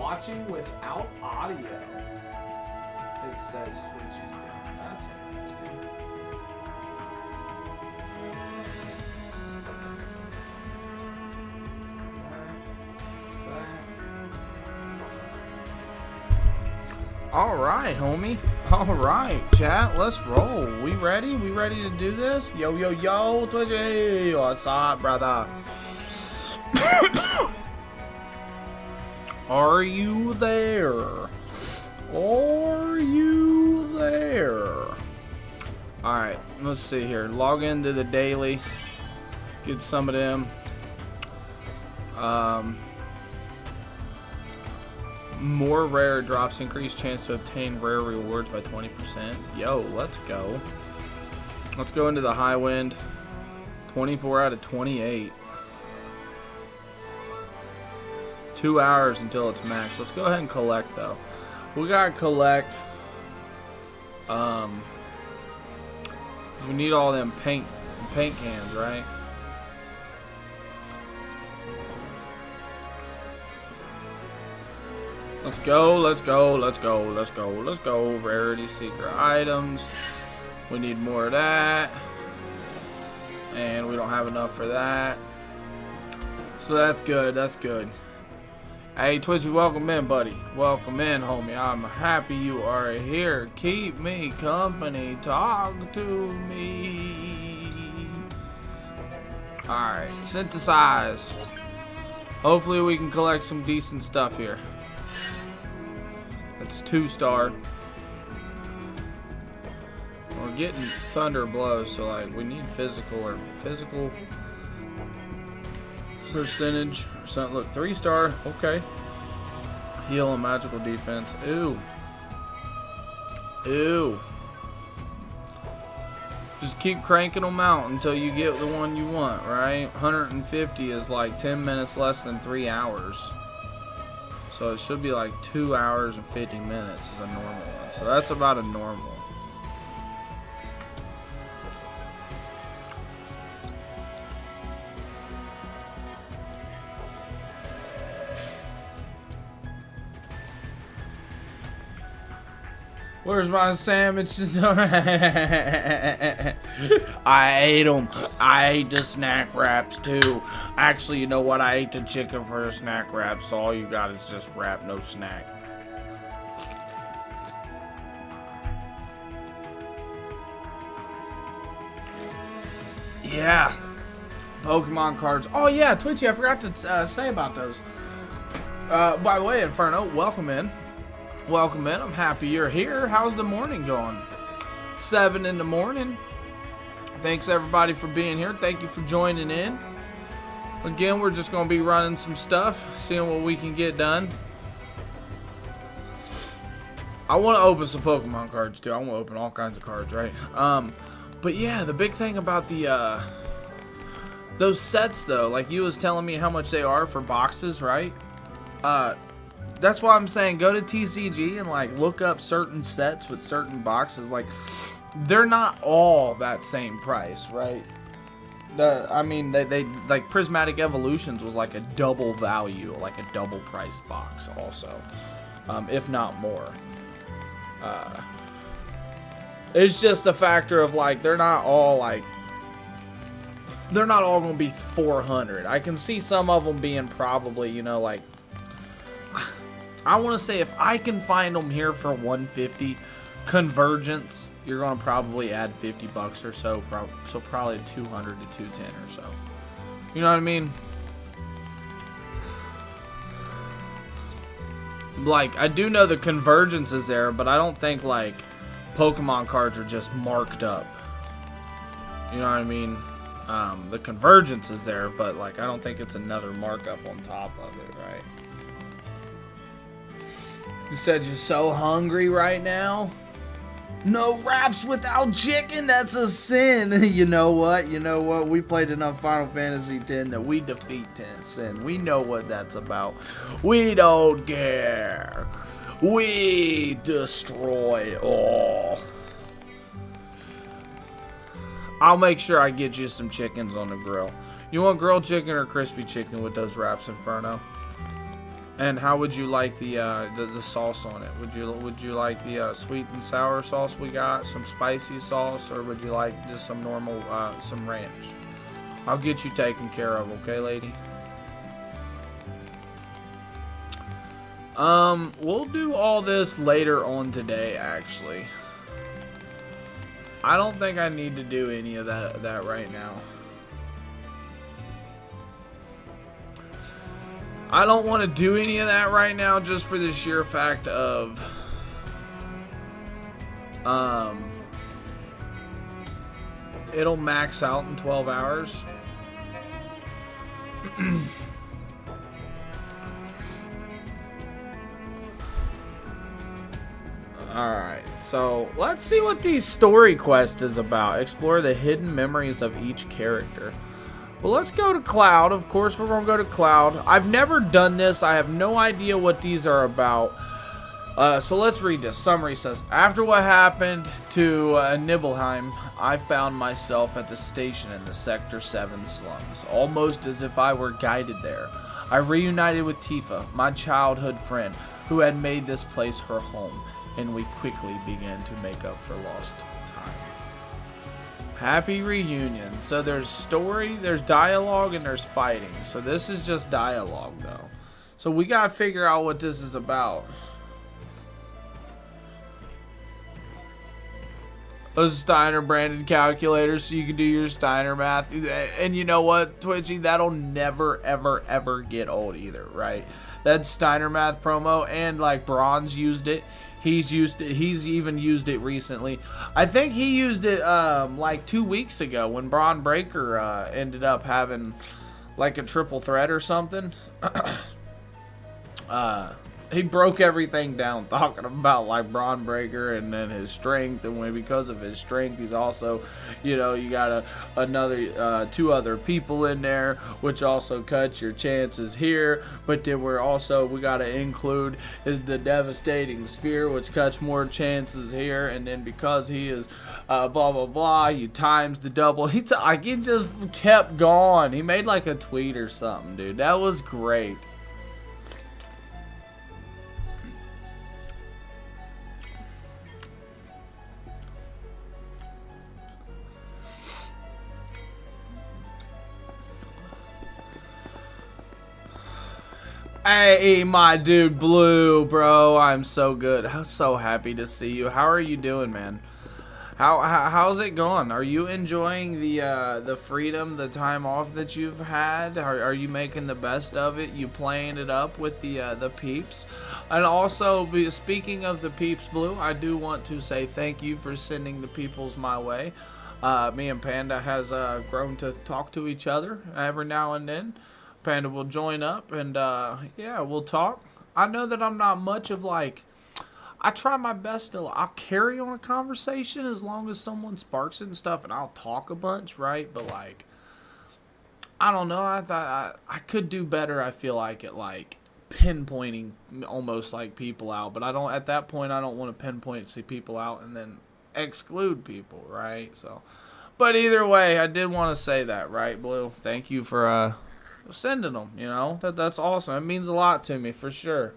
watching without audio. It says Twitch is down. That's interesting. All right, homie. All right, chat. Let's roll. We ready? We ready to do this? Yo, yo, yo, Twitchy. What's up, brother? Are you there? Are you there? Alright, let's see here. Log into the daily. Get some of them. More rare drops, increased chance to obtain rare rewards by 20%. Yo, let's go. Let's go into the high wind. 24 out of 28. 2 hours until it's max. Let's go ahead and collect though. We gotta collect. We need all them paint cans, right? Let's go, let's go, let's go, let's go, let's go. Rarity secret items. We need more of that. And we don't have enough for that. So that's good, that's good. Hey, Twitchy, welcome in, buddy. Welcome in, homie. I'm happy you are here. Keep me company. Talk to me. Alright, synthesize. Hopefully we can collect some decent stuff here. That's 2-star. We're getting thunder blows, so like we need physical percentage or something. Look, 3-star. Okay. Heal and magical defense. Ooh. Ooh. Just keep cranking them out until you get the one you want, right? 150 is like 10 minutes less than 3 hours. So it should be like 2 hours and 50 minutes is a normal one. So that's about a normal. Where's my sandwiches? I ate them. I ate the snack wraps too. Actually, you know what? I ate the chicken for the snack wraps. So all you got is just wrap, no snack. Yeah. Pokemon cards. Oh yeah, Twitchy, I forgot to say about those. By the way, Inferno, welcome in. Welcome in. I'm happy you're here. How's the morning going? 7 in the morning. Thanks everybody for being here. Thank you for joining in. Again, we're just going to be running some stuff, seeing what we can get done. I want to open some Pokemon cards too. I want to open all kinds of cards, right? But yeah, the big thing about the those sets though, like you was telling me how much they are for boxes, right? That's why I'm saying go to TCG and like look up certain sets with certain boxes. Like they're not all that same price, right? I mean they like Prismatic Evolutions was like a double value, like a double priced box also, if not more. It's just a factor of like they're not all gonna be 400. I can see some of them being probably, you know, like I want to say if I can find them here for 150 Convergence, you're gonna probably add 50 bucks or so, so probably 200 to 210 or so. You know what I mean? Like I do know the Convergence is there, but I don't think like Pokemon cards are just marked up. You know what I mean? The Convergence is there, but like I don't think it's another markup on top of it, right? You said you're so hungry right now? No wraps without chicken? That's a sin. You know what? You know what? We played enough Final Fantasy X that we defeat sin. We know what that's about. We don't care. We destroy all. I'll make sure I get you some chickens on the grill. You want grilled chicken or crispy chicken with those wraps, Inferno? And how would you like the sauce on it? Would you like the sweet and sour sauce we got, some spicy sauce, or would you like just some normal some ranch? I'll get you taken care of, okay, lady? We'll do all this later on today, actually. I don't think I need to do any of that right now. I don't want to do any of that right now just for the sheer fact of it'll max out in 12 hours. Alright, so let's see what the story quest is about. Explore the hidden memories of each character. Well, let's go to Cloud. Of course, we're going to go to Cloud. I've never done this. I have no idea what these are about. So let's read this. Summary says, after what happened to Nibelheim, I found myself at the station in the Sector 7 slums, almost as if I were guided there. I reunited with Tifa, my childhood friend, who had made this place her home, and we quickly began to make up for lost time. Happy reunion. So there's story, there's dialogue, and there's fighting. So this is just dialogue, though. So we gotta figure out what this is about. Those Steiner branded calculators so you can do your Steiner math. And you know what, Twitchy? That'll never, ever, ever get old either, right? That Steiner math promo, and like Bronze used it. He's used it. He's even used it recently. I think he used it like 2 weeks ago when Braun Breaker ended up having like a triple threat or something. He broke everything down talking about like Braun Breaker and then his strength, and when because of his strength he's also, you know, you got another 2 other people in there which also cuts your chances here, but then we got to include the devastating sphere which cuts more chances here, and then because he is blah blah blah, you times the double. He just kept going. He made like a tweet or something, dude. That was great. Hey, my dude Blue, bro, I'm so good. I'm so happy to see you. How are you doing, man? How's it going? Are you enjoying the freedom, the time off that you've had? Are you making the best of it? You playing it up with the peeps? And also, speaking of the peeps, Blue, I do want to say thank you for sending the peoples my way. Me and Panda has grown to talk to each other every now and then. Panda will join up and yeah, we'll talk. I know that I'm not much of like, I try my best to, I'll carry on a conversation as long as someone sparks it and stuff, and I'll talk a bunch, right? But like, I don't know, I thought I could do better, I feel like, at like pinpointing almost like people out, but I don't, at that point I don't want to pinpoint see people out and then exclude people, right? So, but either way, I did want to say that, right, Blue? Thank you for sending them, you know, that's awesome. It means a lot to me for sure.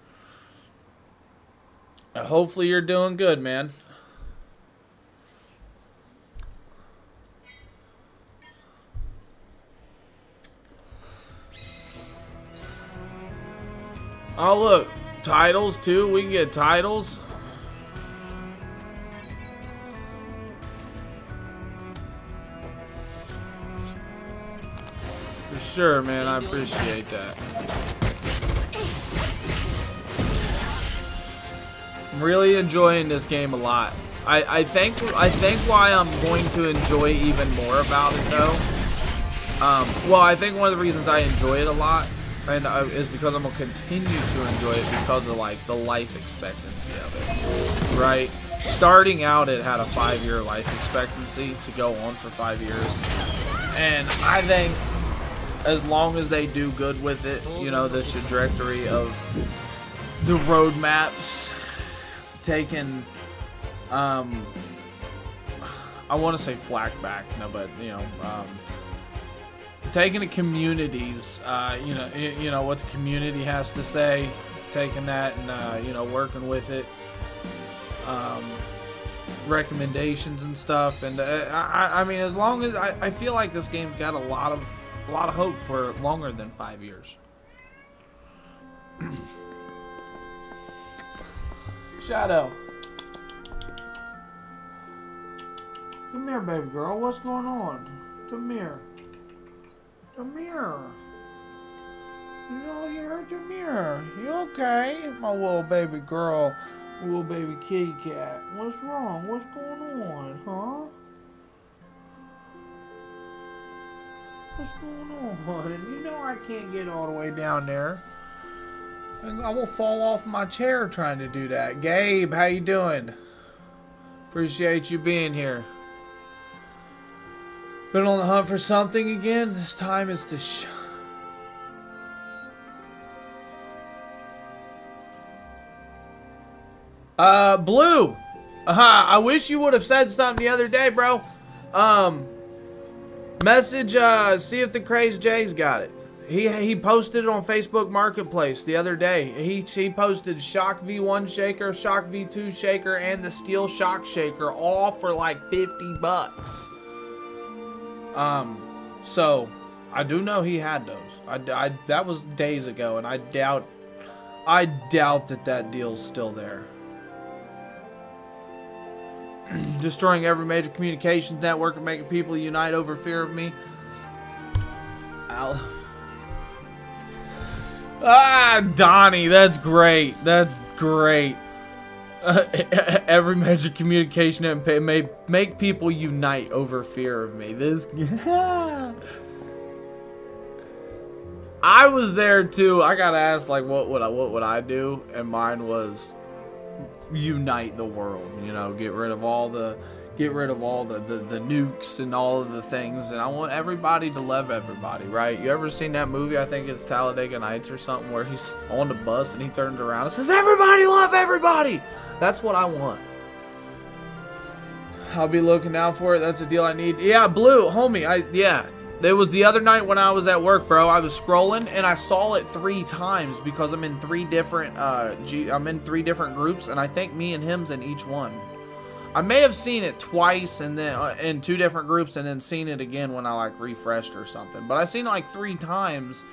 Hopefully you're doing good, man. Oh look, titles too. We can get titles. For sure, man. I appreciate that. I'm really enjoying this game a lot. I think why I'm going to enjoy even more about it though. Well, I think one of the reasons I enjoy it a lot and is because I'm gonna continue to enjoy it because of like the life expectancy of it, right? Starting out, it had a 5-year life expectancy to go on for 5 years, and I think as long as they do good with it, you know, the trajectory of the roadmaps taking, I want to say flack back, no, but you know, taking the communities, you know what the community has to say, taking that and you know, working with it, recommendations and stuff. And I mean, as long as I feel like this game's got a lot of hope for longer than 5 years. Shadow, come here, baby girl. What's going on? Come here. Come here. You all here? Come here. You okay? My little baby girl. Little baby kitty cat. What's wrong? What's going on, huh? What's going on? You know I can't get all the way down there. I will fall off my chair trying to do that. Gabe, how you doing? Appreciate you being here. Been on the hunt for something again? This time it's the Blue. I wish you would have said something the other day, bro. Message, see if the Crazed J's got it. He posted it on Facebook Marketplace the other day. He posted Shock V1 shaker, Shock V2 shaker, and the Steel Shock shaker, all for like $50. So I do know he had those. That was days ago, and I doubt that deal's still there. Destroying every major communications network and making people unite over fear of me. Donnie, that's great. That's great. Every major communication and may make people unite over fear of me. This, I was there too. I got asked like, what would I do? And mine was unite the world. You know, get rid of all the nukes and all of the things, and I want everybody to love everybody, right? You ever seen that movie? I think it's Talladega Nights or something, where he's on the bus and he turns around and says, "Everybody love everybody." That's what I want. I'll be looking out for it. That's a deal I need. Yeah, Blue, homie. Yeah. It was the other night when I was at work, bro. I was scrolling and I saw it 3 times because I'm in 3 different groups, and I think me and him's in each one. I may have seen it twice and then in 2 different groups, and then seen it again when I like refreshed or something. But I seen it like 3 times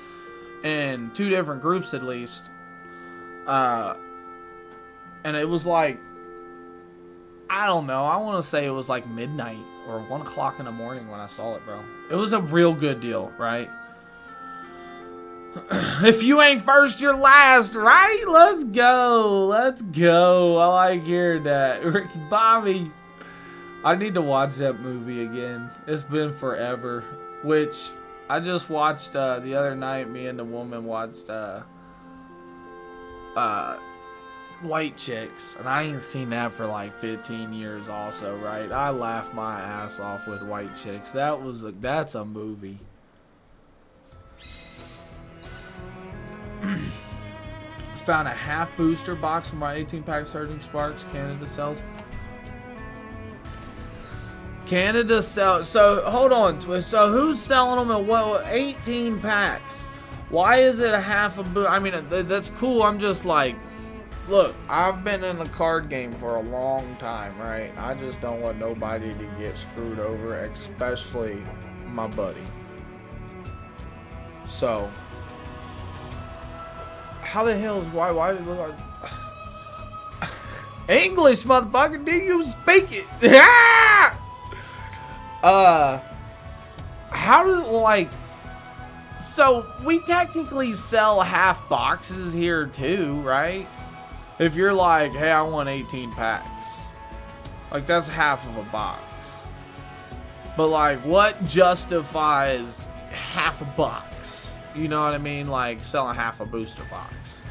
in 2 different groups at least. And it was like, I don't know. I want to say it was like midnight or 1 o'clock in the morning when I saw it, bro. It was a real good deal, right? If you ain't first, you're last, right? Let's go. Let's go. I like hearing that. Ricky Bobby. I need to watch that movie again. It's been forever. Which I just watched the other night. Me and the woman watched White Chicks, and I ain't seen that for like 15 years also, right? I laughed my ass off with White Chicks. That's a movie. Found a half booster box from my 18-pack Surging Sparks. Canada sells. Canada sells. So hold on, Twist. So who's selling them at what? 18 packs. Why is it a half a booster? I mean, that's cool. I'm just like, look, I've been in the card game for a long time, right? I just don't want nobody to get screwed over, especially my buddy. So, how the hell is why did English, motherfucker? Do you speak it? How do like? So we technically sell half boxes here too, right? If you're like, hey, I want 18 packs. Like, that's half of a box. But, like, what justifies half a box? You know what I mean? Like, selling half a booster box.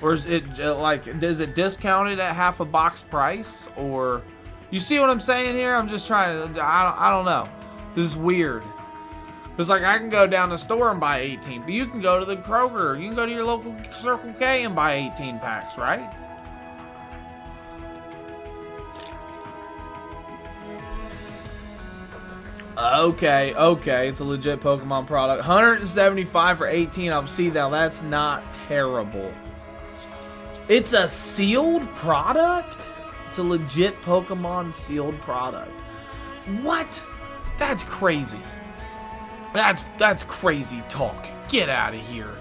Or is it, like, is it discounted at half a box price? Or, you see what I'm saying here? I'm just trying to, I don't know. This is weird. It's like, I can go down the store and buy 18. But you can go to the Kroger. You can go to your local Circle K and buy 18 packs, right? Okay, it's a legit Pokemon product. 175 for 18. I'll see that. That's not terrible. It's a sealed product? It's a legit Pokemon sealed product. What? That's crazy. That's crazy talk. Get out of here.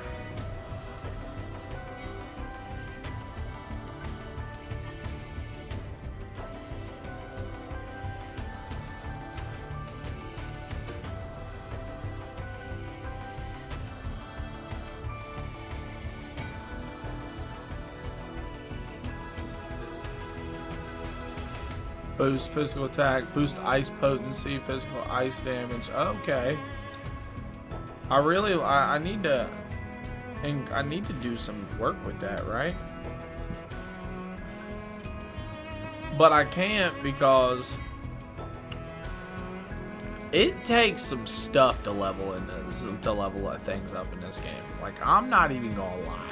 Boost physical attack, boost ice potency, physical ice damage. Okay. I need to, and I need to do some work with that, right? But I can't because it takes some stuff to level in this, to level things up in this game. Like, I'm not even gonna lie.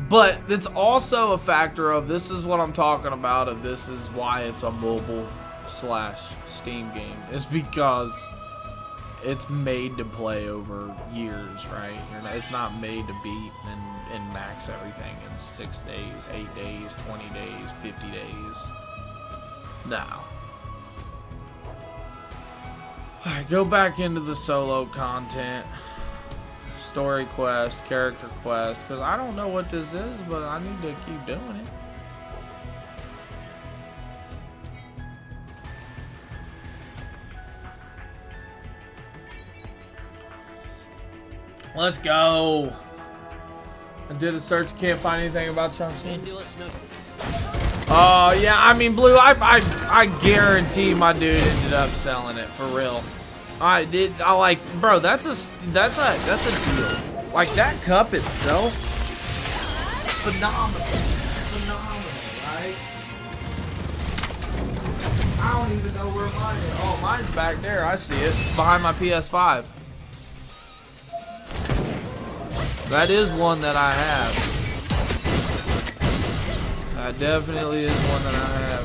But it's also a factor of, this is what I'm talking about, of this is why it's a mobile / Steam game. It's because it's made to play over years, right? It's not made to beat and max everything in 6 days, 8 days, 20 days, 50 days. No. Alright, go back into the solo content. Story quest, character quest, because I don't know what this is, but I need to keep doing it. Let's go. I did a search, can't find anything about Chun-Li. Oh yeah, I mean, Blue, I guarantee my dude ended up selling it for real. I like, bro, that's a deal. Like, that cup itself, phenomenal. Phenomenal, right? I don't even know where mine is. Oh, mine's back there. I see it. It's behind my PS5. That is one that I have. That definitely is one that I have.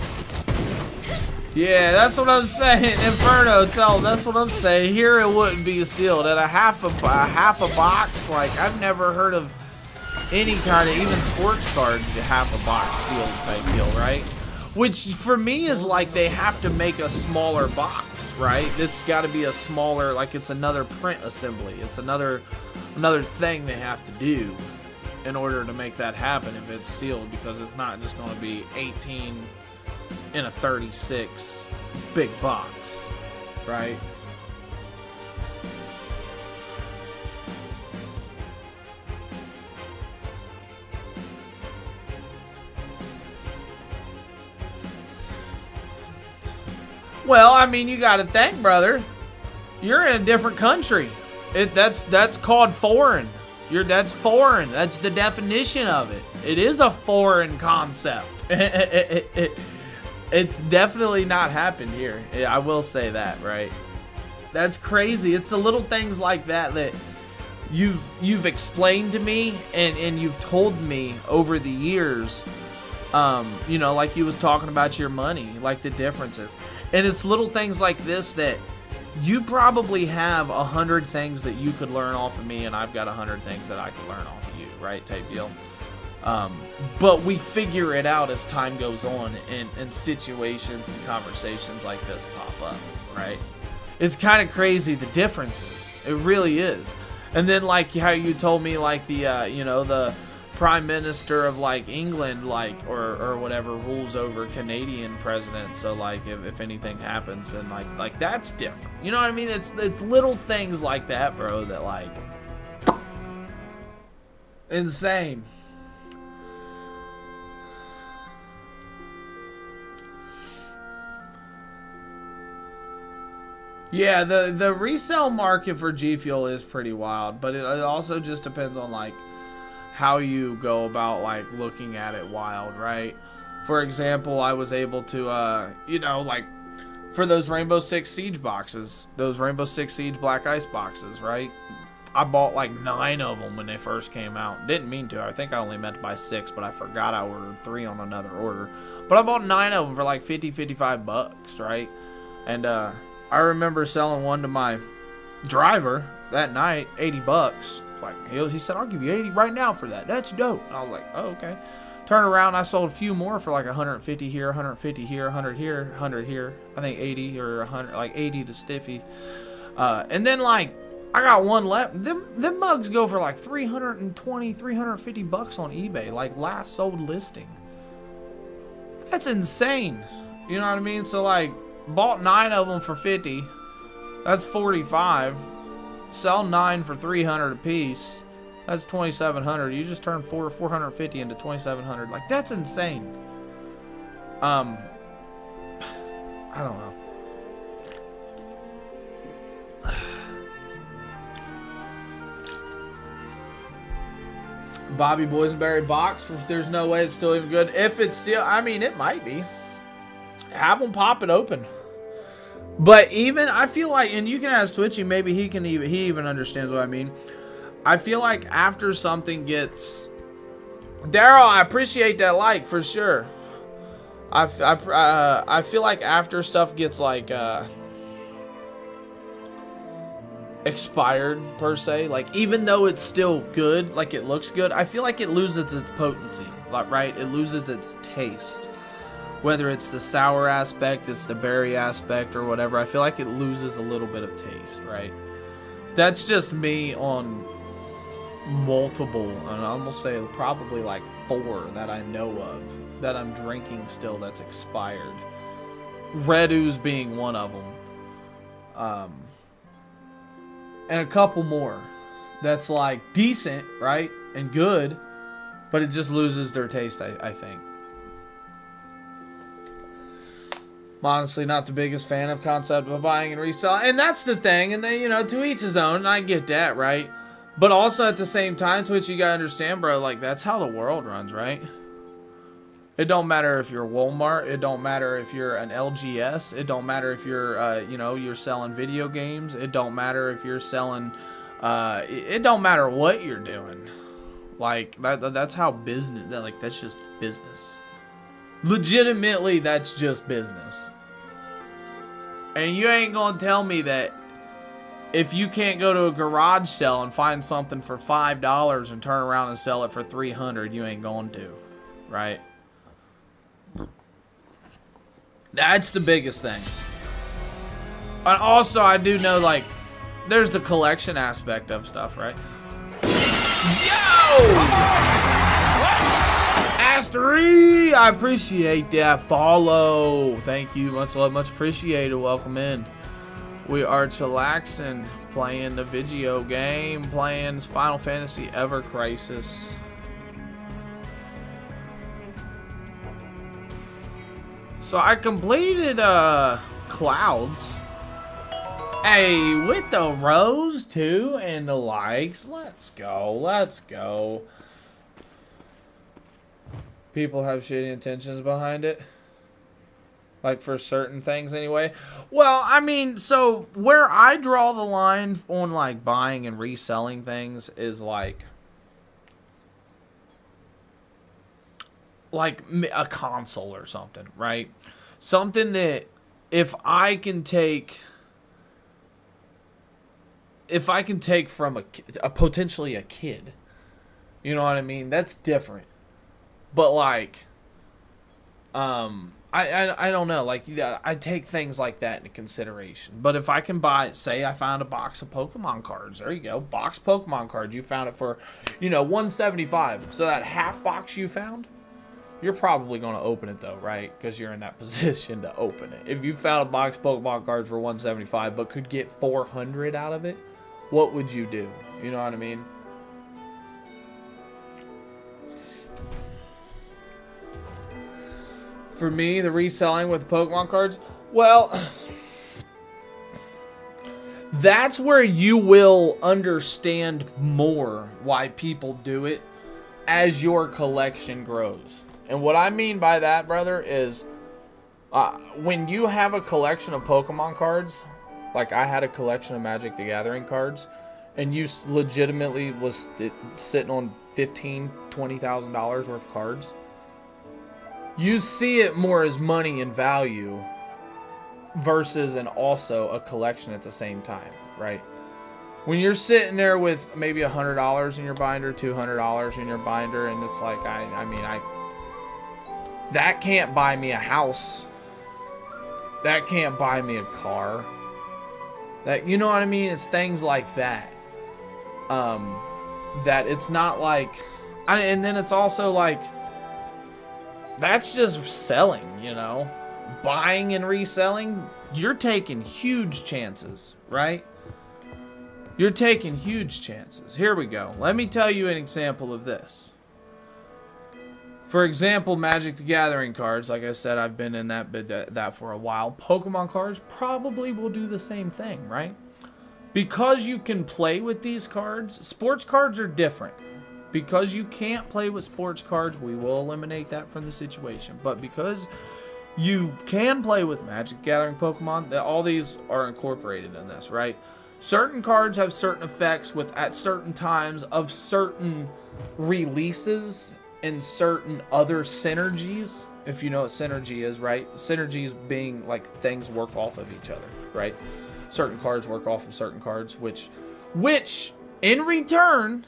Yeah, that's what I'm saying. Inferno, that's what I'm saying. Here it wouldn't be sealed. At a half a box, like, I've never heard of any kind of, even sports cards, half a box sealed type deal, right? Which for me is like they have to make a smaller box, right? It's got to be a smaller, like it's another print assembly. It's another thing they have to do in order to make that happen if it's sealed, because it's not just going to be 18 in a 36 big box, right? Well, I mean, you got to think, brother. You're in a different country. That's called foreign. That's foreign. That's the definition of it. It is a foreign concept. It's definitely not happened here. I will say that, right? That's crazy. It's the little things like that that you've explained to me and you've told me over the years. You know, like you was talking about your money, like the differences. And it's little things like this that you probably have 100 things that you could learn off of me, and I've got 100 things that I could learn off of you, right? Type deal. But we figure it out as time goes on, and situations and conversations like this pop up, right? It's kind of crazy, the differences. It really is. And then, like how you told me, like the you know, the Prime Minister of like England, like or whatever, rules over Canadian president. So like if anything happens, and like that's different. You know what I mean? It's little things like that, bro, that like insane. Yeah, the resale market for G Fuel is pretty wild, but it also just depends on like how you go about like looking at it wild, right? For example, I was able to you know, like for those Rainbow Six Siege boxes, those Rainbow Six Siege Black Ice boxes, right? I bought like 9 of them when they first came out. Didn't mean to. I think I only meant to buy 6, but I forgot I ordered 3 on another order. But I bought 9 of them for like 50-55 bucks, right? And I remember selling one to my driver, that night, 80 bucks. Like, he said, I'll give you 80 right now for that. That's dope. And I was like, oh, okay. Turn around, I sold a few more for like 150 here, 150 here, 100 here, 100 here. I think 80 or 100, like 80 to Stiffy. And then like, I got one left. Them mugs go for like 320, 350 bucks on eBay, like last sold listing. That's insane. You know what I mean? So like, bought 9 of them for 50. That's 45. Sell 9 for 300 a piece. That's 2,700. You just turned 450 into 2,700. Like, that's insane. I don't know. Bobby Boysenberry box. There's no way it's still even good. If it's still, I mean, it might be. Have them pop it open. But even, I feel like, and you can ask Twitchy, maybe he even understands what I mean. I feel like after something gets... Daryl, I appreciate that like, for sure. I feel like after stuff gets, like, expired, per se, like, even though it's still good, like, it looks good, I feel like it loses its potency, like, right? It loses its taste. Whether it's the sour aspect, it's the berry aspect, or whatever, I feel like it loses a little bit of taste, right? That's just me on multiple, and I almost say probably like 4 that I know of that I'm drinking still that's expired. Red Ooze being one of them. And a couple more that's like decent, right? And good, but it just loses their taste, I think. I'm honestly not the biggest fan of concept of buying and reselling. And that's the thing. And then, you know, to each his own. And I get that, right? But also at the same time, Twitch, you gotta understand, bro, like, that's how the world runs, right? It don't matter if you're Walmart. It don't matter if you're an LGS. It don't matter if you're, you know, you're selling video games. It don't matter if you're selling, it don't matter what you're doing. Like, that's how business, like, that's just business. Legitimately, that's just business. And you ain't gonna tell me that if you can't go to a garage sale and find something for $5 and turn around and sell it for $300, you ain't going to, right? That's the biggest thing. And also, I do know, like, there's the collection aspect of stuff, right? Yo! Astery, I appreciate that follow. Thank you, much love, much appreciated. Welcome in. We are chillaxing, playing the video game, playing Final Fantasy Ever Crisis. So I completed Clouds. Hey, with the rose too and the likes. Let's go. Let's go. People have shitty intentions behind it. Like, for certain things anyway. Well, I mean, so where I draw the line on, like, buying and reselling things is like a console or something, right? Something that if I can take from a potentially a kid, you know what I mean? That's different. But like, I don't know. Like, yeah, I take things like that into consideration. But if I can buy, say I found a box of Pokemon cards. There you go. Box Pokemon cards. You found it for, you know, $175. So that half box you found, you're probably going to open it though, right? Because you're in that position to open it. If you found a box of Pokemon cards for $175 but could get 400 out of it, what would you do? You know what I mean? For me, the reselling with Pokemon cards, well, that's where you will understand more why people do it as your collection grows. And what I mean by that, brother, is when you have a collection of Pokemon cards, like I had a collection of Magic the Gathering cards, and you legitimately was sitting on $15,000, $20,000 worth of cards, you see it more as money and value versus also a collection at the same time, right? when you're sitting there with maybe $100 in your binder, $200 in your binder, and it's like, I mean, that can't buy me a house. That can't buy me a car. That, you know what I mean? It's things like that. That it's not like, and then it's also like, that's just selling, you know? Buying and reselling, you're taking huge chances, right? You're taking huge chances. Here we go. Let me tell you an example of this. For example, Magic the Gathering cards, like I said, I've been in that for a while. Pokemon cards probably will do the same thing, right? Because you can play with these cards, sports cards are different. Because you can't play with sports cards, we will eliminate that from the situation. But because you can play with Magic Gathering Pokemon, all these are incorporated in this, right? Certain cards have certain effects at certain times of certain releases and certain other synergies. If you know what synergy is, right? Synergies being like things work off of each other, right? Certain cards work off of certain cards, which in return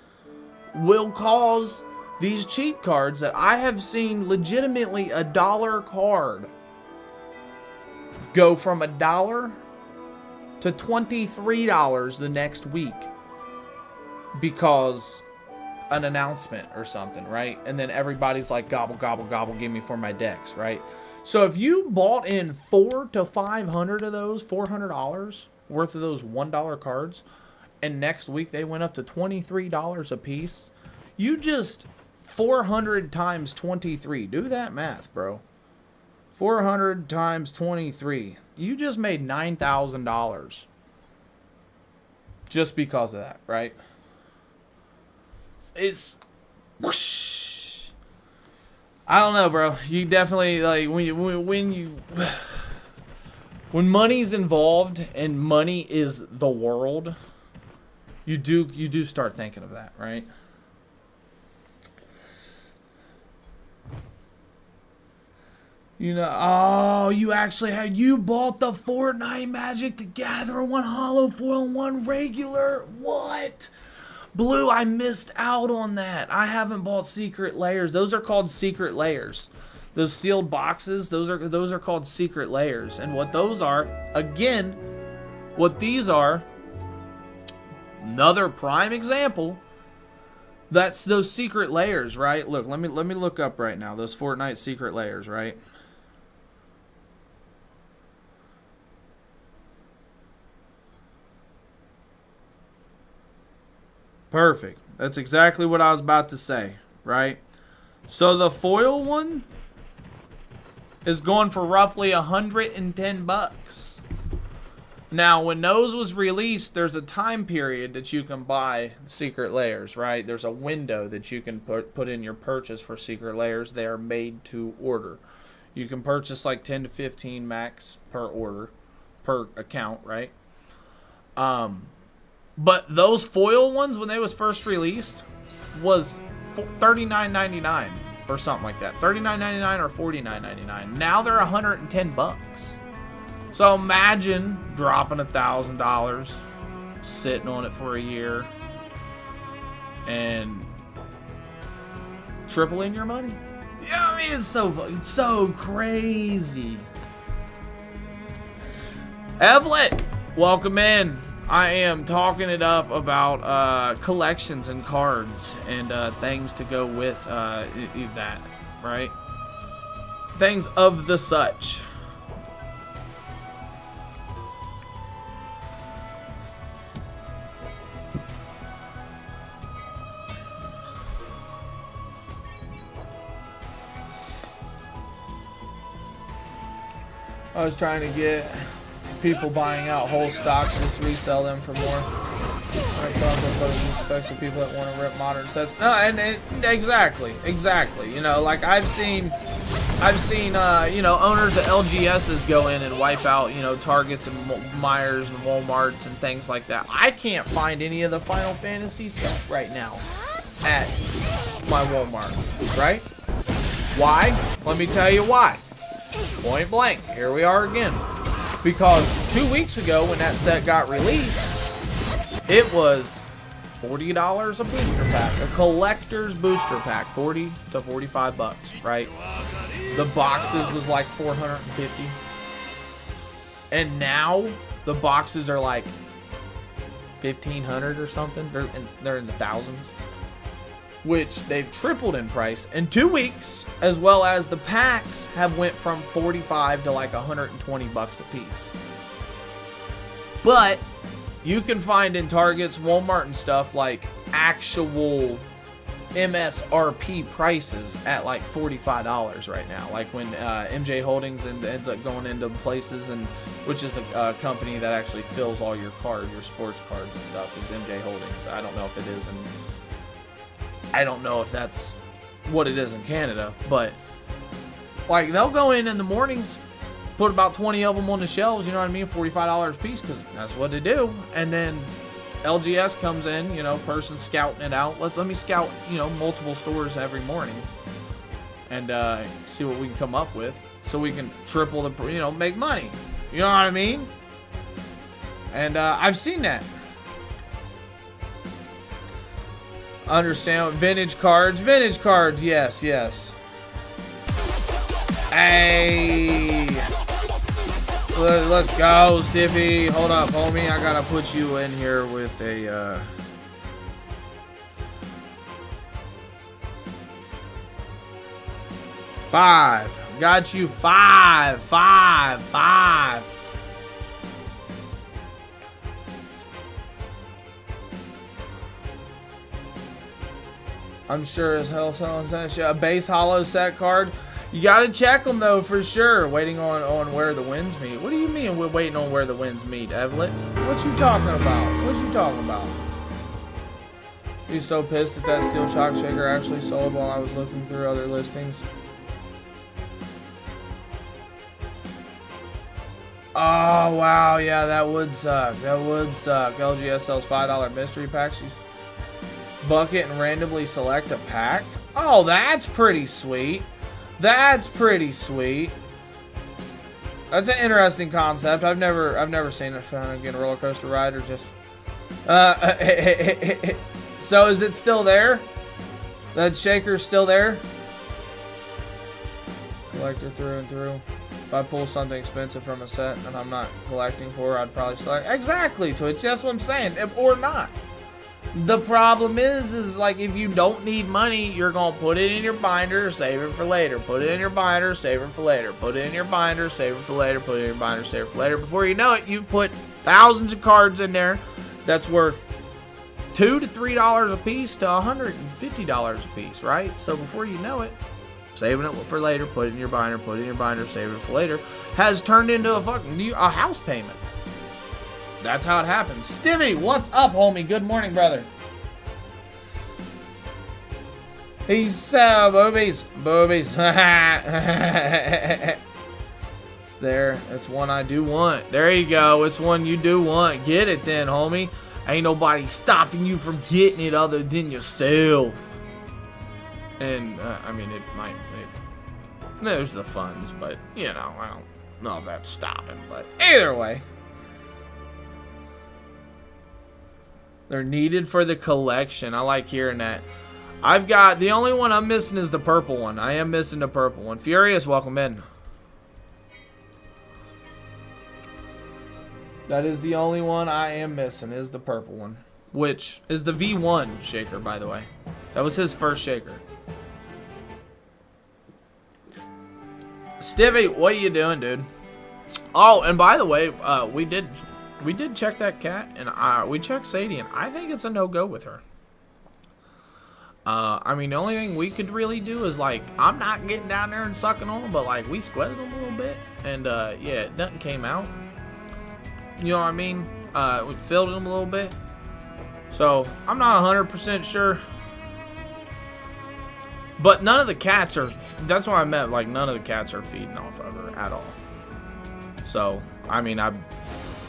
will cause these cheap cards that I have seen legitimately $1 card go from $1 to $23 the next week because an announcement or something, right? And then everybody's like, gobble, gobble, gobble, give me for my decks, right? So if you bought in 400 to 500 of those, $400 worth of those $1 cards, and next week they went up to $23 a piece, you just 400 times 23. Do that math, bro. 400 times 23. You just made $9,000 just because of that, right? It's whoosh. I don't know, bro. You definitely, like, when money's involved and money is the world, you do start thinking of that, right? You know, oh, you bought the Fortnite Magic the Gathering, one holo foil and one regular. What? Blue, I missed out on that. I haven't bought Secret Layers. Those are called Secret Layers. Those sealed boxes, those are called Secret Layers. And what those are, again, what these are, another prime example, that's those Secret Layers, right? Look, let me look up right now. Those Fortnite Secret Layers, right? Perfect. That's exactly what I was about to say, right? So the foil one is going for roughly $110. Now, when those was released, there's a time period that you can buy Secret Layers, right? There's a window that you can put in your purchase for Secret Layers. They are made to order. You can purchase like 10 to 15 max per order, per account, right? But those foil ones, when they was first released, was $39.99 or something like that. $39.99 or $49.99. Now they're $110. So imagine dropping $1,000, sitting on it for a year, and tripling your money. Yeah, I mean, it's so crazy. Evlet, welcome in. I am talking it up about collections and cards and things to go with that, right? Things of the such. I was trying to get people buying out whole stocks just to resell them for more. I thought especially people that want to rip modern sets. No, and exactly. You know, like I've seen, you know, owners of LGSs go in and wipe out, you know, Targets and Myers and Walmarts and things like that. I can't find any of the Final Fantasy set right now at my Walmart, right? Why? Let me tell you why. Point blank. Here we are again. Because 2 weeks ago when that set got released, it was $40 a booster pack, a collector's booster pack, 40 to 45 bucks, right? The boxes was like 450, and now the boxes are like 1,500 or something. They're in the thousands, which they've tripled in price in 2 weeks, as well as the packs have went from 45 to like 120 bucks a piece. But you can find in Targets, Walmart and stuff like actual MSRP prices at like $45 right now. Like when MJ Holdings ends up going into places, and which is a company that actually fills all your cards, your sports cards and stuff, is MJ Holdings. I don't know if it is, and I don't know if that's what it is in Canada, but like they'll go in the mornings, put about 20 of them on the shelves, you know what I mean, $45 a piece, because that's what they do. And then LGS comes in, you know, person scouting it out. Let me scout, you know, multiple stores every morning and see what we can come up with, so we can triple the, you know, make money. You know what I mean? And I've seen that. Understand. Vintage cards, yes, yes. Hey, let's go, Stiffy. Hold up, homie. I gotta put you in here with a five. Got you five. I'm sure as hell selling that shit. A base hollow set card. You gotta check them though for sure. Waiting on where the winds meet. What do you mean we're waiting on where the winds meet, Evelyn? What you talking about? He's so pissed that Steel Shock Shaker actually sold while I was looking through other listings. Oh wow, yeah, that would suck. LGS sells $5 mystery packs. Bucket and randomly select a pack. Oh, that's pretty sweet. That's an interesting concept. I've never seen it. Again, roller coaster ride or just. So is it still there? That shaker's still there. Collector through and through. If I pull something expensive from a set that I'm not collecting for, I'd probably select. Exactly, Twitch. That's what I'm saying. Or not. The problem is like if you don't need money, you're gonna put it in your binder, save it for later. Put it in your binder, save it for later. Put it in your binder, save it for later. Put it in your binder, save it for later. Before you know it, you've put thousands of cards in there that's worth $2 to $3 a piece to $150 a piece, right? So before you know it, saving it for later, put it in your binder, save it for later, has turned into a house payment. That's how it happens. Stivy, what's up, homie? Good morning, brother. He's boobies. It's there. It's one I do want. There you go. It's one you do want. Get it then, homie. Ain't nobody stopping you from getting it other than yourself. And I mean, it might. There's the funds, but you know, I don't know if that's stopping. But either way. They're needed for the collection. I like hearing that. I've got, the only one I'm missing is the purple one. I am missing the purple one. Furious, welcome in. That is the only one I am missing, is the purple one. Which is the V1 shaker, by the way. That was his first shaker. Stivy, what are you doing, dude? Oh, and by the way, we did check that cat, and we checked Sadie, and I think it's a no-go with her. I mean, the only thing we could really do is, like, I'm not getting down there and sucking on them, but, like, we squeezed them a little bit, and, yeah, nothing came out. You know what I mean? We filled them a little bit. So, I'm not 100% sure. But none of the cats are, that's what I meant, like, none of the cats are feeding off of her at all. So, I mean, I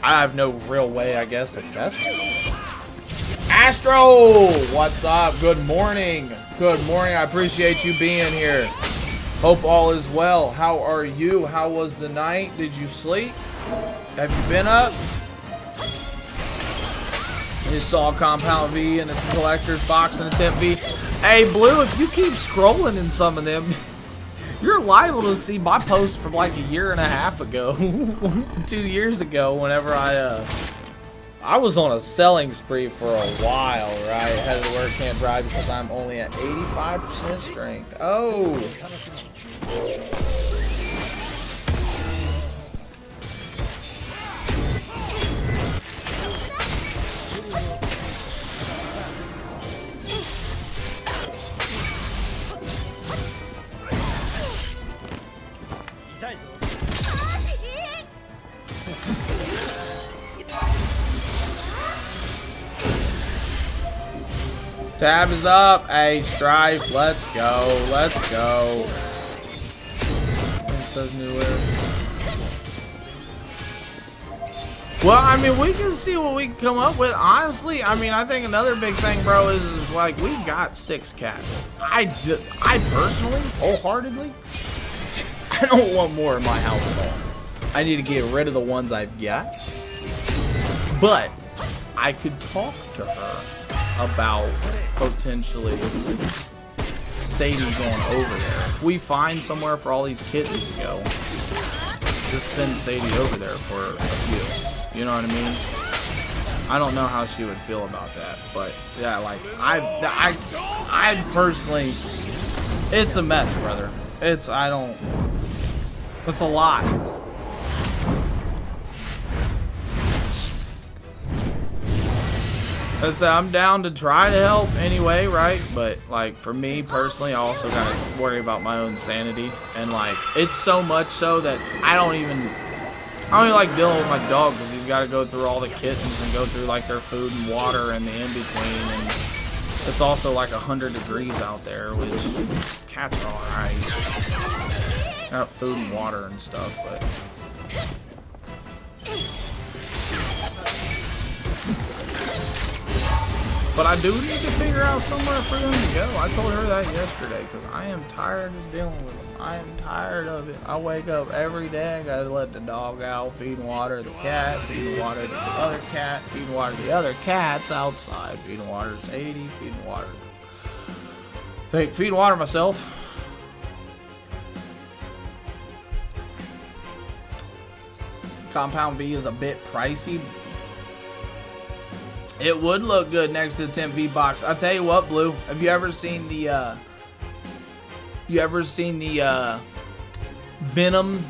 have no real way, I guess, to test it. Astro, what's up? Good morning. Good morning. I appreciate you being here. Hope all is well. How are you? How was the night? Did you sleep? Have you been up? You saw Compound V and it's a collector's box and a Temp V. Hey, Blue, if you keep scrolling in some of them, you're liable to see my post from like a year and a half ago, 2 years ago, whenever I was on a selling spree for a while, right? Headed to work, can't drive because I'm only at 85% strength. Oh. Tab is up. Hey, Strife, let's go. Let's go. Says nowhere. Well, I mean, we can see what we can come up with. Honestly, I mean, I think another big thing, bro, is like we've got 6 cats. I personally, wholeheartedly, I don't want more in my house at all. I need to get rid of the ones I've got. But I could talk to her about potentially Sadie going over there. If we find somewhere for all these kittens to go, just send Sadie over there for a few. You know what I mean? I don't know how she would feel about that, but yeah, like I personally, it's a mess, brother. It's a lot. I'm down to try to help anyway, right? But like for me personally, I also gotta worry about my own sanity, and like it's so much so that I don't even like dealing with my dog because he's got to go through all the kittens and go through like their food and water and the in between, and it's also like 100 degrees out there, which cats are alright. Got food and water and stuff, but. But I do need to figure out somewhere for them to go. I told her that yesterday because I am tired of dealing with them. I am tired of it. I wake up every day. I gotta let the dog out, feed and water the cat, feed and water the other cat, feed and water the other cats outside, feed and water Sadie, feed and water. Feed and water myself. Compound V is a bit pricey. It would look good next to the Temp V box. I'll tell you what, Blue. Have you ever seen the Venom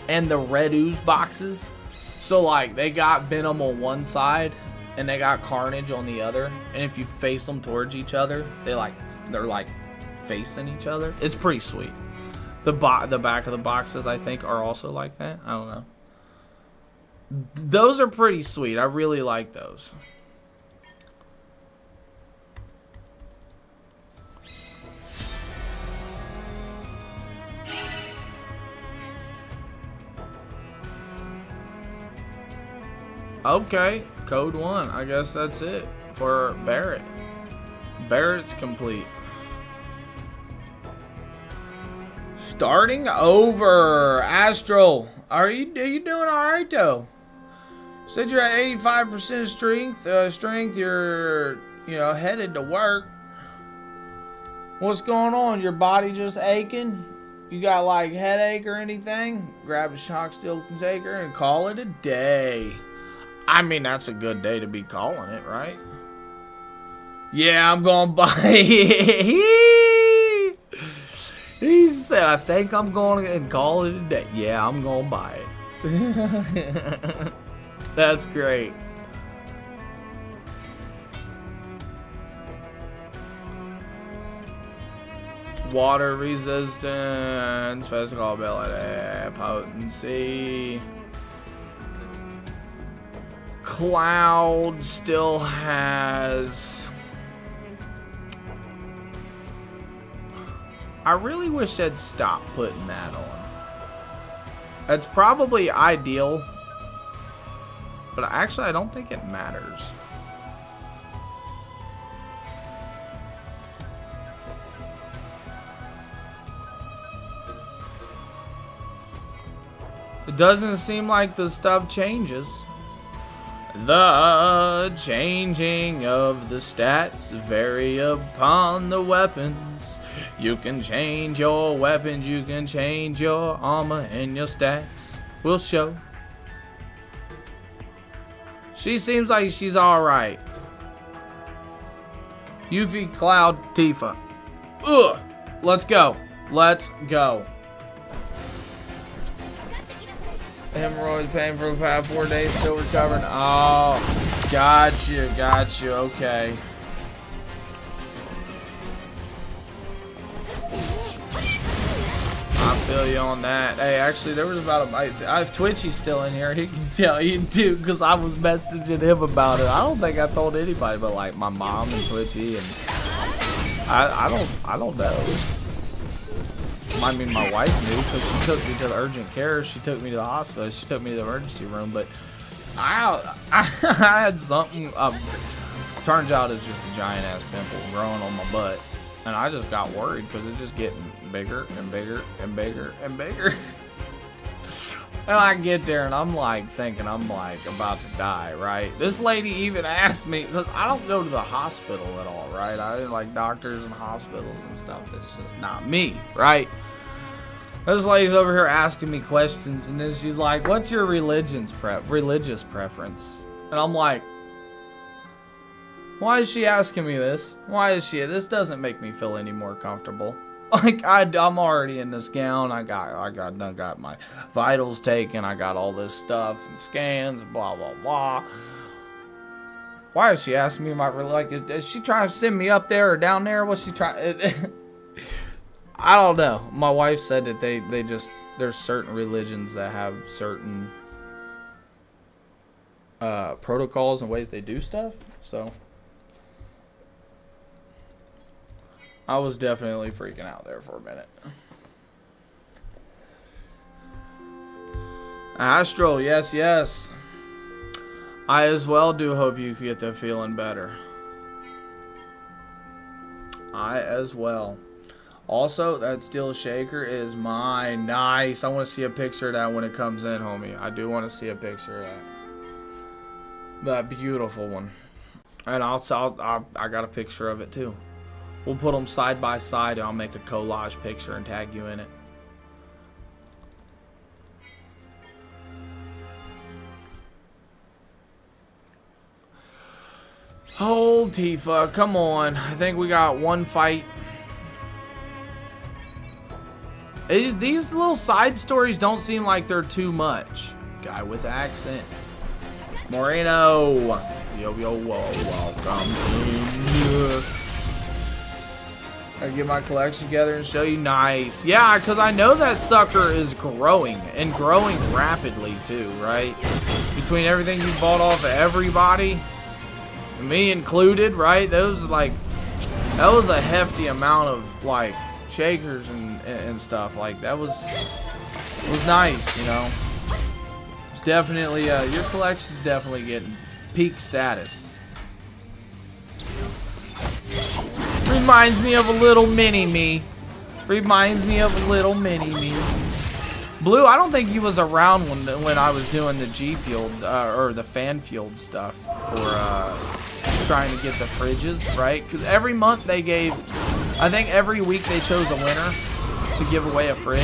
and the Red Ooze boxes? So like they got Venom on one side and they got Carnage on the other. And if you face them towards each other, they're like facing each other. It's pretty sweet. The back of the boxes I think are also like that. I don't know. Those are pretty sweet. I really like those. Okay, code 1. I guess that's it for Barret. Barret's complete. Starting over. Astral, are you doing all right though? Said you're at 85% strength. You're headed to work. What's going on? Your body just aching? You got like headache or anything? Grab a shock steel taker and call it a day. I mean, that's a good day to be calling it, right? Yeah, I'm gonna buy it. He said, I think I'm going to call it a day. Yeah, I'm gonna buy it. That's great. Water resistance, physical ability, potency. Cloud still has... I really wish they'd stop putting that on. It's probably ideal, but actually I don't think it matters. It doesn't seem like the stuff changes. The changing of the stats vary upon the weapons. You can change your weapons, you can change your armor, and your stats will show. She seems like she's alright. UV Cloud Tifa. Ugh! Let's go. Let's go. Hemorrhoid pain for the past 4 days, still recovering. Oh, got you. Okay. I feel you on that. Hey, actually, there was about a. I have Twitchy still in here. He can tell you too, because I was messaging him about it. I don't think I told anybody, but like my mom and Twitchy, and I don't know. I mean, my wife knew because she took me to the urgent care. She took me to the hospital. She took me to the emergency room. But I had something. Turns out it's just a giant ass pimple growing on my butt, and I just got worried because it's just getting bigger and bigger and bigger and bigger. And I get there and I'm like thinking I'm like about to die, right? This lady even asked me, because I don't go to the hospital at all, right? I didn't like doctors and hospitals and stuff. That's just not me, right? This lady's over here asking me questions, and then she's like, what's your religious preference? And I'm like, why is she asking me this? Why is she? This doesn't make me feel any more comfortable. Like I'm already in this gown. I got my vitals taken. I got all this stuff and scans, blah blah blah. Why is she asking me my is she trying to send me up there or down there? What's she trying? I don't know. My wife said that they just there's certain religions that have certain protocols and ways they do stuff. So I was definitely freaking out there for a minute. Astral, yes. I as well do hope you get to feeling better. I as well. Also, that steel shaker is mine. Nice. I want to see a picture of that when it comes in, homie. I do want to see a picture of that. That beautiful one. And I got a picture of it too. We'll put them side by side and I'll make a collage picture and tag you in it. Oh, Tifa, come on. I think we got one fight. These little side stories don't seem like they're too much. Guy with accent. Moreno. Yo, welcome. I get my collection together and show you. Nice. Yeah, because I know that sucker is growing and growing rapidly too, right? Between everything you bought off of everybody, me included, right? That was a hefty amount of like shakers and stuff. Like that was nice, you know. It's definitely your collection's definitely getting peak status. Reminds me of a little mini-me. Reminds me of a little mini-me. Blue, I don't think he was around when I was doing the G Field, or the fan field stuff for trying to get the fridges, right? Because every month they gave, I think every week they chose a winner to give away a fridge,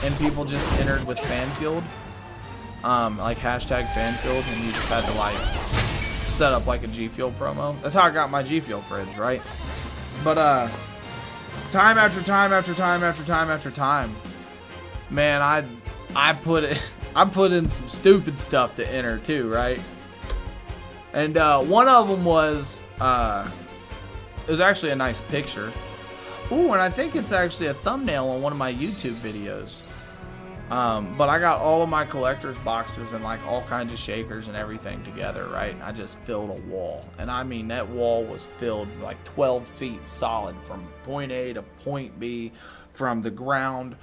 and people just entered with fan field. Like hashtag fan field, and you just had to like set up like a G Fuel promo. That's how I got my G Fuel fridge, right? But time after time after time after time after time, man, I put in some stupid stuff to enter too, right? And one of them was it was actually a nice picture. Ooh, and I think it's actually a thumbnail on one of my YouTube videos. But I got all of my collector's boxes and like all kinds of shakers and everything together, right? And I just filled a wall. And I mean, that wall was filled like 12 feet solid from point A to point B, from the ground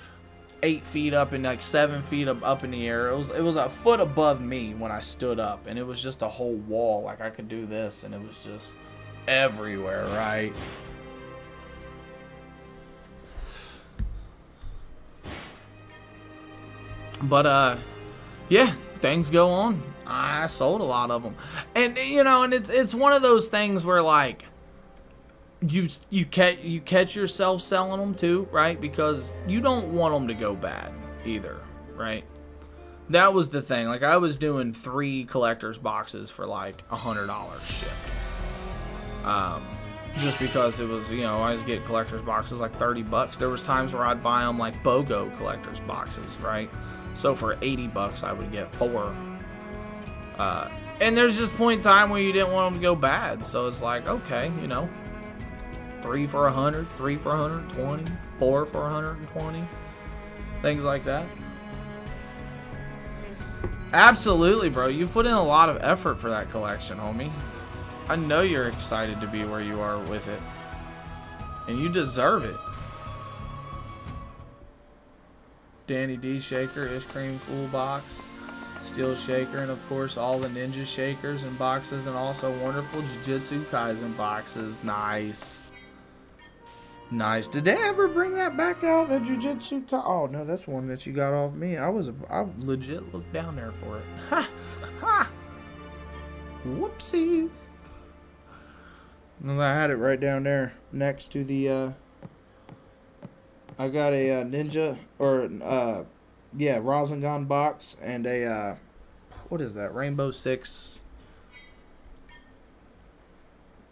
8 feet up and like 7 feet up in the air. It was a foot above me when I stood up, and it was just a whole wall. Like I could do this, and it was just everywhere, right? But yeah, things go on. I sold a lot of them. And, you know, and it's one of those things where, like, you catch yourself selling them too, right? Because you don't want them to go bad either, right? That was the thing. Like, I was doing 3 collector's boxes for like $100 shit. Just because it was, you know, I always get collector's boxes like 30 bucks. There was times where I'd buy them like BOGO collector's boxes, right? So for 80 bucks, I would get 4. And there's just point in time where you didn't want them to go bad. So it's like, okay, you know, 3 for 100, 3 for 120, 4 for 120, things like that. Absolutely, bro. You put in a lot of effort for that collection, homie. I know you're excited to be where you are with it. And you deserve it. Danny D Shaker, Ice Cream Cool Box, Steel Shaker, and of course all the Ninja Shakers and boxes, and also wonderful Jujutsu Kaisen boxes. Nice. Nice. Did they ever bring that back out, the Jujutsu Kaisen? Oh, no, that's one that you got off me. I legit looked down there for it. Ha! Ha! Whoopsies. Because I had it right down there next to the, I got a Ninja, or, yeah, Rasengan box, and a, what is that? Rainbow Six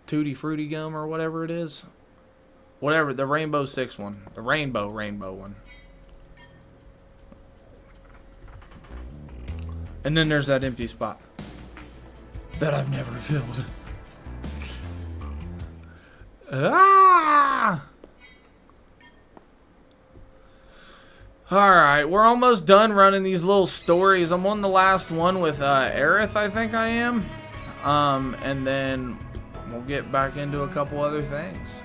Tutti Frutti gum, or whatever it is. Whatever, the Rainbow Six one. The rainbow one. And then there's that empty spot that I've never filled. Ah! Alright, we're almost done running these little stories. I'm on the last one with Aerith, I think I am. And then we'll get back into a couple other things.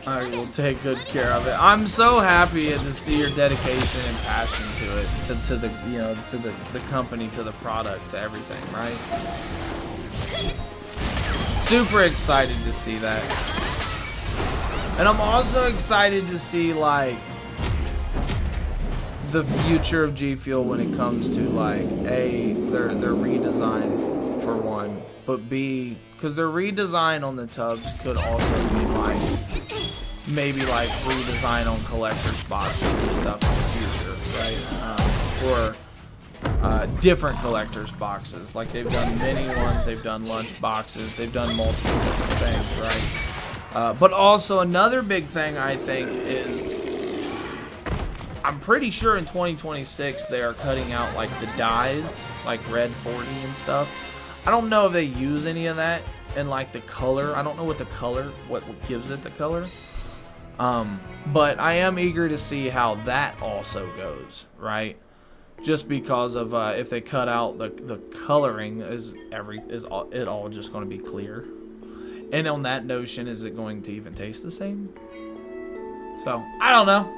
I will take good care of it. I'm so happy to see your dedication and passion to it, to the, you know, to the company, to the product, to everything, right? Super excited to see that. And I'm also excited to see, like, the future of G Fuel when it comes to, like, A, their redesign for one, but B, because their redesign on the tubs could also be, like, maybe, like, redesign on collector's boxes and stuff in the future, right? Or different collector's boxes. Like, they've done mini ones, they've done lunch boxes, they've done multiple different things, right? But also another big thing I think is, I'm pretty sure in 2026 they are cutting out like the dyes, like Red 40 and stuff. I don't know if they use any of that in like the color. I don't know what the color, what gives it the color. But I am eager to see how that also goes, right? Just because of if they cut out the coloring, is it all just going to be clear? And on that notion, is it going to even taste the same? So, I don't know.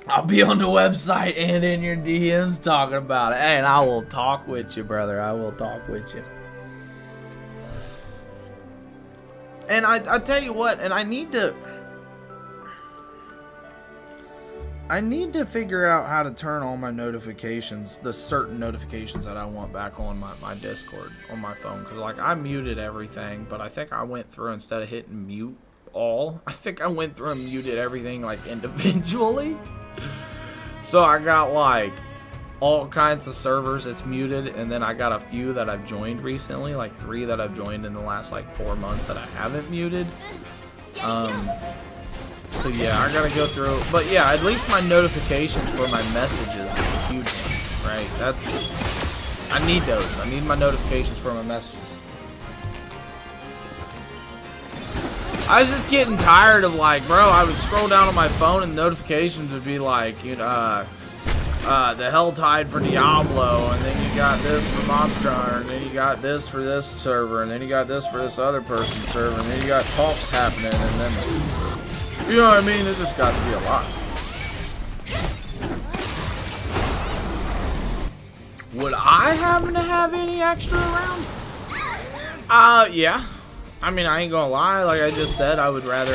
I'll be on the website and in your DMs talking about it. And I will talk with you, brother. I will talk with you. And I tell you what, and I need to figure out how to turn all my notifications, the certain notifications that I want back on my Discord on my phone. Because, like, I muted everything, but I think I went through, instead of hitting mute all, I think I went through and muted everything, like, individually. So I got, like, all kinds of servers it's muted, and then I got a few that I've joined recently, like 3 that I've joined in the last, like, 4 months that I haven't muted. So yeah, I gotta go through, but yeah, at least my notifications for my messages is a huge one, right? I need those. I need my notifications for my messages. I was just getting tired of, like, bro, I would scroll down on my phone and notifications would be like, you know, the Helltide for Diablo, and then you got this for Monster Hunter, and then you got this for this server, and then you got this for this other person's server, and then you got talks happening, and then, you know what I mean? It just got to be a lot. Would I happen to have any extra around? Yeah. I mean, I ain't gonna lie. Like I just said, I would rather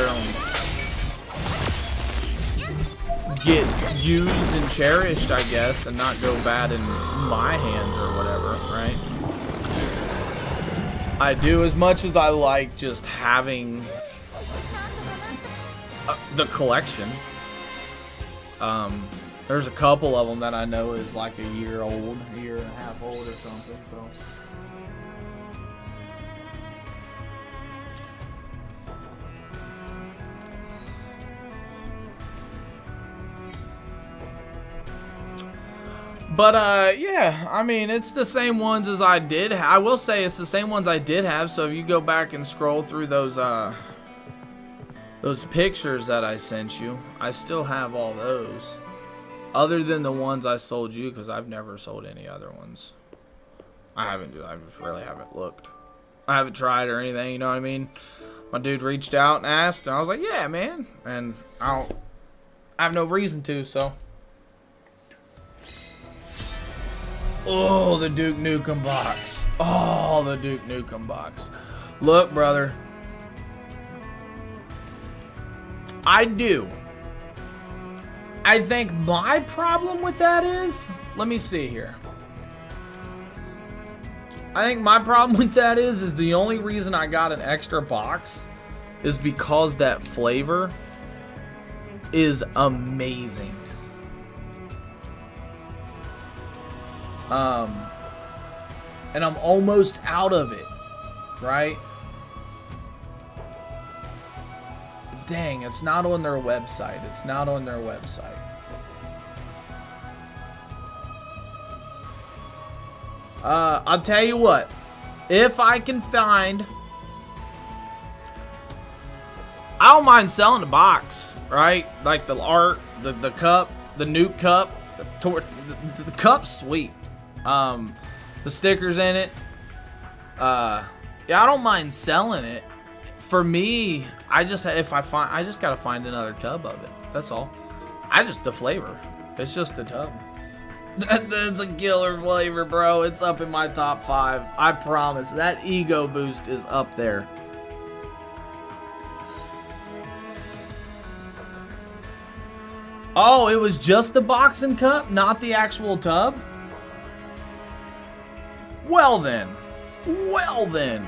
get used and cherished, I guess, and not go bad in my hands or whatever, right? I do, as much as I like just having the collection. There's a couple of them that I know is like a year old, a year and a half old or something, so. But, yeah, I mean, it's the same ones as I did. I will say it's the same ones I did have, so if you go back and scroll through those pictures that I sent you, I still have all those. Other than the ones I sold you, because I've never sold any other ones. I just really haven't looked. I haven't tried or anything, you know what I mean? My dude reached out and asked, and I was like, yeah, man. And I have no reason to, so. Oh, the Duke Nukem box. Oh, the Duke Nukem box. Look, brother. I think my problem with that is, let me see here. I think my problem with that is the only reason I got an extra box is because that flavor is amazing. And I'm almost out of it, right? Dang, it's not on their website. It's not on their website. I'll tell you what. If I can find... I don't mind selling the box, right? Like the art, the cup, the Nuke cup. The cup's sweet. The stickers in it. Yeah, I don't mind selling it. For me, I just gotta find another tub of it. That's all. The flavor. It's just the tub. That's a killer flavor, bro. It's up in my top 5. I promise. That ego boost is up there. Oh, it was just the box and cup, not the actual tub? Well then. Well then.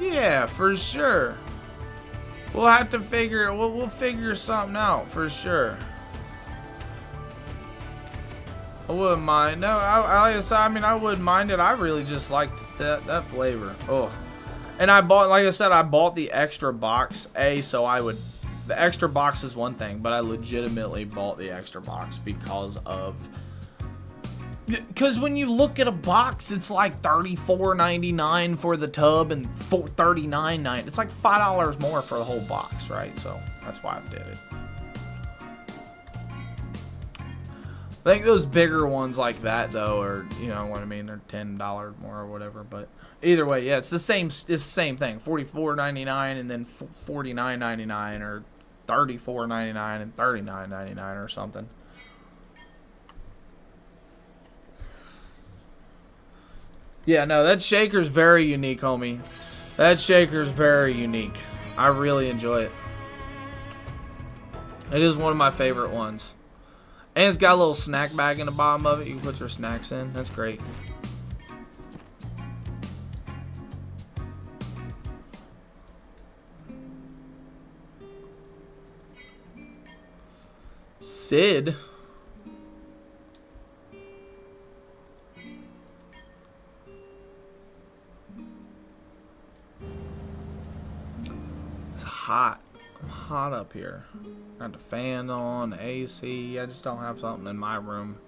Yeah, for sure. We'll have to figure, we'll figure something out for sure. I wouldn't mind. No, I mean, I wouldn't mind it. I really just liked that flavor. Oh, and I bought, like I said, I bought the extra box. The extra box is one thing, but I legitimately bought the extra box because when you look at a box, it's like $34.99 for the tub and $39.99. It's like $5 more for the whole box, right? So that's why I did it. I think those bigger ones like that, though, are, you know what I mean, they're $10 more or whatever. But either way, yeah, it's the same thing. $44.99 and then $49.99 or $34.99 and $39.99 or something. Yeah, no, that shaker's very unique, homie. That shaker's very unique. I really enjoy it. It is one of my favorite ones. And it's got a little snack bag in the bottom of it. You can put your snacks in. That's great. Sid. It's hot. I'm hot up here. Got the fan on, the AC. I just don't have something in my room.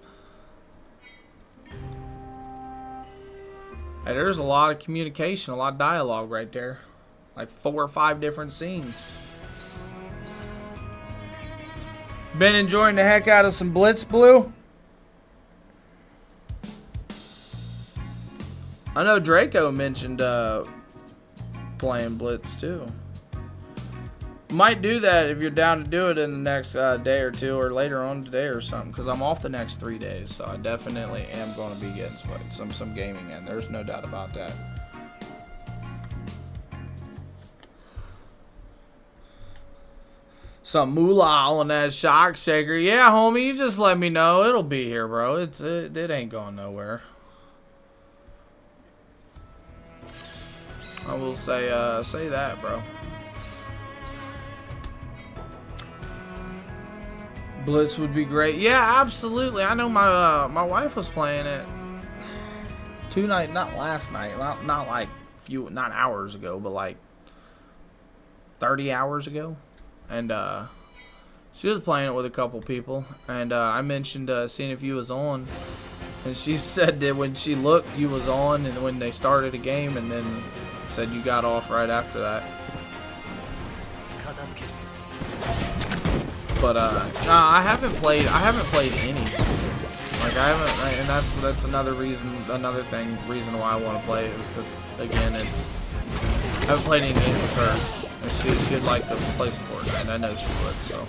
Hey, there's a lot of communication, a lot of dialogue right there. Like 4 or 5 different scenes. Been enjoying the heck out of some Blitz Blue. I know Draco mentioned playing Blitz too. Might do that if you're down to do it in the next day or two, or later on today or something, because I'm off the next 3 days, so I definitely am going to be getting some gaming in. There's no doubt about that. Some moolah on that shock shaker. Yeah, homie, you just let me know. It'll be here, bro. It ain't going nowhere. I will say that, bro. Blitz would be great. Yeah, absolutely. I know my wife was playing it not last night, not like not hours ago, but like 30 hours ago, and she was playing it with a couple people, and I mentioned seeing if you was on, and she said that when she looked, you was on, and when they started a game, and then said you got off right after that. But nah, I haven't played any. Like I haven't, and that's another reason why I want to play it is because again, I haven't played any games with her, and she'd like to play some Fortnite, and I know she would. So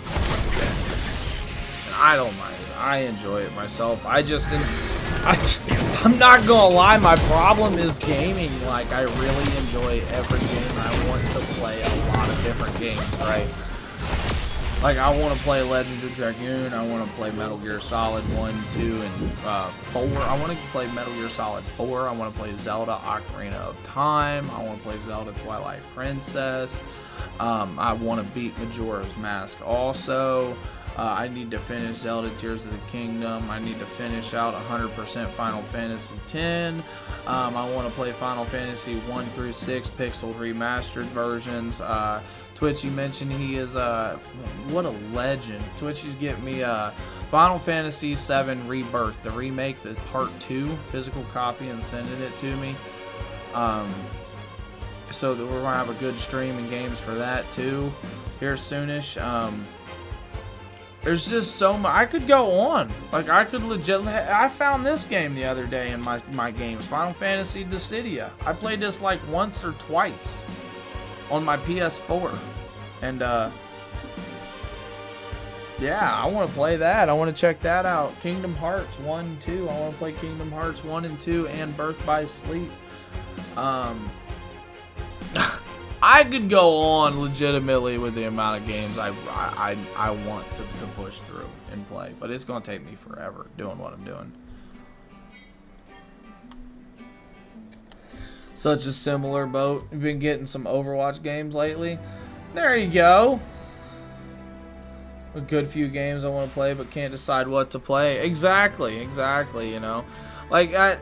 and I don't mind it. I enjoy it myself. I just didn't. I'm not gonna lie. My problem is gaming. Like I really enjoy every game. I want to play a lot of different games, right? Like, I want to play Legends of Dragoon, I want to play Metal Gear Solid 1, 2, and 4. I want to play Metal Gear Solid 4, I want to play Zelda Ocarina of Time, I want to play Zelda Twilight Princess, I want to beat Majora's Mask also, I need to finish Zelda Tears of the Kingdom, I need to finish out 100% Final Fantasy X, I want to play Final Fantasy 1 through 6 pixel remastered versions. Twitchy mentioned he is what a legend. Twitchy's getting me Final Fantasy VII Rebirth, the remake, the part 2 physical copy, and sending it to me. So that we're gonna have a good stream and games for that too here soonish. There's just so much I could go on. Like I could legit. I found this game the other day in my games, Final Fantasy Dissidia. I played this like once or twice on my PS4, and yeah, I want to play that. I want to check that out. Kingdom Hearts 1, 2. I want to play Kingdom Hearts 1 and 2 and Birth by Sleep. I could go on legitimately with the amount of games I want to push through and play, but it's gonna take me forever doing what I'm doing. Such a similar boat. We've been getting some Overwatch games lately. There you go. A good few games I want to play, but can't decide what to play. Exactly, you know. Like I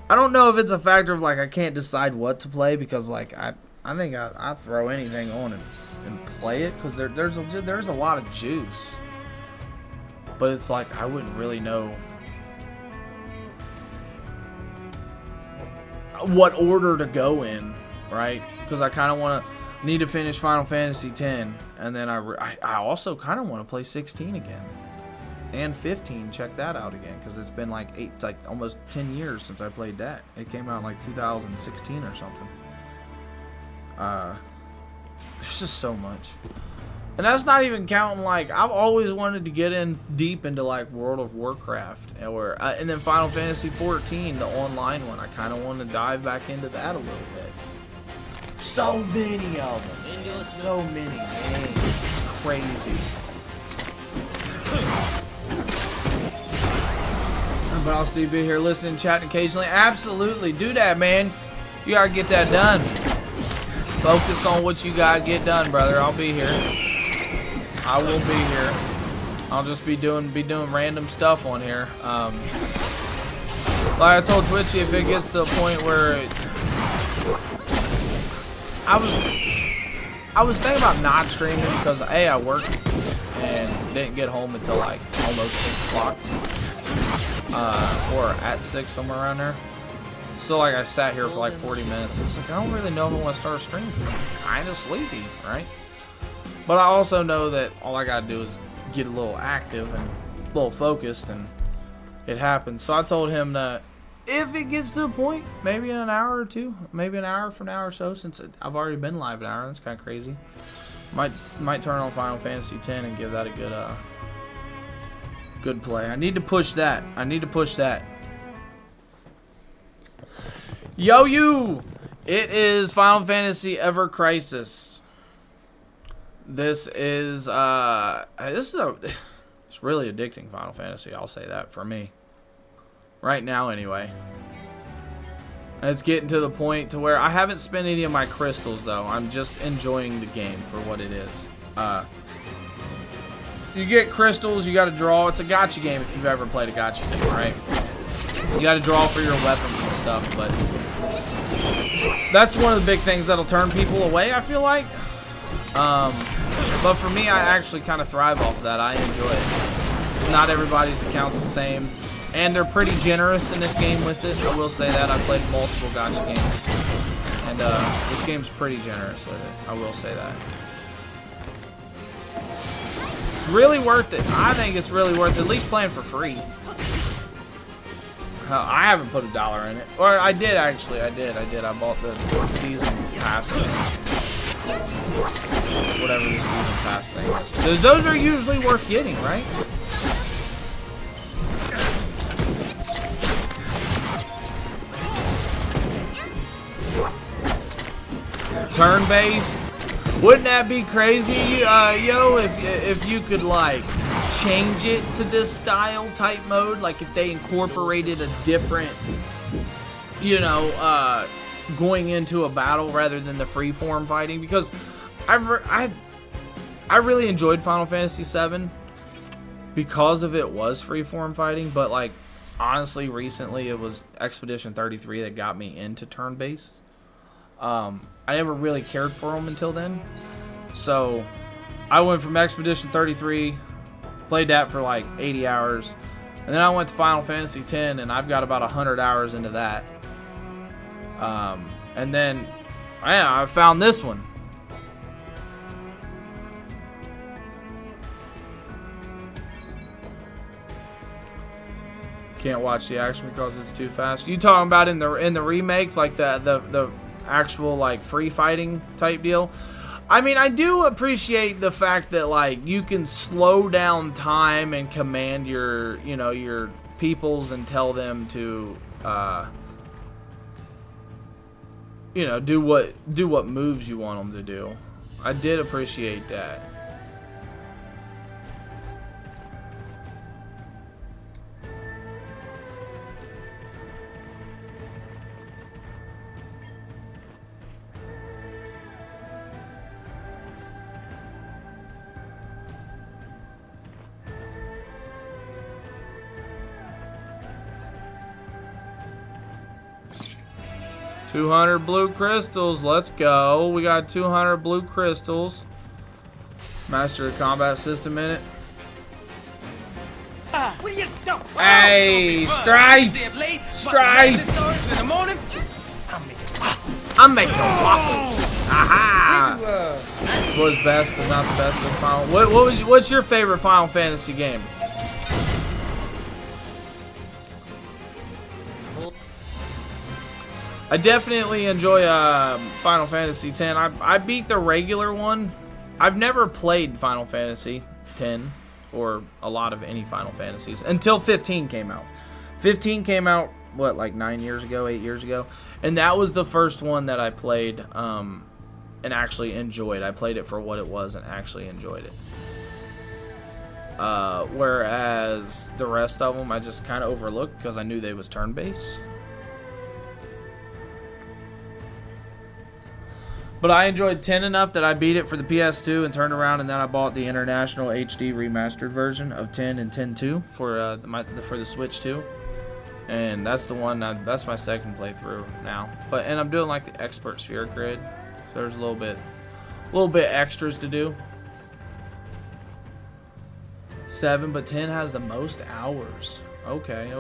don't know if it's a factor of like I can't decide what to play, because like I think I throw anything on and play it, because there's a lot of juice, but it's like I wouldn't really know what order to go in, right? Because I kind of need to finish Final Fantasy X, and then I also kind of want to play 16 again. And 15, check that out again, because it's been like almost 10 years since I played that. It came out in like 2016 or something. There's just so much, and that's not even counting like I've always wanted to get in deep into like World of Warcraft, and then Final Fantasy 14, the online one. I kind of want to dive back into that a little bit. So many of them, so many games, it's crazy. But I'll still be here listening, chatting occasionally. Absolutely, do that, man. You gotta get that done. Focus on what you gotta get done, brother. I'll be here. I will be here. I'll just be doing random stuff on here. Like I told Twitchy, if it gets to a point where I was thinking about not streaming because A, I worked and didn't get home until like almost 6 o'clock. Or at 6, somewhere around there. So like I sat here for like 40 minutes and it's like I don't really know if I want to start a stream because I'm kind of sleepy, right? But I also know that all I gotta do is get a little active and a little focused, and it happens. So I told him that if it gets to a point, maybe in an hour or two, maybe an hour from now or so, since I've already been live an hour, that's kind of crazy. Might turn on Final Fantasy X and give that a good play. I need to push that. Yo, you! It is Final Fantasy Ever Crisis. It's really addicting, Final Fantasy. I'll say that for me. Right now, anyway. It's getting to the point to where I haven't spent any of my crystals, though. I'm just enjoying the game for what it is. You get crystals, you got to draw. It's a gacha game if you've ever played a gacha game, right? You got to draw for your weapons and stuff, but that's one of the big things that'll turn people away, I feel like. But for me, I actually kind of thrive off of that. I enjoy it. Not everybody's account's the same. And they're pretty generous in this game with it. I will say that. I've played multiple gacha games. And this game's pretty generous with it. I will say that. It's really worth it. I think it's really worth it. At least playing for free. I haven't put $1 in it. Or I did, actually. I did. I bought the season pass thing. Whatever the season pass thing is. Those are usually worth getting, right? Turn-based. Wouldn't that be crazy, yo, if you could, like, change it to this style type mode? Like, if they incorporated a different, you know, going into a battle rather than the freeform fighting. Because I really enjoyed Final Fantasy VII because of it was freeform fighting. But, like, honestly, recently it was Expedition 33 that got me into turn-based. I never really cared for them until then. So I went from Expedition 33, played that for like 80 hours, and then I went to Final Fantasy X, and I've got about 100 hours into that. And then I found this one. Can't watch the action because it's too fast. You talking about in the remake, like the actual like free fighting type deal? I mean, I do appreciate the fact that like you can slow down time and command your, you know, your peoples and tell them to you know, do what moves you want them to do. I did appreciate that. $200 blue crystals. Let's go. We got 200 blue crystals. Master the combat system in it. What are you doing? Hey, Strife! Strife! In the morning, I'm making waffles. Aha! Was best, but not the best of Final. What's your favorite Final Fantasy game? I definitely enjoy Final Fantasy X. I beat the regular one. I've never played Final Fantasy X or a lot of any Final Fantasies until 15 came out. 15 came out, what, like 8 years ago? And that was the first one that I played and actually enjoyed. I played it for what it was and actually enjoyed it. Whereas the rest of them I just kind of overlooked because I knew they was turn-based. But I enjoyed 10 enough that I beat it for the PS2 and turned around, and then I bought the International HD remastered version of 10 and 10.2 for the Switch 2. And that's the one. That's my second playthrough now. And I'm doing like the expert sphere grid, so there's a little bit extras to do. 7, but 10 has the most hours. Okay.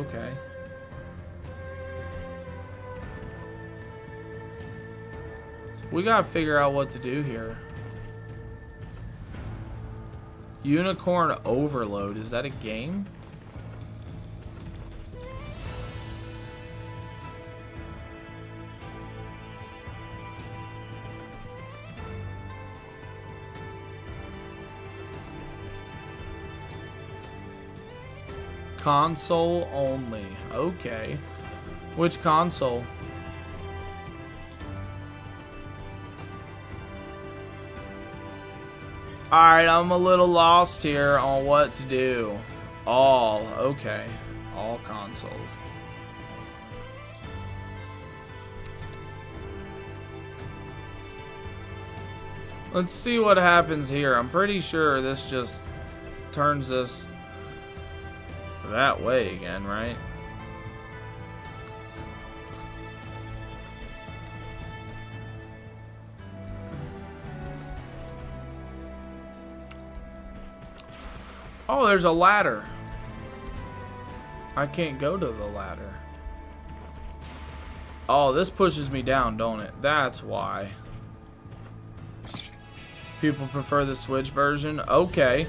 We gotta figure out what to do here. Unicorn Overload, is that a game? Console only. Okay. Which console? Alright, I'm a little lost here on what to do. All. Okay. All consoles. Let's see what happens here. I'm pretty sure this just turns us that way again, right? Oh, there's a ladder. I can't go to the ladder. Oh, this pushes me down, don't it? That's why. People prefer the Switch version. Okay.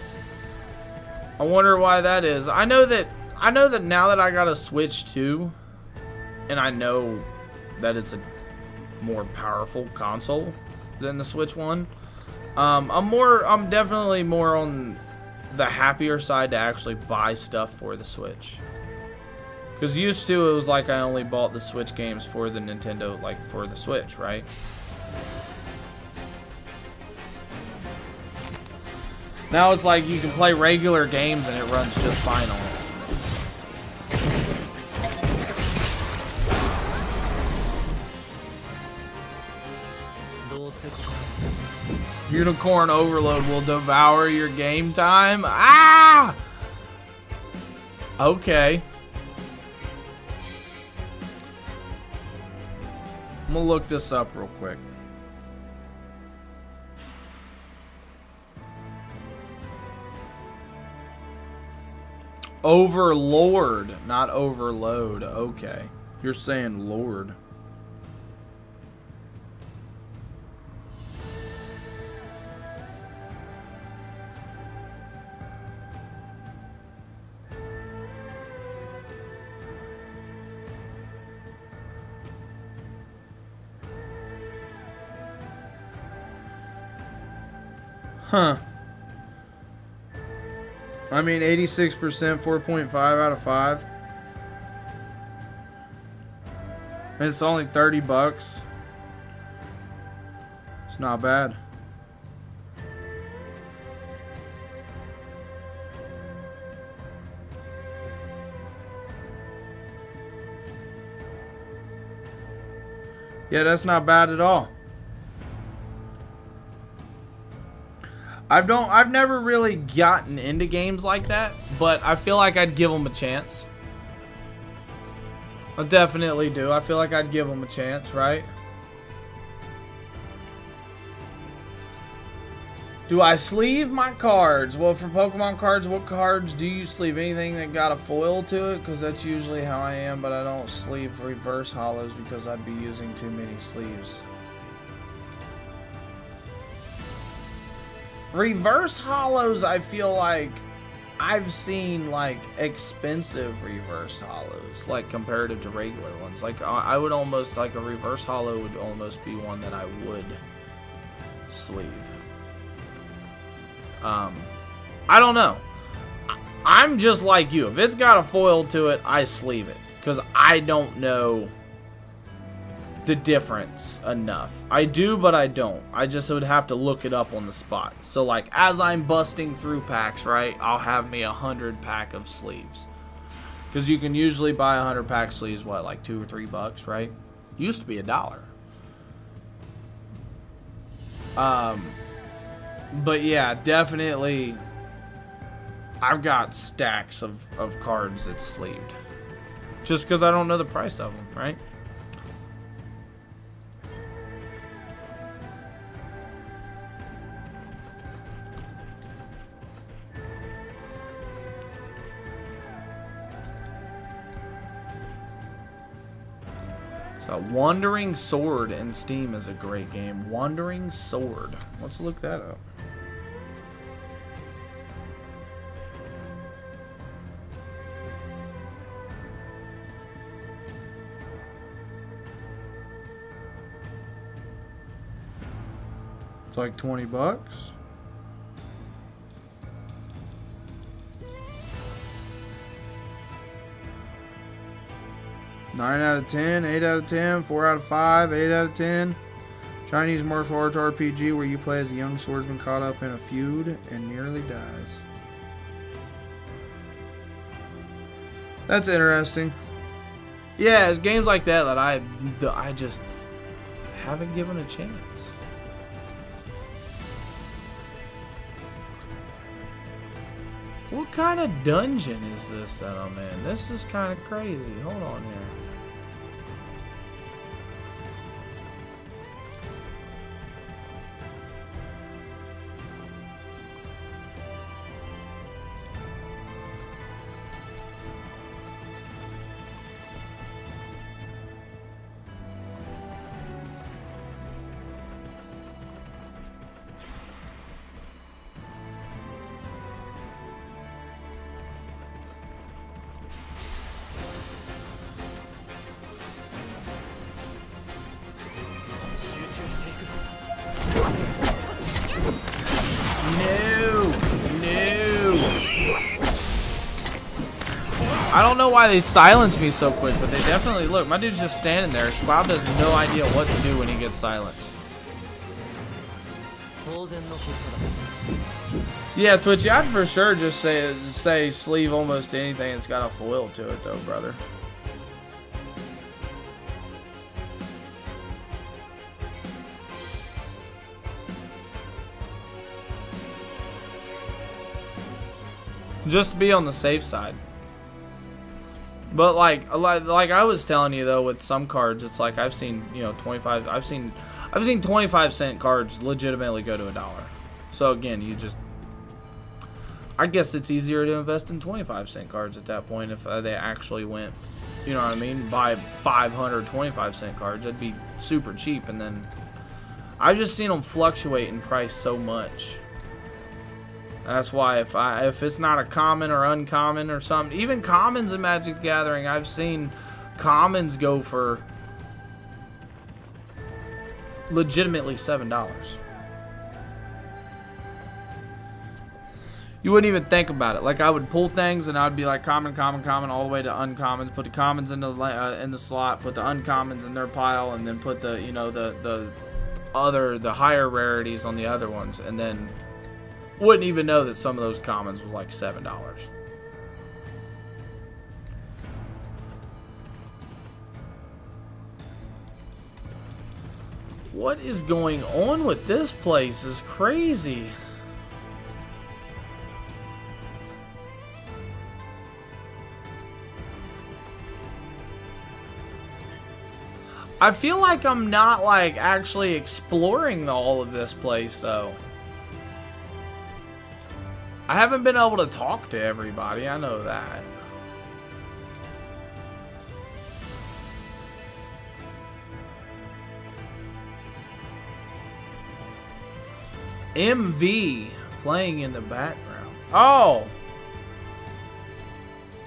I wonder why that is. I know that now that I got a Switch 2, and I know that it's a more powerful console than the Switch 1. I'm definitely more on the happier side to actually buy stuff for the Switch. Because used to, it was like I only bought the Switch games for the Nintendo, like for the Switch, right? Now it's like you can play regular games and it runs just fine on it. Unicorn Overload will devour your game time. Ah! Okay. I'm gonna look this up real quick. Overlord, not overload. Okay. You're saying Lord. Huh. I mean, 86%, 4.5 out of 5. And it's only 30 bucks. It's not bad. Yeah, that's not bad at all. I've never really gotten into games like that, but I feel like I'd give them a chance. I definitely do. I feel like I'd give them a chance, right? Do I sleeve my cards? Well, for Pokemon cards, what cards do you sleeve? Anything that got a foil to it? Because that's usually how I am, but I don't sleeve reverse hollows because I'd be using too many sleeves. Reverse hollows, I feel like I've seen like expensive reverse hollows, like comparative to regular ones. Like I would almost, like a reverse hollow would almost be one that I would sleeve. I don't know. I'm just like you. If it's got a foil to it, I sleeve it because I don't know the difference enough. I do, but I don't. I just would have to look it up on the spot. So like as I'm busting through packs, right, I'll have me 100 pack of sleeves, because you can usually buy 100 pack sleeves, what, like $2 or $3, right? Used to be $1. But yeah, definitely I've got stacks of cards that's sleeved just because I don't know the price of them, right? Wandering Sword in Steam is a great game. Wandering Sword. Let's look that up. It's like 20 bucks. 9 out of 10, 8 out of 10, 4 out of 5, 8 out of 10. Chinese martial arts RPG where you play as a young swordsman caught up in a feud and nearly dies. That's interesting. Yeah, it's games like that that I just haven't given a chance. What kind of dungeon is this that I'm in? This is kind of crazy. Hold on here. I don't know why they silence me so quick, but they definitely look. My dude's just standing there. Cloud has no idea what to do when he gets silenced. Yeah, Twitchy, I'd for sure just say sleeve almost anything that's got a foil to it, though, brother. Just to be on the safe side. But like I was telling you though, with some cards, it's like I've seen, you know, 25. I've seen 25-cent cards legitimately go to $1. So again, I guess it's easier to invest in 25-cent cards at that point if they actually went, you know what I mean, buy 500 25-cent cards. It'd be super cheap, and then I've just seen them fluctuate in price so much. That's why if it's not a common or uncommon or something, even commons in Magic the Gathering, I've seen commons go for legitimately $7. You wouldn't even think about it. Like, I would pull things and I'd be like common, common, common, all the way to uncommons. Put the commons in the slot, put the uncommons in their pile, and then put the, you know, the higher rarities on the other ones, and then wouldn't even know that some of those commons was like $7. What is going on with this place is crazy. I feel like I'm not like actually exploring all of this place though. I haven't been able to talk to everybody, I know that. MV playing in the background. Oh.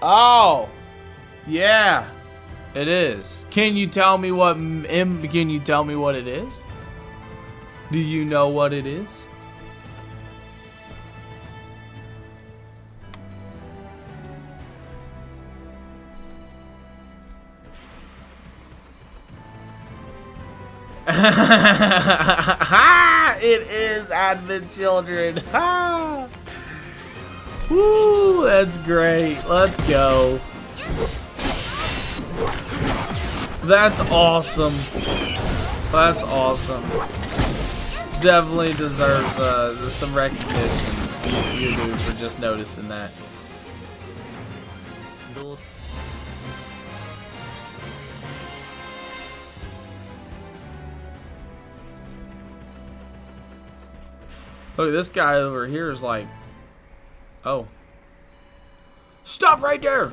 Oh. Yeah. It is. Can you tell me what it is? Do you know what it is? It is Advent Children. Woo, that's great. Let's go. That's awesome. That's awesome. Definitely deserves some recognition, you do, for just noticing that. Look, this guy over here is like, oh. Stop right there!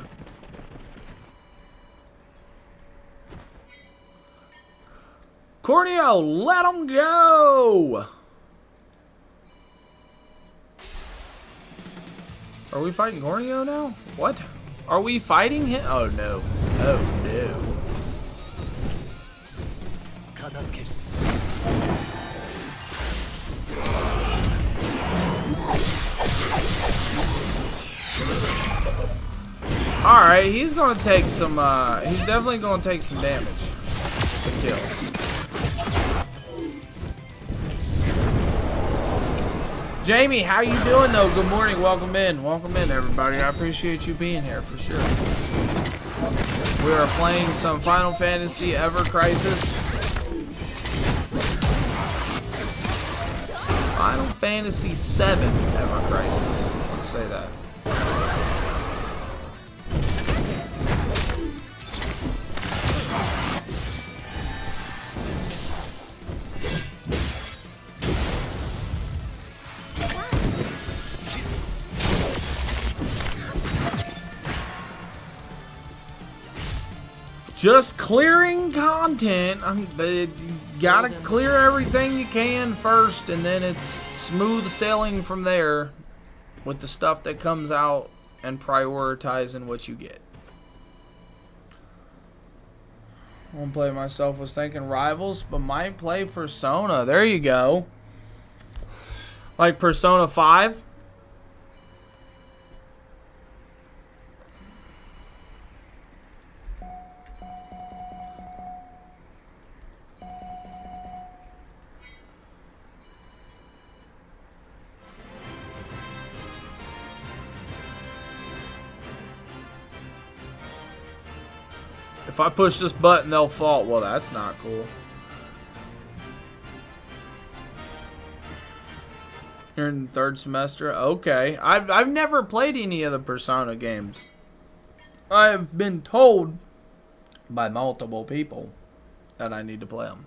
Corneo, let him go! Are we fighting Corneo now? What? Are we fighting him? Oh no. Oh no. Alright, he's gonna take some, he's definitely gonna take some damage to kill. Jamie, how you doing though? Good morning, welcome in. Welcome in, everybody. I appreciate you being here for sure. We are playing some Final Fantasy Ever Crisis. Final Fantasy VII Ever Crisis. Let's say that. Just clearing content. You gotta clear everything you can first, and then it's smooth sailing from there with the stuff that comes out and prioritizing what you get. Won't play myself, was thinking Rivals, but might play Persona. There you go. Like Persona 5. If I push this button, they'll fall. Well, that's not cool. You're in third semester? Okay. I've never played any of the Persona games. I've been told by multiple people that I need to play them.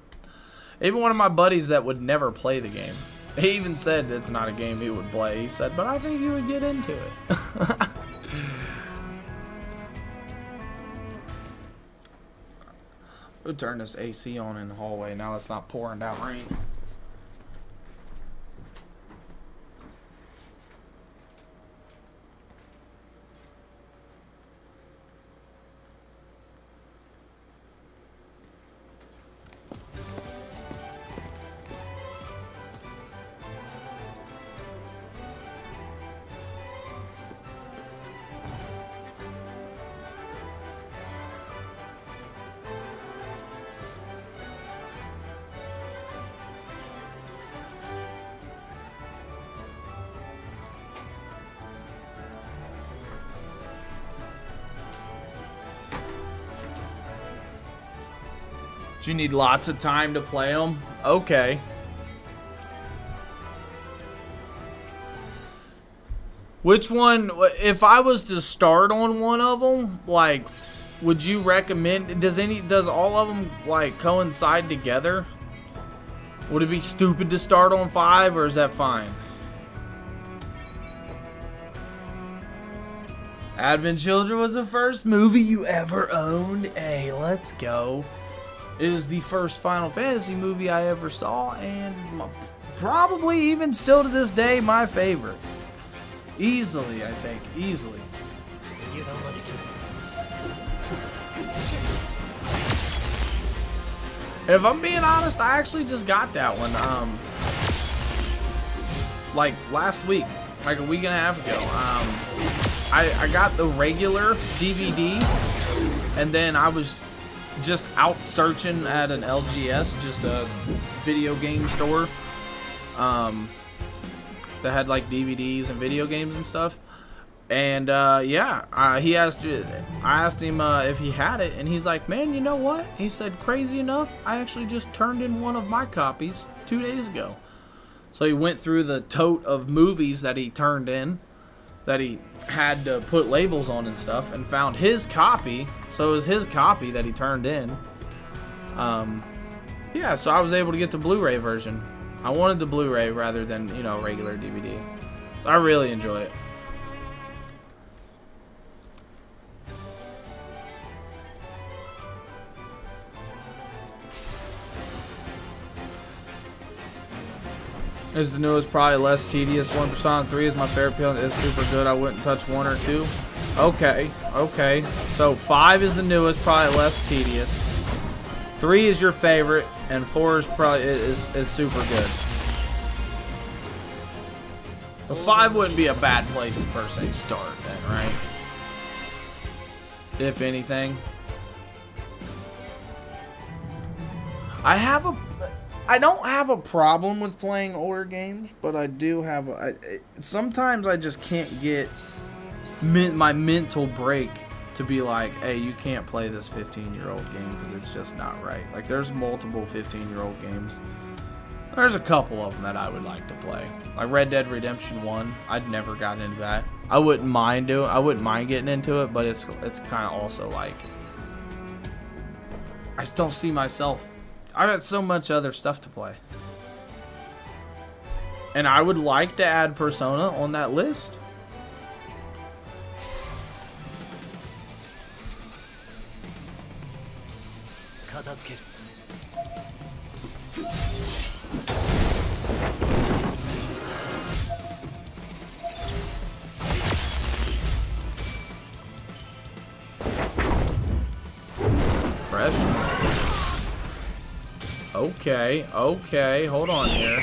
Even one of my buddies that would never play the game. He even said it's not a game he would play. He said, but I think you would get into it. We'll turn this AC on in the hallway now it's not pouring down rain. You need lots of time to play them? Okay. Which one, if I was to start on one of them, like, would you recommend, does all of them, like, coincide together? Would it be stupid to start on 5, or is that fine? Advent Children was the first movie you ever owned. Hey, let's go. It is the first Final Fantasy movie I ever saw, and probably even still to this day, my favorite. Easily, I think. Easily. You don't want to do it. If I'm being honest, I actually just got that one, like last week, like a week and a half ago. I got the regular DVD, and then I was just out searching at an LGS, just a video game store, that had like DVDs and video games and stuff. And yeah, I asked him if he had it, and he's like, man, you know what? He said, crazy enough, I actually just turned in one of my copies 2 days ago. So he went through the tote of movies that he turned in, that he had to put labels on and stuff, and found his copy. So it was his copy that he turned in. Yeah, so I was able to get the Blu-ray version. I wanted the Blu-ray rather than, you know, regular DVD. So I really enjoy it. Is the newest probably less tedious. 1 Persona 3 is my favorite pill. It's super good. I wouldn't touch 1 or 2. Okay, okay. So 5 is the newest, probably less tedious. 3 is your favorite, and 4 is probably is super good. But 5 wouldn't be a bad place to per se start then, right? if anything. I don't have a problem with playing older games, but I do have sometimes I just can't get my mental break to be like, hey, you can't play this 15-year-old game because it's just not right. Like, there's multiple 15-year-old games. There's a couple of them that I would like to play. Like Red Dead Redemption 1, I'd never gotten into that. I wouldn't mind getting into it, but it's kind of also like, I just don't see myself. I got so much other stuff to play. And I would like to add Persona on that list. Okay, hold on here.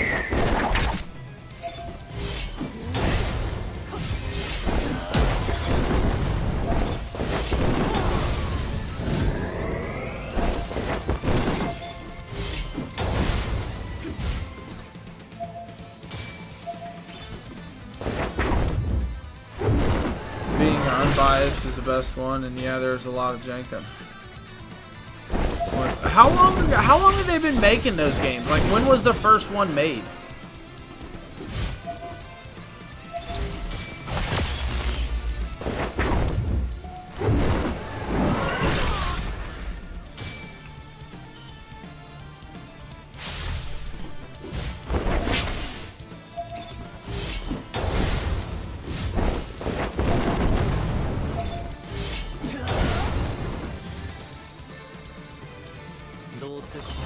Being unbiased is the best one, and yeah, there's a lot of jank. How long have they been making those games? Like, when was the first one made?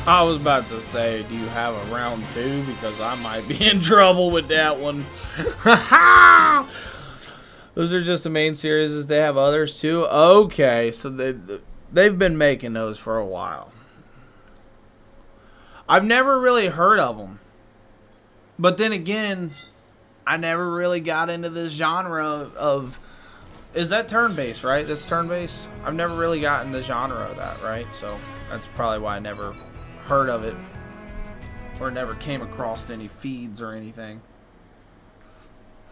I was about to say, do you have a round 2? Because I might be in trouble with that one. Those are just the main series. They have others too? Okay, so they've been making those for a while. I've never really heard of them. But then again, I never really got into this genre of... Is that turn-based, right? That's turn-based? I've never really gotten the genre of that, right? So that's probably why I never heard of it or never came across any feeds or anything.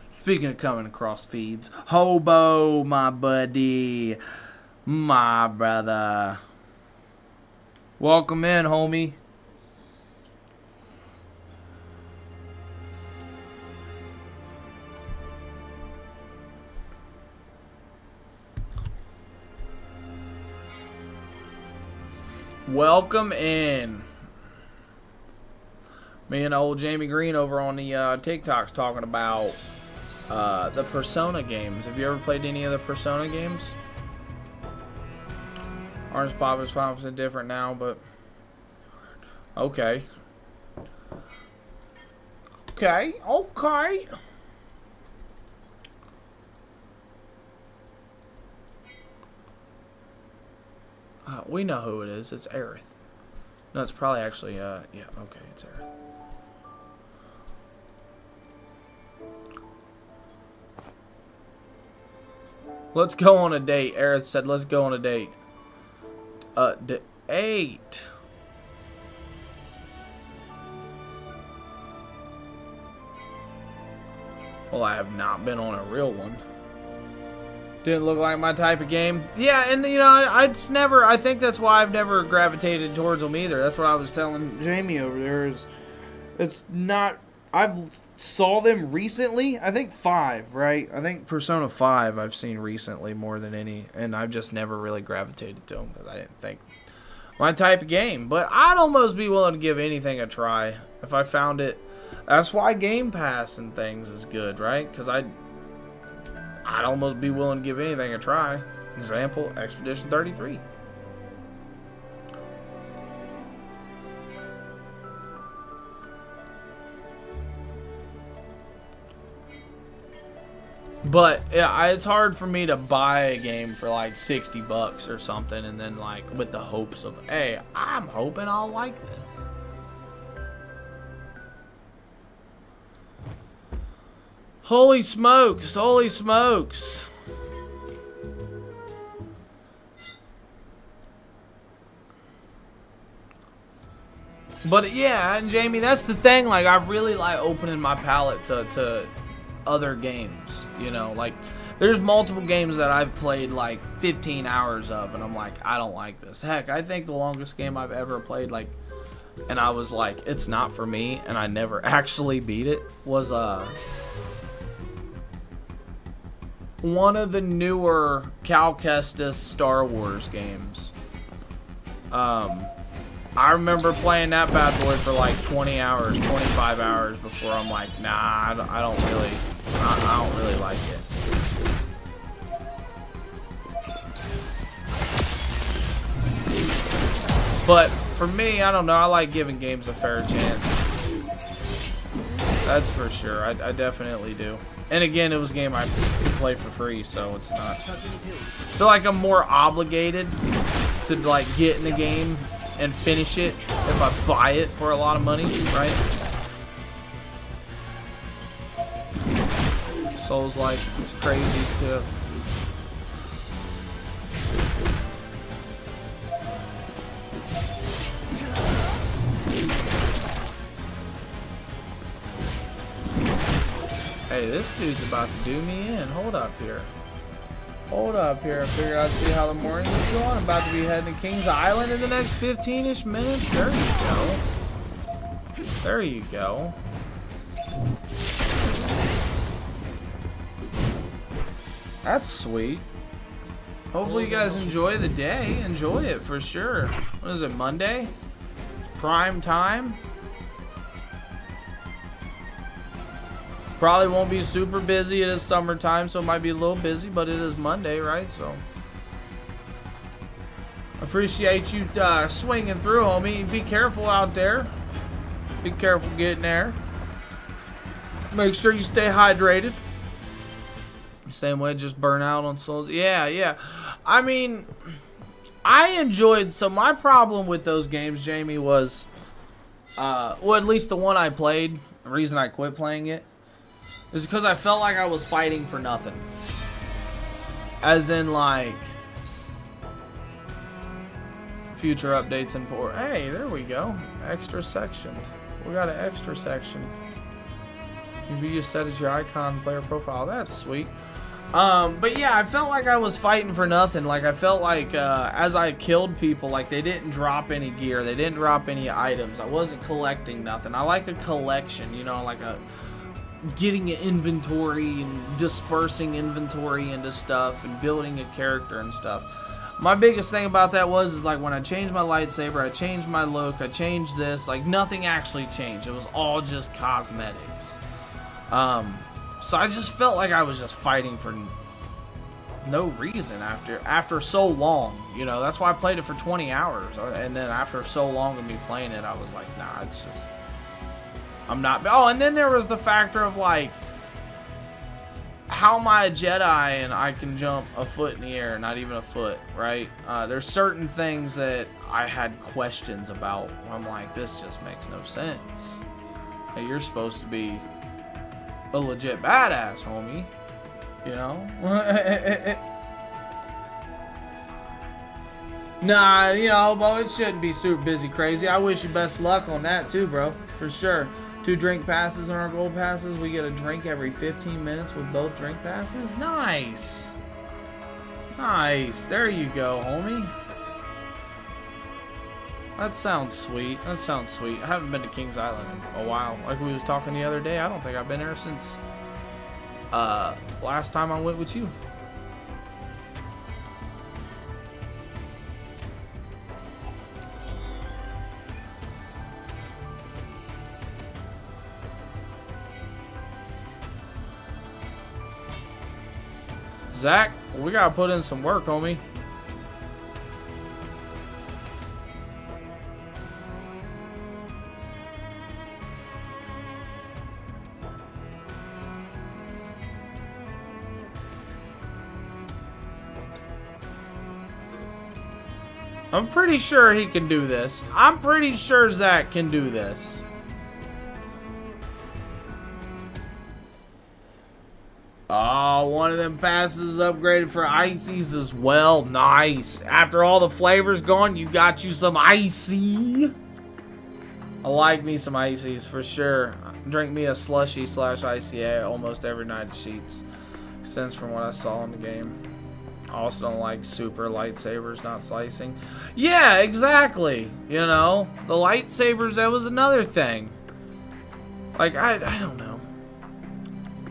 Speaking of coming across feeds, Hobo, my buddy, my brother, welcome in, homie. Welcome in. Me and old Jamie Green over on the TikToks talking about the Persona games. Have you ever played any of the Persona games? Orange Pop is 5% different now, but okay. Okay. We know who it is. It's Aerith. No, it's probably actually, yeah, okay, it's Aerith. Let's go on a date. Aerith said, let's go on a date. Date. Well, I have not been on a real one. Didn't look like my type of game. Yeah, and you know, I think that's why I've never gravitated towards them either. That's what I was telling Jamie over there. It's not. I've saw them recently. I think 5, right? I think Persona 5 I've seen recently more than any, and I've just never really gravitated to them because I didn't think my type of game. But I'd almost be willing to give anything a try if I found it. That's why Game Pass and things is good, right? Because I'd almost be willing to give anything a try. Example, Expedition 33. But yeah, it's hard for me to buy a game for like $60 or something, and then like with the hopes of, hey, I'm hoping I'll like this. Holy smokes, holy smokes. But yeah, and Jamie, that's the thing. Like, I really like opening my palette to other games. You know, like, there's multiple games that I've played like 15 hours of, and I'm like, I don't like this. Heck, I think the longest game I've ever played, like, and I was like, it's not for me, and I never actually beat it, was one of the newer Cal Kestis Star Wars games. I remember playing that bad boy for like 20 hours, 25 hours before I'm like, nah, I don't really like it. But for me, I don't know, I like giving games a fair chance. That's for sure. I definitely do. And again, it was a game I played for free, so it's not. I feel like I'm more obligated to like get in the game and finish it if I buy it for a lot of money, right? Souls-like is crazy too. Hey, this dude's about to do me in. Hold up here. Hold up here. I figured I'd see how the morning is going. I'm about to be heading to Kings Island in the next 15-ish minutes. There you go. There you go. That's sweet. Hopefully you guys enjoy the day. Enjoy it for sure. What is it, Monday? Prime time? Probably won't be super busy. It is summertime, so it might be a little busy, but it is Monday, right? So appreciate you swinging through, homie. Be careful out there. Be careful getting there. Make sure you stay hydrated. Same way, just burn out on souls. Yeah. I mean, I enjoyed. So my problem with those games, Jamie, was, well, at least the one I played. The reason I quit playing it is because I felt like I was fighting for nothing. As in, like, future updates and port. Hey, there we go. Extra section. We got an extra section. You can be set as your icon player profile. That's sweet. But yeah, I felt like I was fighting for nothing. Like, I felt like as I killed people, like, they didn't drop any gear. They didn't drop any items. I wasn't collecting nothing. I like a collection, you know, like a getting an inventory and dispersing inventory into stuff and building a character and stuff. My biggest thing about that is like when I changed my lightsaber, I changed my look, I changed this, like nothing actually changed. It was all just cosmetics. So I just felt like I was just fighting for no reason after so long, you know. That's why I played it for 20 hours, and then after so long of me playing it, I was like, nah, it's just, I'm not. Oh, and then there was the factor of like, how am I a Jedi and I can jump a foot in the air, not even a foot, right? There's certain things that I had questions about. I'm like, this just makes no sense. Hey, you're supposed to be a legit badass, homie. You know? Nah, you know, but it shouldn't be super busy crazy. I wish you best luck on that too, bro. For sure. 2 drink passes on our gold passes. We get a drink every 15 minutes with both drink passes. Nice. Nice. There you go, homie. That sounds sweet. That sounds sweet. I haven't been to Kings Island in a while. Like we was talking the other day, I don't think I've been there since last time I went with you. Zach, we gotta put in some work, homie. I'm pretty sure he can do this. I'm pretty sure Zach can do this. Oh, one of them passes upgraded for ices as well. Nice. After all the flavors gone, you got you some icy. I like me some ices for sure. Drink me a slushy / ICA almost every night at Sheets. Since from what I saw in the game. I also don't like super lightsabers not slicing. Yeah, exactly. You know, the lightsabers, that was another thing. Like, I don't know.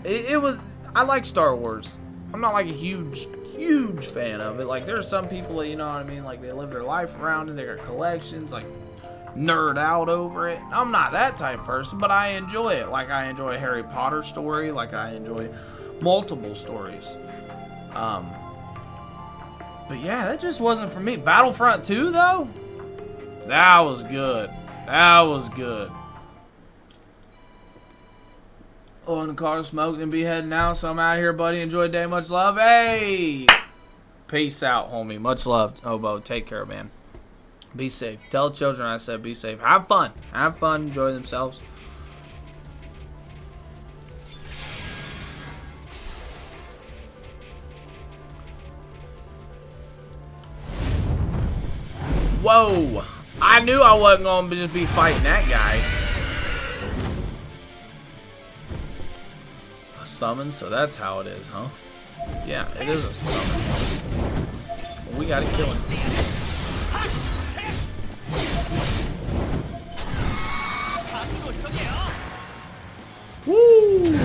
It was, I like Star Wars. I'm not like a huge fan of it. Like, there's some people that, you know what I mean, like they live their life around it, their collections, like nerd out over it. I'm not that type of person, but I enjoy it. Like, I enjoy a Harry Potter story, like I enjoy multiple stories. But yeah, that just wasn't for me. Battlefront 2 though, that was good. That was good. Oh, in the car, smoked and be heading out. So I'm out here, buddy. Enjoy the day. Much love. Hey, peace out, homie. Much love, Hobo. Take care, man. Be safe. Tell the children I said be safe. Have fun. Have fun. Enjoy themselves. Whoa. I knew I wasn't going to just be fighting that guy. A summon? So that's how it is, huh? Yeah, it is a summon. We got to kill him. Woo!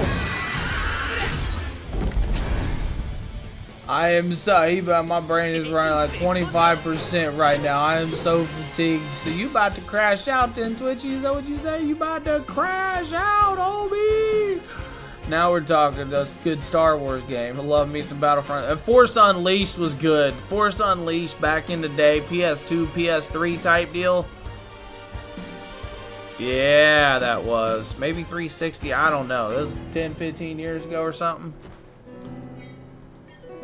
I am so, my brain is running like 25% right now. I am so fatigued. So you about to crash out then, Twitchy? Is that what you say? You about to crash out, homie? Now we're talking just good Star Wars game. I love me some Battlefront. Force Unleashed was good. Force Unleashed back in the day, PS2, PS3 type deal. Yeah, that was. Maybe 360, I don't know. That was 10, 15 years ago or something.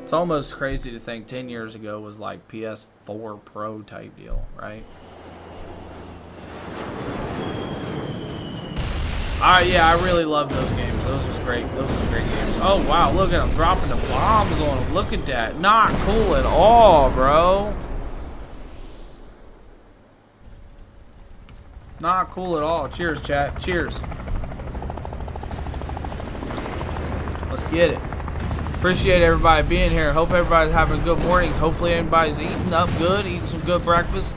It's almost crazy to think 10 years ago was like PS4 Pro type deal, right? Alright, yeah, I really love those games. Those was great. Those was great games. Oh, wow, look at them dropping the bombs on them. Look at that. Not cool at all, bro. Not cool at all. Cheers, chat. Cheers. Let's get it. Appreciate everybody being here. Hope everybody's having a good morning. Hopefully everybody's eating up good, eating some good breakfast.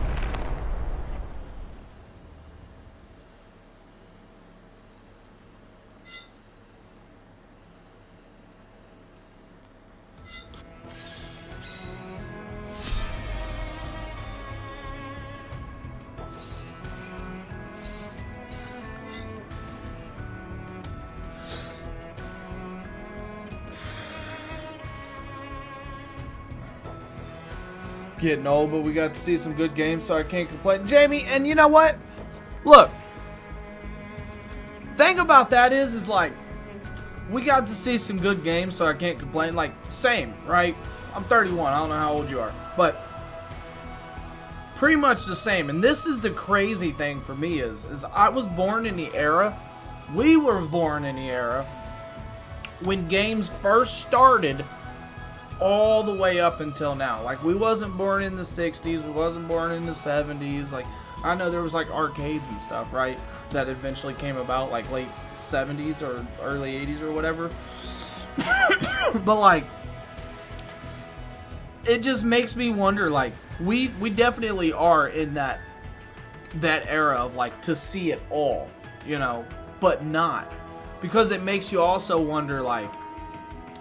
Getting old, but we got to see some good games, so I can't complain. Jamie, and you know what? Look, thing about that is like, we got to see some good games, so I can't complain. Like, same, right? I'm 31. I don't know how old you are, but pretty much the same. And this is the crazy thing for me is I was born in the era, we were born in the era when games first started all the way up until now. Like, we wasn't born in the 60s, we wasn't born in the 70s. Like, I know there was like arcades and stuff, right, that eventually came about like late 70s or early 80s or whatever. But like, it just makes me wonder, like, we definitely are in that era of like to see it all, you know, but not, because it makes you also wonder, like,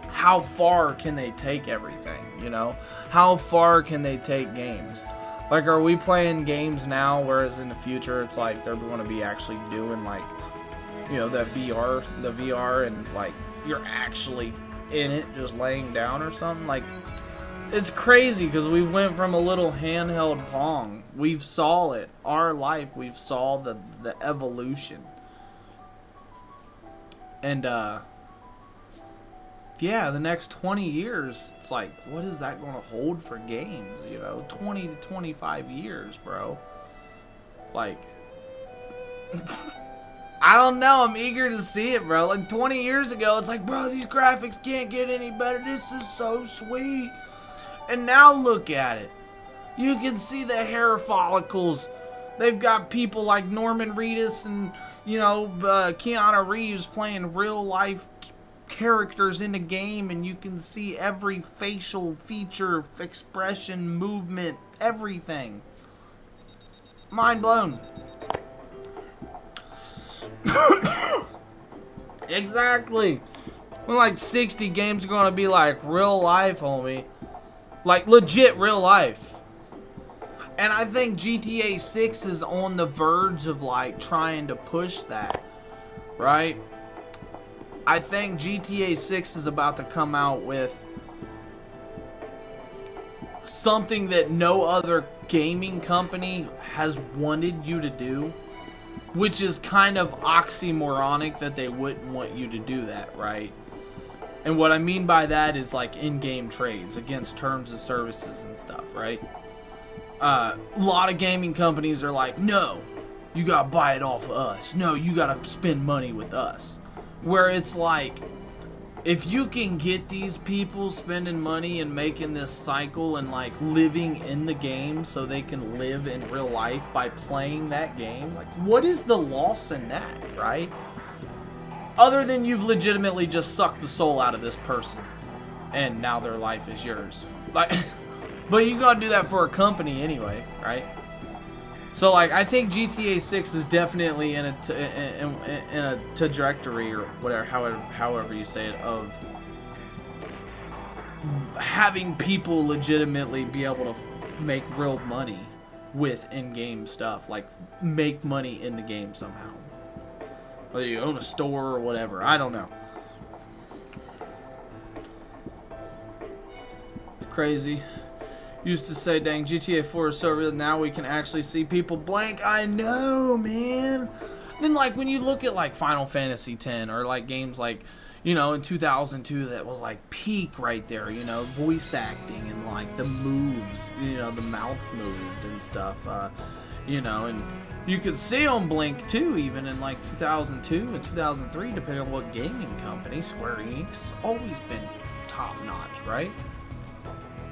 how far can they take everything, you know? How far can they take games? Like, are we playing games now, whereas in the future it's like they're going to be actually doing, like, you know, the VR, and like you're actually in it, just laying down or something? Like, it's crazy because we went from a little handheld Pong. We've saw it. Our life, we've saw the evolution. And, yeah, the next 20 years, it's like, what is that going to hold for games, you know? 20 to 25 years, bro. Like, I don't know. I'm eager to see it, bro. Like, 20 years ago, it's like, bro, these graphics can't get any better. This is so sweet. And now look at it. You can see the hair follicles They've got people like Norman Reedus and, you know, Keanu Reeves playing real life characters in the game, and you can see every facial feature, expression, movement, everything. Mind blown. Exactly. When like 60 games are gonna be like real life, homie. Like legit real life. And I think GTA 6 is on the verge of like trying to push that, right? I think GTA 6 is about to come out with something that no other gaming company has wanted you to do, which is kind of oxymoronic that they wouldn't want you to do that, right? And what I mean by that is like in-game trades against terms of services and stuff, right? A lot of gaming companies are like, no, you gotta buy it off of us. No, you gotta spend money with us. Where it's like, if you can get these people spending money and making this cycle and like living in the game so they can live in real life by playing that game, like what is the loss in that, right? Other than you've legitimately just sucked the soul out of this person and now their life is yours. Like, but you gotta do that for a company anyway, right? So like, I think GTA 6 is definitely in a trajectory or whatever, however you say it, of having people legitimately be able to make real money with in-game stuff, like make money in the game somehow. Whether you own a store or whatever, I don't know. Crazy. Used to say, dang, GTA 4 is so real, now we can actually see people blank. I know, man. Then, like, when you look at, like, Final Fantasy X, or, like, games like, you know, in 2002 that was, like, peak right there, you know, voice acting and, like, the moves, you know, the mouth moved and stuff, you know, and you could see them blink, too, even in, like, 2002 and 2003, depending on what gaming company. Square Enix has always been top-notch, right?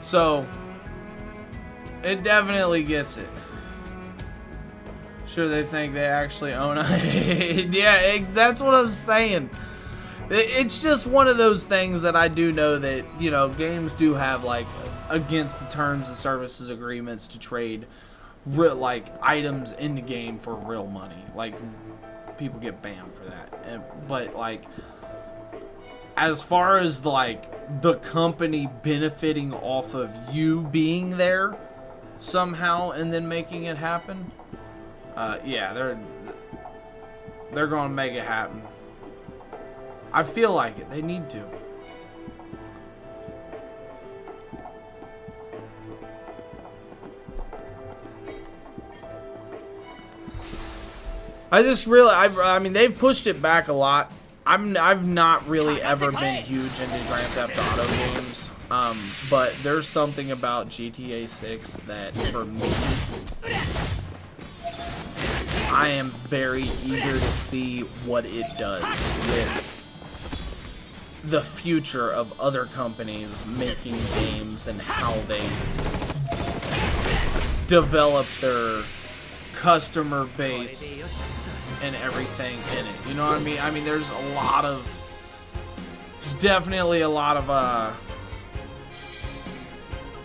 So it definitely gets it. Sure, they think they actually own it. Yeah, that's what I'm saying. It's just one of those things that I do know that, you know, games do have, like, against the terms and services agreements to trade real, like, items in the game for real money. Like, people get banned for that. But, like, as far as, like, the company benefiting off of you being there somehow and then making it happen, yeah, they're gonna make it happen. I feel like it. They need to. I just really, I mean, they've pushed it back a lot. I've not really ever been huge into Grand Theft Auto games, but there's something about GTA 6 that, for me, I am very eager to see what it does with the future of other companies making games and how they develop their customer base and everything in it. You know what I mean? I mean, there's definitely a lot of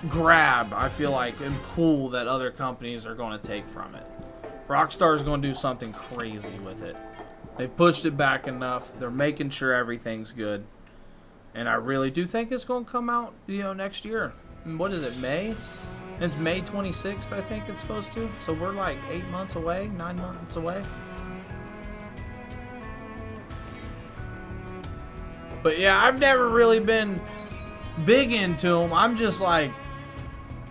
grab, I feel like, and pull that other companies are going to take from it. Rockstar is going to do something crazy with it. They've pushed it back enough. They're making sure everything's good. And I really do think it's going to come out, you know, next year. And what is it, May? It's May 26th, I think it's supposed to. So we're like 8 months away, 9 months away. But yeah, I've never really been big into them. I'm just like,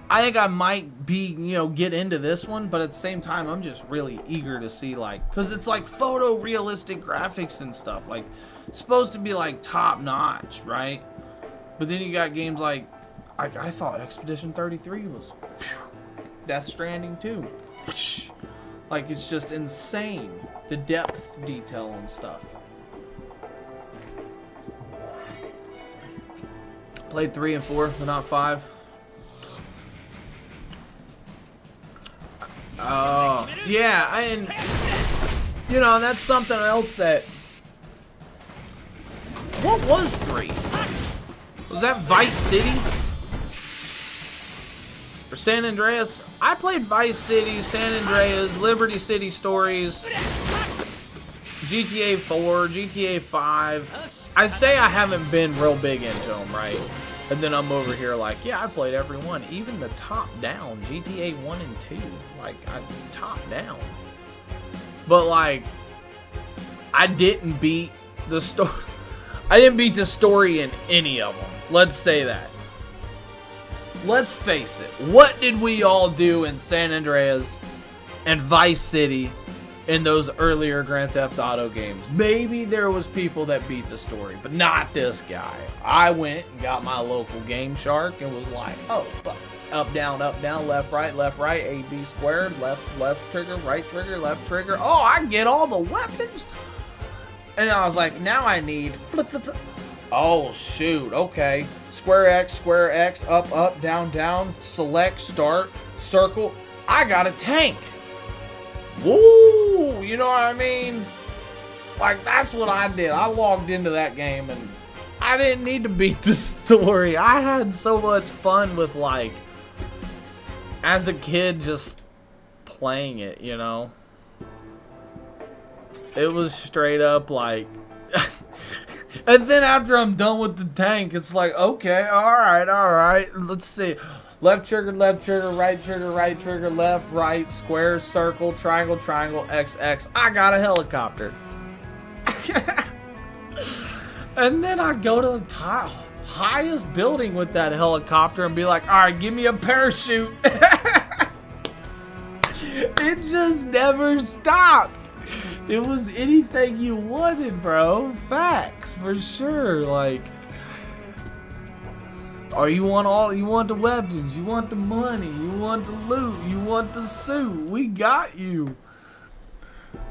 I think I might be, you know, get into this one, but at the same time, I'm just really eager to see, like, because it's like photorealistic graphics and stuff. Like, it's supposed to be like top notch, right? But then you got games like I thought Expedition 33 was Death Stranding 2. Like, it's just insane, the depth detail and stuff. Played 3 and 4, but not 5. Oh, Yeah, and you know, that's something else that. What was 3? Was that Vice City? Or San Andreas? I played Vice City, San Andreas, Liberty City Stories, GTA 4, GTA 5. I say I haven't been real big into them, right? And then I'm over here like, yeah, I played every one. Even the top down, GTA 1 and 2. Like, I top down. But like, I didn't beat the story. I didn't beat the story in any of them. Let's say that. Let's face it. What did we all do in San Andreas and Vice City in those earlier Grand Theft Auto games? Maybe there was people that beat the story, but not this guy. I went and got my local Game Shark and was like, oh, fuck. Up, down, left, right, A, B squared, left trigger, right trigger, left trigger. Oh, I get all the weapons. And I was like, now I need flip. Oh, shoot. Okay. Square X, up, down, select, start, circle. I got a tank. Woo! You know what I mean? Like, that's what I did. I logged into that game and I didn't need to beat the story. I had so much fun with, like, as a kid, just playing it, you know? It was straight up like... And then after I'm done with the tank, it's like, okay, alright, let's see. Left trigger, right trigger, left, right, square, circle, triangle, X. I got a helicopter. And then I'd go to the top, highest building with that helicopter and be like, alright, give me a parachute. It just never stopped. It was anything you wanted, bro. Facts, for sure. Like, or you want the weapons, you want the money, you want the loot, you want the suit. We got you.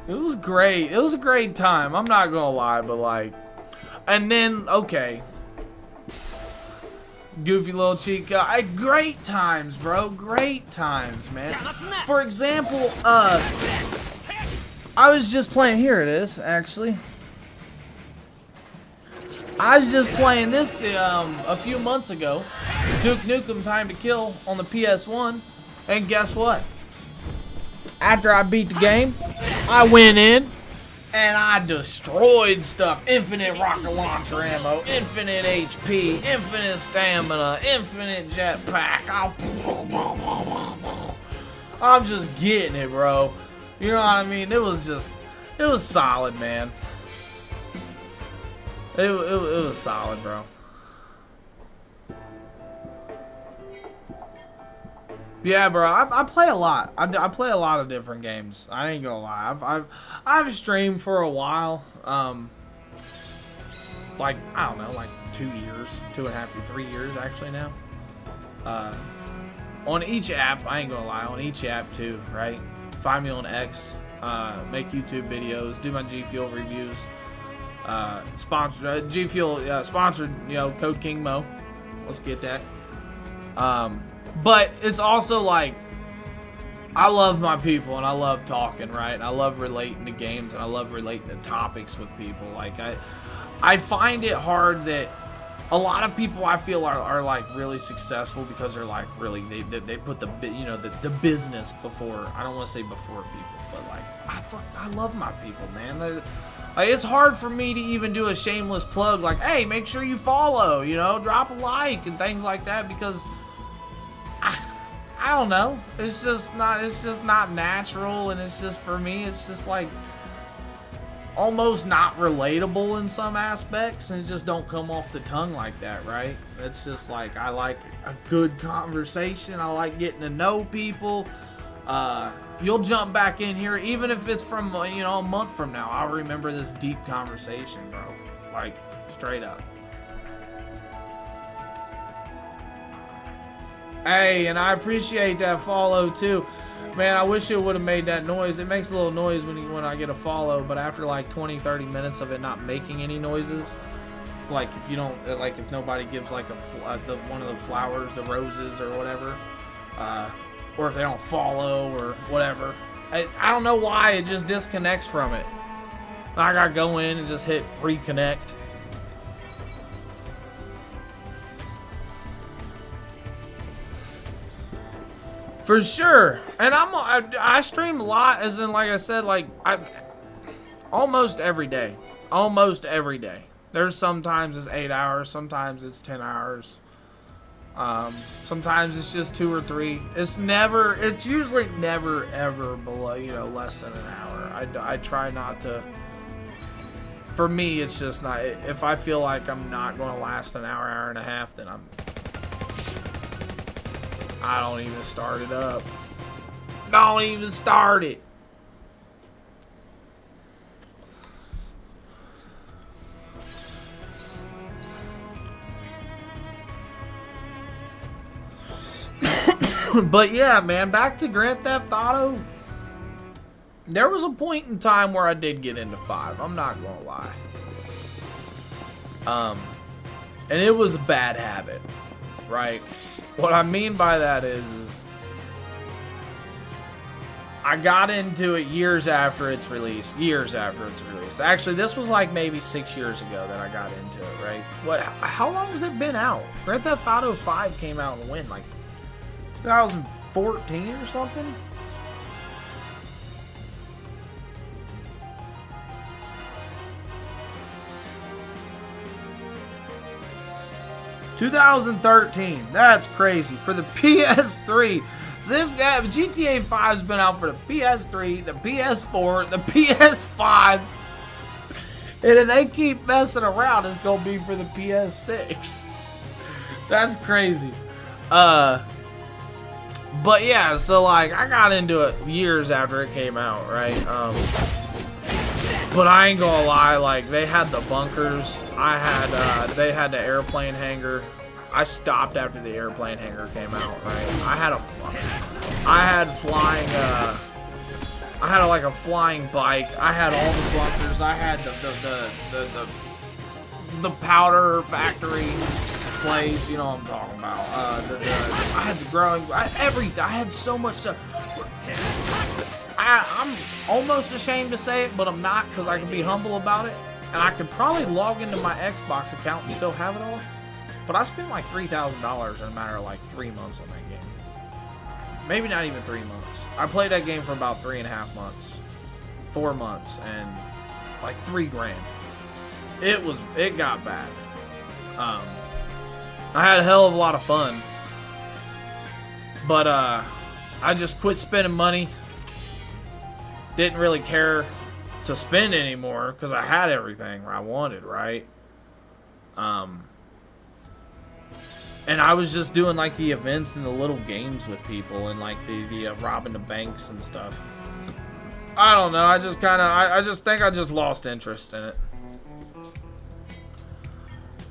It was great. It was a great time. I'm not gonna lie, but like, and then, okay. Goofy little cheat guy. Great times, bro. Great times, man. For example, I was just playing, here it is, actually. I was just playing this a few months ago. Duke Nukem Time to Kill on the PS1. And guess what? After I beat the game, I went in and I destroyed stuff. Infinite rocket launcher ammo, infinite HP, infinite stamina, infinite jetpack. I'm just getting it, bro. You know what I mean? It was solid, man. It was solid, bro. Yeah, bro. I play a lot. I play a lot of different games. I ain't gonna lie. I've streamed for a while. Like, I don't know, like 2 years, 2.5 to 3 years actually now. On each app, I ain't gonna lie. On each app too, right? Find me on X, make YouTube videos, do my G Fuel reviews, sponsored G Fuel sponsored, you know, code King Mo. Let's get that. But it's also like, I love my people and I love talking, right? And I love relating to games and I love relating to topics with people. Like, I find it hard that a lot of people I feel are like really successful because they're like really they put the, you know, the business before. I don't want to say before people, but like I love my people, man. Like, it's hard for me to even do a shameless plug like, hey, make sure you follow, you know, drop a like and things like that, because I don't know. It's just not natural, and it's just, for me, it's just like almost not relatable in some aspects, and it just don't come off the tongue like that, right? It's just like, I like a good conversation. I like getting to know people. You'll jump back in here, even if it's from, you know, a month from now. I'll remember this deep conversation, bro. Like, straight up. Hey, and I appreciate that follow too. Man, I wish it would have made that noise. It makes a little noise when I get a follow, but after like 20-30 minutes of it not making any noises, like if you don't, like if nobody gives like one of the flowers, the roses or whatever, or if they don't follow or whatever, I don't know why it just disconnects from it. I gotta go in and just hit reconnect. For sure. And I stream a lot, as in, like I said, like almost every day. Almost every day. There's sometimes it's 8 hours, sometimes it's 10 hours. Sometimes it's just 2 or 3. It's usually never ever below, less than an hour. I try not to. For me, it's just not. If I feel like I'm not going to last an hour, hour and a half, then I don't even start it up. Don't even start it. But yeah, man, back to Grand Theft Auto. There was a point in time where I did get into 5. I'm not gonna lie. And it was a bad habit, right? What I mean by that is I got into it years after its release. Actually, this was like maybe 6 years ago that I got into it, right? How long has it been out? Grand Theft Auto 5 came out when? Like 2014 or something? (2013). That's crazy. For the PS3. So this guy, GTA 5's been out for the PS3, the PS4, the PS5. And if they keep messing around, it's gonna be for the PS6. That's crazy. But yeah, so like I got into it years after it came out, right? But I ain't gonna lie, like they had the bunkers. They had the airplane hangar. I stopped after the airplane hangar came out, right? I had like a flying bike. I had all the bunkers. I had the powder factory place. You know what I'm talking about. I had the growing. Everything. I had so much stuff. I'm almost ashamed to say it, but I'm not, because I can be humble about it. And I could probably log into my Xbox account and still have it all. But I spent like $3,000 in a matter of like 3 months on that game. Maybe not even 3 months. I played that game for about 3.5 months. 4 months. And like $3 grand. It got bad. I had a hell of a lot of fun. But I just quit spending money. Didn't really care to spend anymore because I had everything I wanted, right? And I was just doing like the events and the little games with people and like the robbing the banks and stuff. I don't know. I just think I just lost interest in it.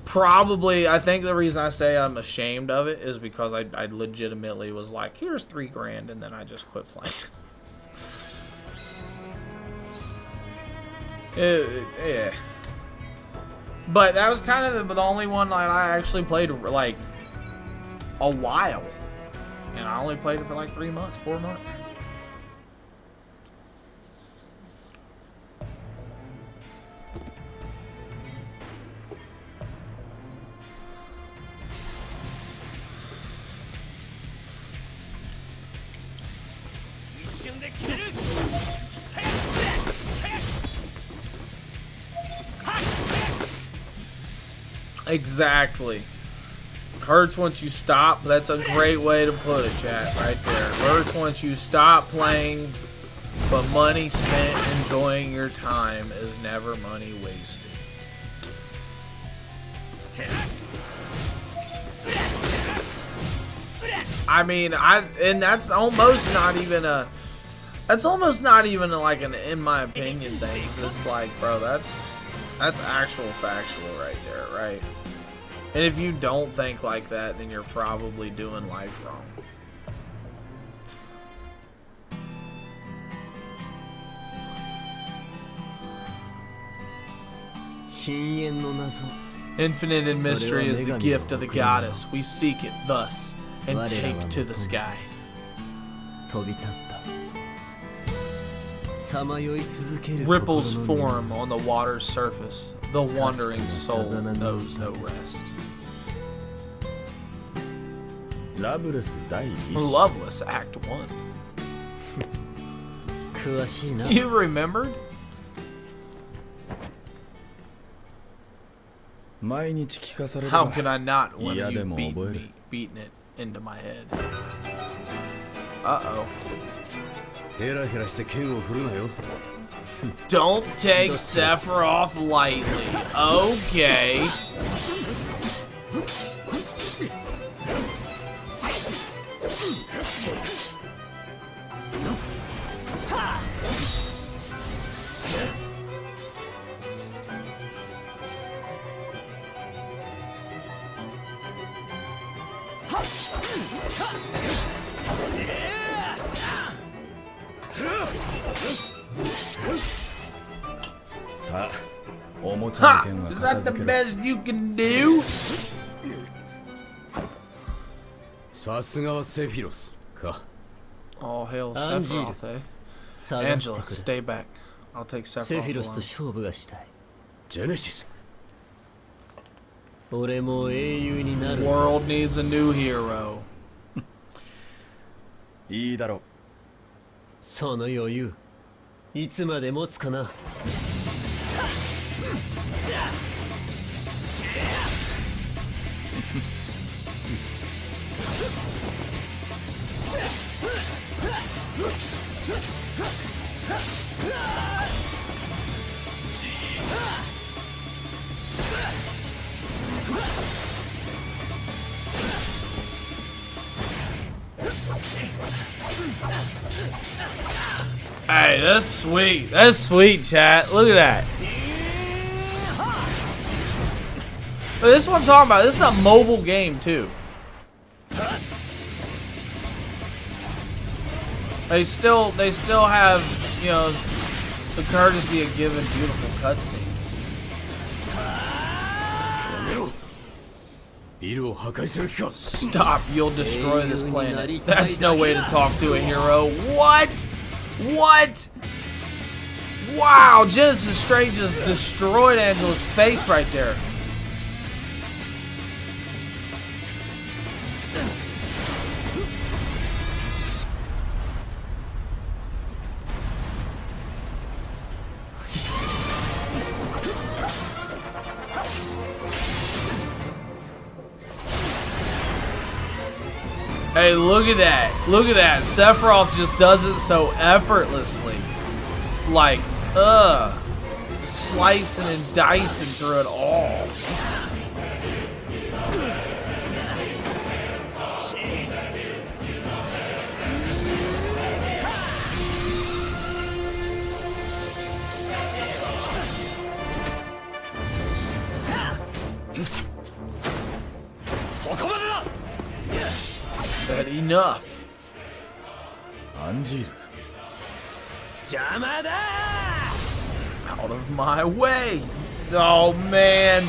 Probably, I think the reason I say I'm ashamed of it is because I legitimately was like, here's $3 grand, and then I just quit playing. Yeah. But that was kind of the only one that I actually played like a while. And I only played it for like 3 months, 4 months. Exactly. Hurts once you stop. That's a great way to put it, chat, right there. Hurts once you stop playing, but money spent enjoying your time is never money wasted. I mean, and that's almost not even a, like an in my opinion thing. It's like, bro, that's actual factual right there, right? And if you don't think like that, then you're probably doing life wrong. Infinite in mystery is the gift of the goddess. We seek it thus and take to the sky. Ripples form on the water's surface. The wandering soul knows no rest. Loveless Act 1. You remembered? How can I not when you beating it into my head? Uh-oh. Don't take Sephiroth lightly. Okay. Ha! Is that the best you can do? All hail Sephiroth, eh? Angela, stay back. I'll take Sephiroth alone. Genesis. The world needs a new hero. いいだろう。その余裕いつまで持つかな。Hey, that's sweet. That's sweet, chat. Look at that. But this is what I'm talking about. This is a mobile game too. They still have, you know, the courtesy of giving beautiful cutscenes. Stop, you'll destroy this planet. That's no way to talk to a hero. What? What? Wow, Genesis Straight just destroyed Angela's face right there. Hey, look at that. Look at that. Sephiroth just does it so effortlessly. Like, slicing and dicing through it all. Said enough. Out of my way. Oh man.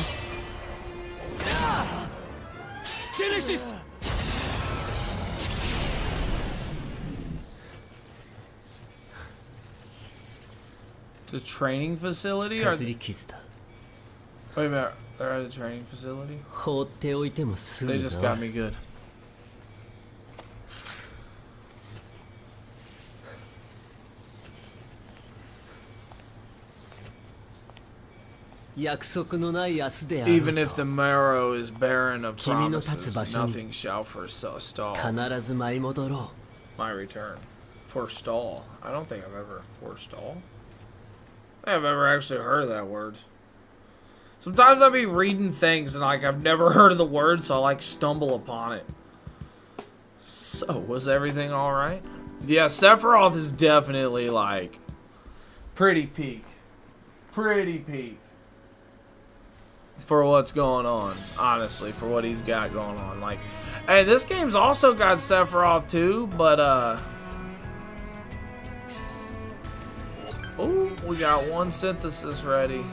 Genesis. The training facility? Wait a minute. They're at a training facility? They just got me good. Even if the marrow is barren of promises, nothing shall forestall my return. Forestall? I don't think I've ever forestall. I think I've ever actually heard of that word. Sometimes I'll be reading things and like I've never heard of the word, so I like stumble upon it. So, was everything alright? Yeah, Sephiroth is definitely like pretty peak. Pretty peak. For what's going on, honestly, for what he's got going on. Like, hey, this game's also got Sephiroth too, but oh, we got one synthesis ready.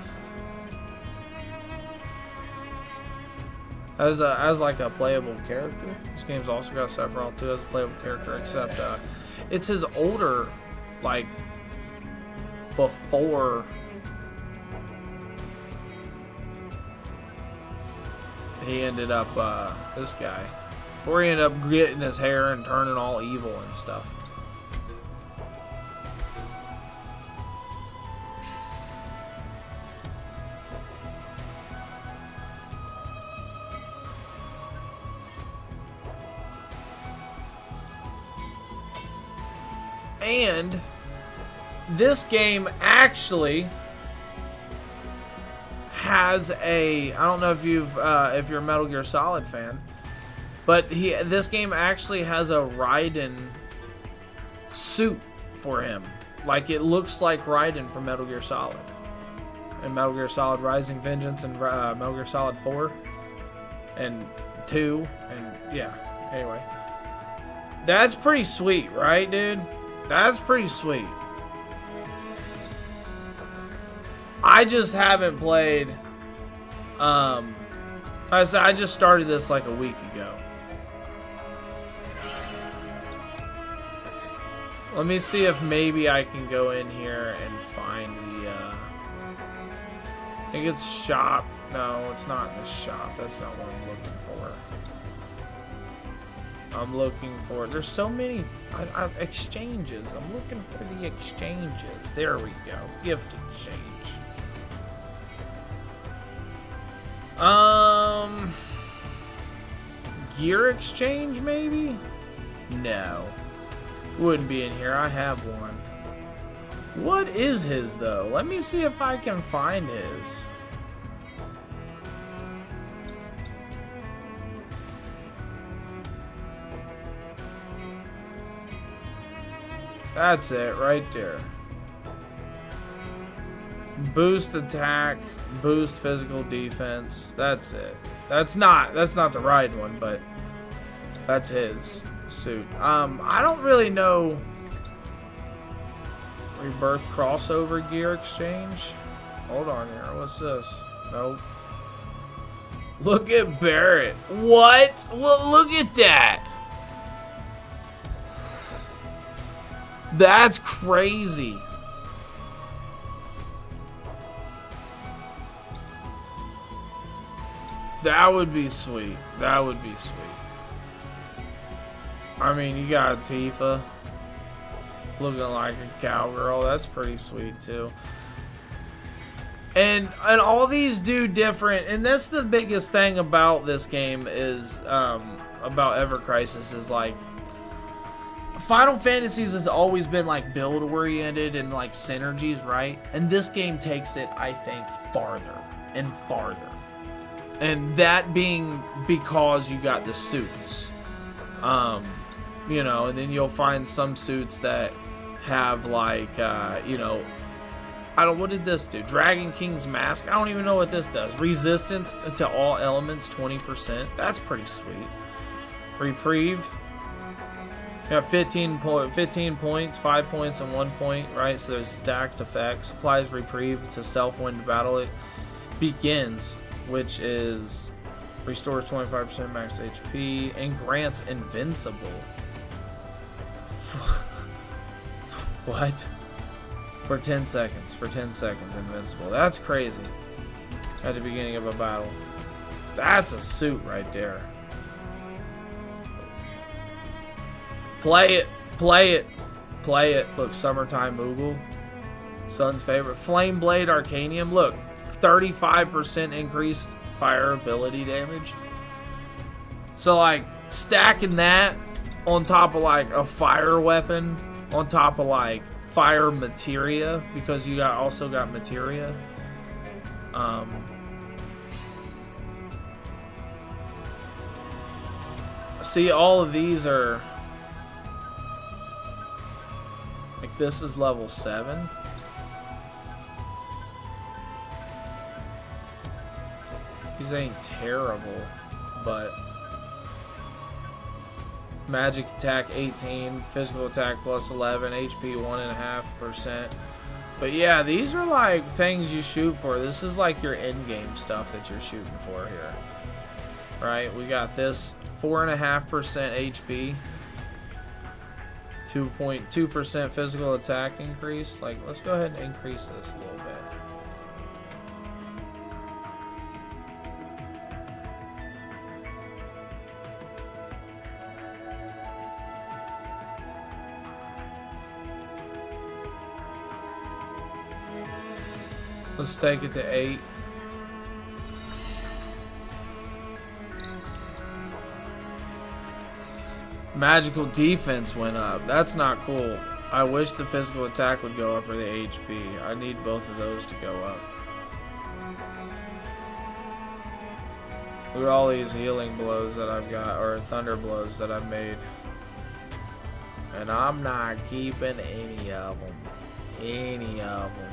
As like a playable character. This game's also got Sephiroth too as a playable character, except it's his older, like, before he ended up, this guy. Before he ended up getting his hair and turning all evil and stuff. And this game actually has a, I don't know if if you're a Metal Gear Solid fan, but this game actually has a Raiden suit for him. Like, it looks like Raiden from Metal Gear Solid. And Metal Gear Solid Rising Vengeance and Metal Gear Solid 4 and 2 and yeah, anyway. That's pretty sweet, right, dude? That's pretty sweet. I just haven't played, I just started this like a week ago. Let me see if maybe I can go in here and find the, I think it's shop. No, it's not in the shop. That's not what I'm looking for. I'm looking for, there's so many exchanges. I'm looking for the exchanges. There we go. Gift exchange. Gear exchange maybe? No. Wouldn't be in here. I have one. What is his though? Let me see if I can find his. That's it right there. Boost attack, boost physical defense. That's it. That's not the right one, but that's his suit. I don't really know. Rebirth crossover gear exchange. Hold on here. What's this? Nope. Look at Barrett. What? Well, look at that. That's crazy. That would be sweet. That would be sweet. I mean, you got Tifa looking like a cowgirl. That's pretty sweet too. And all these do different. And that's the biggest thing about this game is about Ever Crisis is like Final Fantasies has always been like build oriented and like synergies, right? And this game takes it, I think, farther and farther. And that being because you got the suits. You know, and then you'll find some suits that have like, you know, what did this do? Dragon King's Mask? I don't even know what this does. Resistance to all elements, 20%. That's pretty sweet. Reprieve. Got 15 points, 5 points, and 1 point, right? So there's stacked effects. Applies reprieve to self-win battle. It begins, which is restores 25% max HP and grants invincible. What? For 10 seconds. For 10 seconds, invincible. That's crazy. At the beginning of a battle. That's a suit right there. Play it. Play it. Play it. Look, Summertime Moogle. Son's favorite. Flame Blade Arcanium. Look, 35% increased fire ability damage. So, like, stacking that on top of, like, a fire weapon, on top of, like, fire materia, because you also got materia. See, all of these are... Like, this is level 7. These ain't terrible, but... Magic attack 18, physical attack plus 11, HP 1.5%. But yeah, these are like things you shoot for. This is like your in-game stuff that you're shooting for here. Right? We got this 4.5% HP. 2.2% physical attack increase. Like, let's go ahead and increase this a little bit. Let's take it to 8. Magical defense went up. That's not cool. I wish the physical attack would go up or the HP. I need both of those to go up. Look at all these healing blows that I've got, or thunder blows that I've made. And I'm not keeping any of them. Any of them.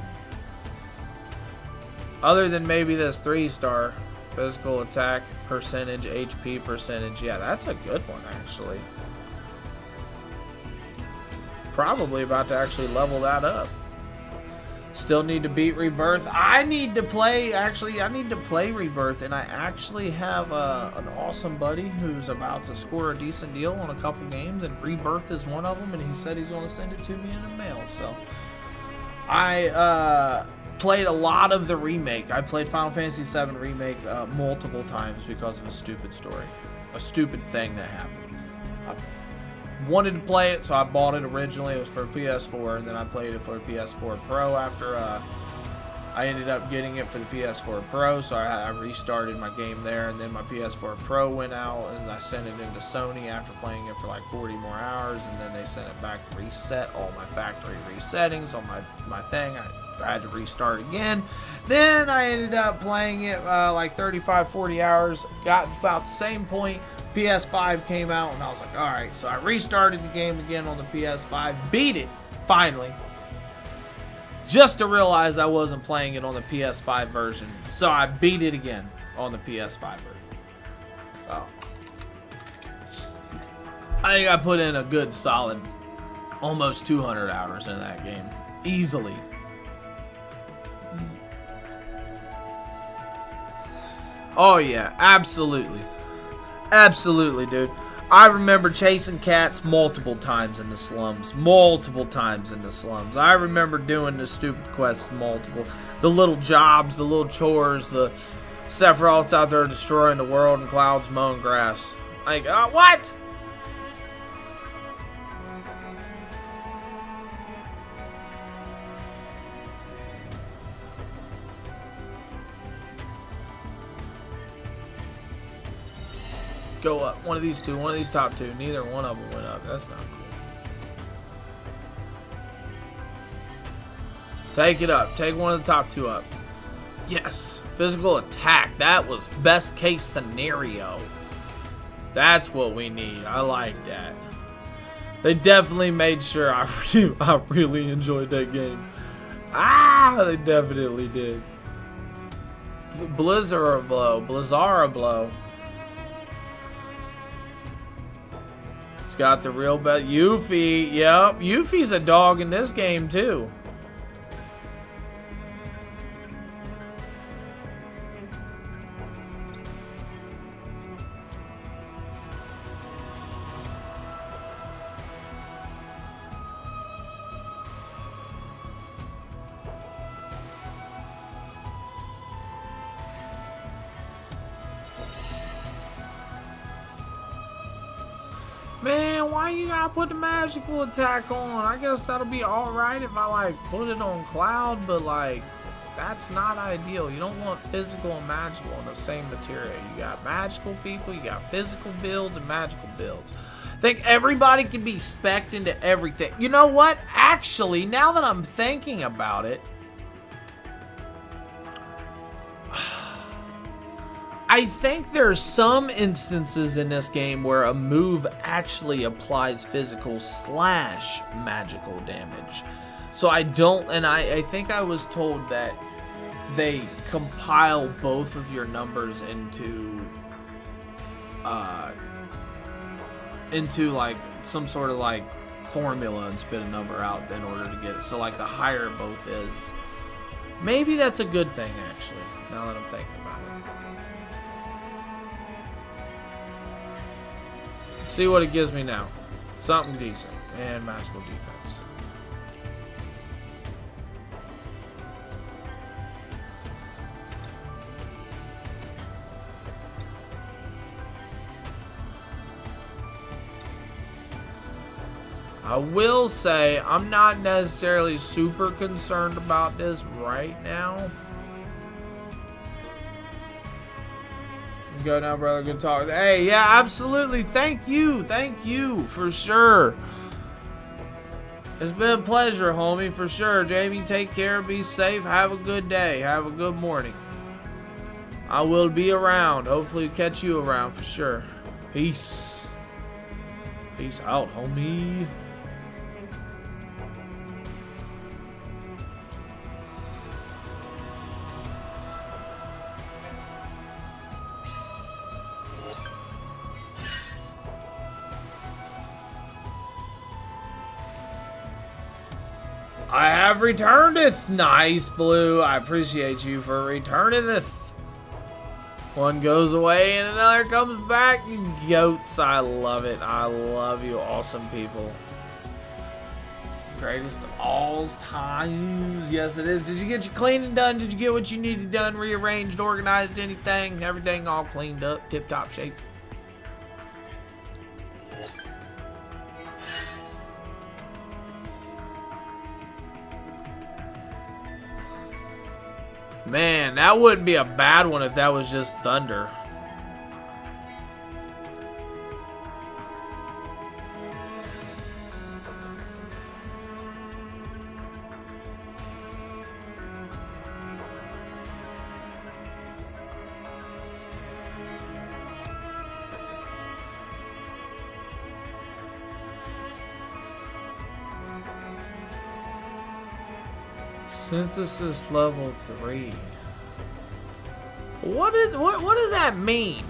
Other than maybe this 3-star physical attack percentage, HP percentage. Yeah, that's a good one, actually. Probably about to actually level that up. Still need to beat Rebirth. I need to play, actually, I need to play Rebirth, and I actually have an awesome buddy who's about to score a decent deal on a couple games, and Rebirth is one of them, and he said he's going to send it to me in the mail. So I played a lot of the remake. I played Final Fantasy VII Remake multiple times because of a stupid story. A stupid thing that happened. I wanted to play it, so I bought it originally. It was for PS4, and then I played it for PS4 Pro after I ended up getting it for the PS4 Pro, so I restarted my game there, and then my PS4 Pro went out, and I sent it into Sony after playing it for like 40 more hours, and then they sent it back to reset all my factory resettings on my thing. I had to restart again. Then I ended up playing it like 35, 40 hours, got about the same point. PS5 came out, and I was like, alright, so I restarted the game again on the PS5, beat it, finally. Just to realize I wasn't playing it on the PS5 version. So I beat it again on the PS5 version. Oh. I think I put in a good solid almost 200 hours in that game. Easily. Oh yeah, absolutely. Absolutely, dude. I remember chasing cats multiple times in the slums. Multiple times in the slums. I remember doing the stupid quests multiple. The little jobs, the little chores, the Sephiroth's out there destroying the world and Cloud's mowing grass. Like, what? Go up. One of these two. One of these top two. Neither one of them went up. That's not cool. Take it up. Take one of the top two up. Yes. Physical attack. That was best case scenario. That's what we need. I like that. They definitely made sure I really enjoyed that game. They definitely did. Blizzard blow. Blizzara blow. It's got the real best. Yuffie, yep. Yuffie's a dog in this game too. Man, why you gotta put the magical attack on? I guess that'll be alright if I like put it on Cloud, but like that's not ideal. You don't want physical and magical in the same material. You got magical people, you got physical builds and magical builds. I think everybody can be spec'd into everything. You know what? Actually, now that I'm thinking about it, I think there's some instances in this game where a move actually applies physical / magical damage. So I don't, and I think I was told that they compile both of your numbers into like some sort of like formula and spit a number out in order to get it. So like the higher both is, maybe that's a good thing actually, now that I'm thinking about it. See what it gives me now. Something decent. and magical defense. I will say I'm not necessarily super concerned about this right now. Go now, brother. Good talk. Hey, yeah, absolutely. Thank you for sure. It's been a pleasure, homie, for sure. Jamie, take care. Be safe. Have a good day. Have a good morning. I will be around. Hopefully catch you around for sure. Peace. Peace out, homie. I have returneth. Nice, Blue. I appreciate you for returneth. One goes away and another comes back. You goats. I love it. I love you awesome people. Greatest of all times. Yes, it is. Did you get your cleaning done? Did you get what you needed done? Rearranged, organized, anything? Everything all cleaned up, tip-top shape? Man, that wouldn't be a bad one if that was just thunder. Synthesis level 3. What does that mean?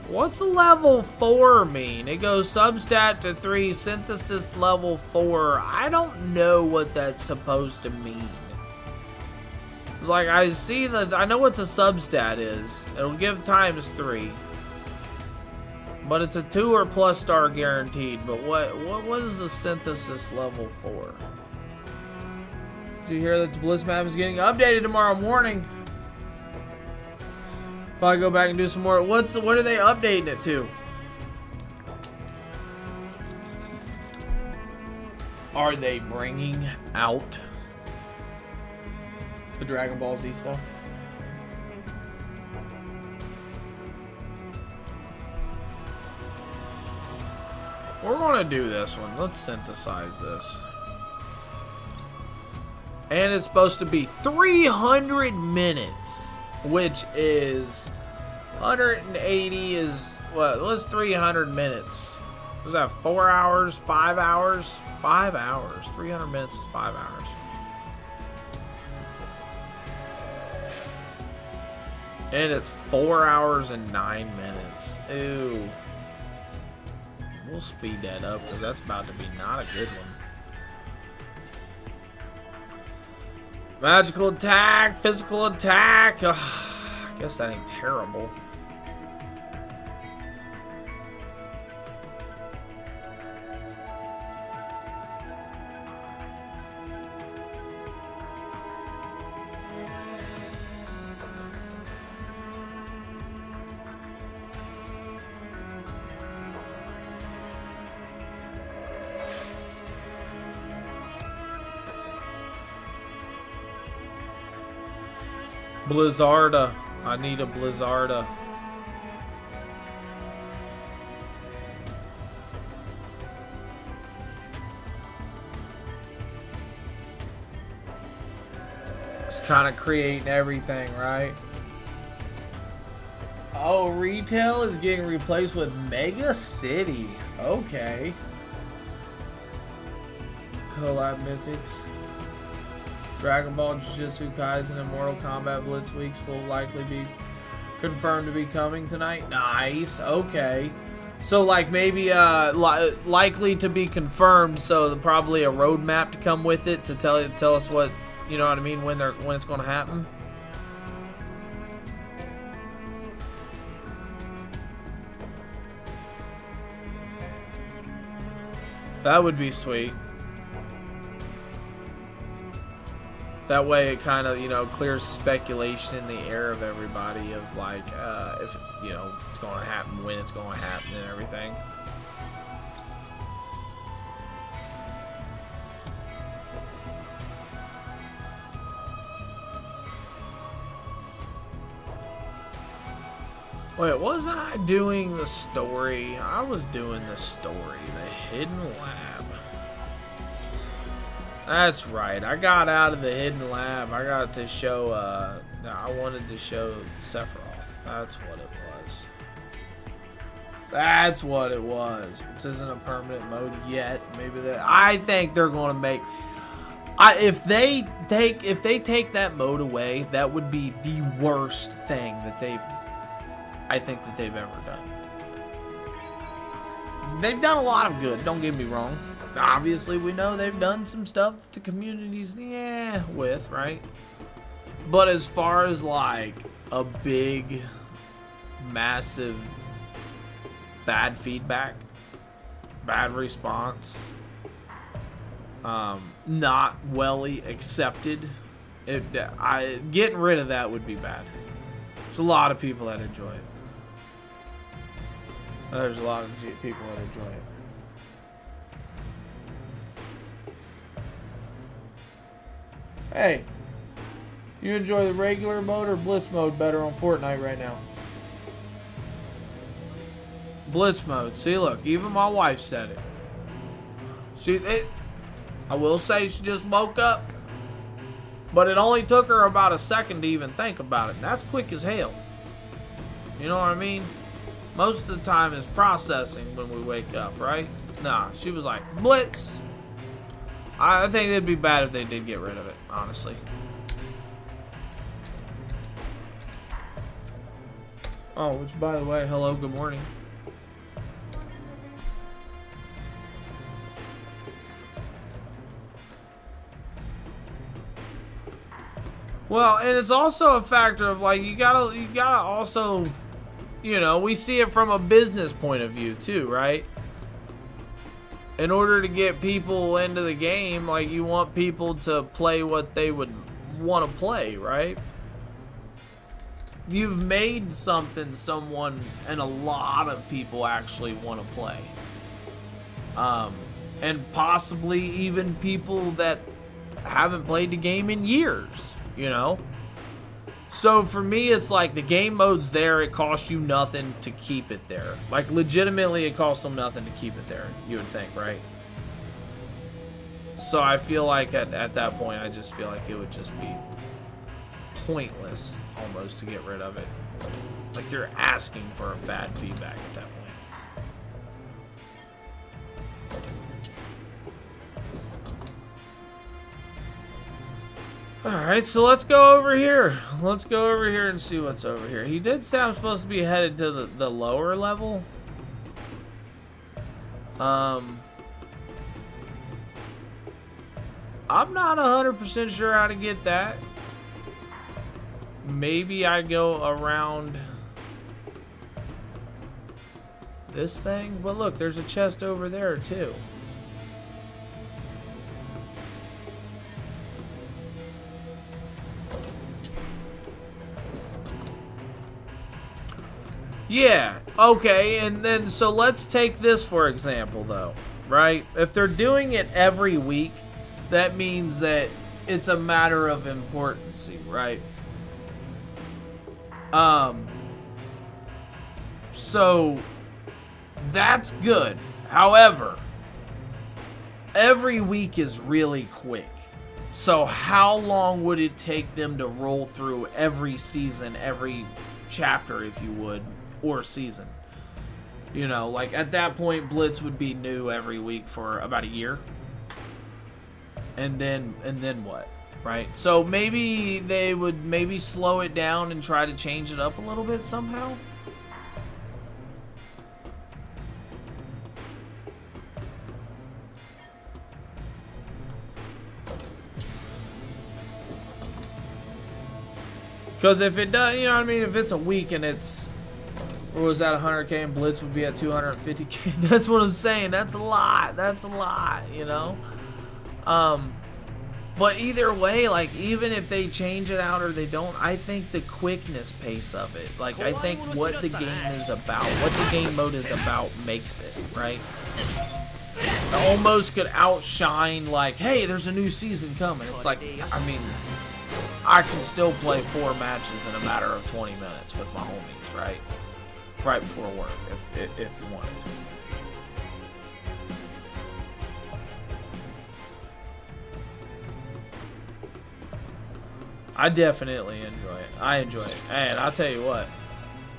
What's a level 4 mean? It goes substat to 3, synthesis level 4. I don't know what that's supposed to mean. It's like I know what the substat is. It'll give times 3. But it's a 2 or plus star guaranteed. But what is the synthesis level 4? Did you hear that the Bliss map is getting updated tomorrow morning? Probably go back and do some more. What are they updating it to? Are they bringing out the Dragon Ball Z stuff? We're gonna do this one. Let's synthesize this. And it's supposed to be 300 minutes, which is 180 is, what's 300 minutes? Was that 4 hours, 5 hours? 5 hours. 300 minutes is 5 hours. And it's 4 hours and 9 minutes. Ew. We'll speed that up because that's about to be not a good one. Magical attack, physical attack. Ugh, I guess that ain't terrible. Blizzarda. I need a Blizzarda. It's kind of creating everything, right? Oh, retail is getting replaced with Mega City. Okay. Collab Mythics. Dragon Ball, Jujutsu Kaisen, and Mortal Kombat Blitz weeks will likely be confirmed to be coming tonight. Nice. Okay. So, like, maybe likely to be confirmed. So, probably a roadmap to come with it to tell us what, you know what I mean, when it's going to happen. That would be sweet. That way it kind of, you know, clears speculation in the air of everybody of like, if, you know, if it's going to happen, when it's going to happen and everything. Wait, wasn't I doing the story? I was doing the story, the hidden lab. That's right. I got out of the hidden lab. I got to show, I wanted to show Sephiroth. That's what it was. That's what it was. This isn't a permanent mode yet. Maybe that. I think they're going to make. If they take that mode away, that would be the worst thing that I think that they've ever done. They've done a lot of good. Don't get me wrong. Obviously, we know they've done some stuff that the community's with, right? But as far as like a big, massive, bad feedback, bad response, not well accepted, getting rid of that would be bad. There's a lot of people that enjoy it. There's a lot of people that enjoy it. Hey, you enjoy the regular mode or Blitz mode better on Fortnite right now? Blitz mode. See, look, even my wife said it. I will say she just woke up, but it only took her about a second to even think about it. That's quick as hell. You know what I mean? Most of the time is processing when we wake up, right? Nah, she was like, Blitz. I think it'd be bad if they did get rid of it, honestly. Oh, which, by the way, hello, good morning. Well, and it's also a factor of like you gotta also, you know, we see it from a business point of view too, right? In order to get people into the game, like you want people to play what they would want to play, right? You've made something someone and a lot of people actually want to play. And possibly even people that haven't played the game in years, you know? So for me, it's like the game mode's there. It costs you nothing to keep it there. Like legitimately, it costs them nothing to keep it there. You would think, right? So I feel like at that point, I just feel like it would just be pointless almost to get rid of it. Like you're asking for a bad feedback at that point. Alright, so let's go over here. Let's go over here and see what's over here. He did say I'm supposed to be headed to the lower level. I'm not 100% sure how to get that. Maybe I go around this thing. But look, there's a chest over there too. Yeah, okay, and then so let's take this for example though, right? If they're doing it every week, that means that it's a matter of importance, right? So that's good. However, every week is really quick. So how long would it take them to roll through every season, every chapter, if you would, or season? You know, like at that point, Blitz would be new every week for about a year. And then what, right? So maybe they would slow it down and try to change it up a little bit somehow. Because if it does, you know what I mean? If it's a week and it's Or was that 100K and Blitz would be at 250K? That's what I'm saying. That's a lot. That's a lot, you know? But either way, like, even if they change it out or they don't, I think the quickness pace of it, like, I think what the game is about, what the game mode is about makes it, right? It almost could outshine, like, hey, there's a new season coming. It's like, I mean, I can still play 4 matches in a matter of 20 minutes with my homies, right? Right before work, if you wanted to. I definitely enjoy it. I enjoy it. And I'll tell you what,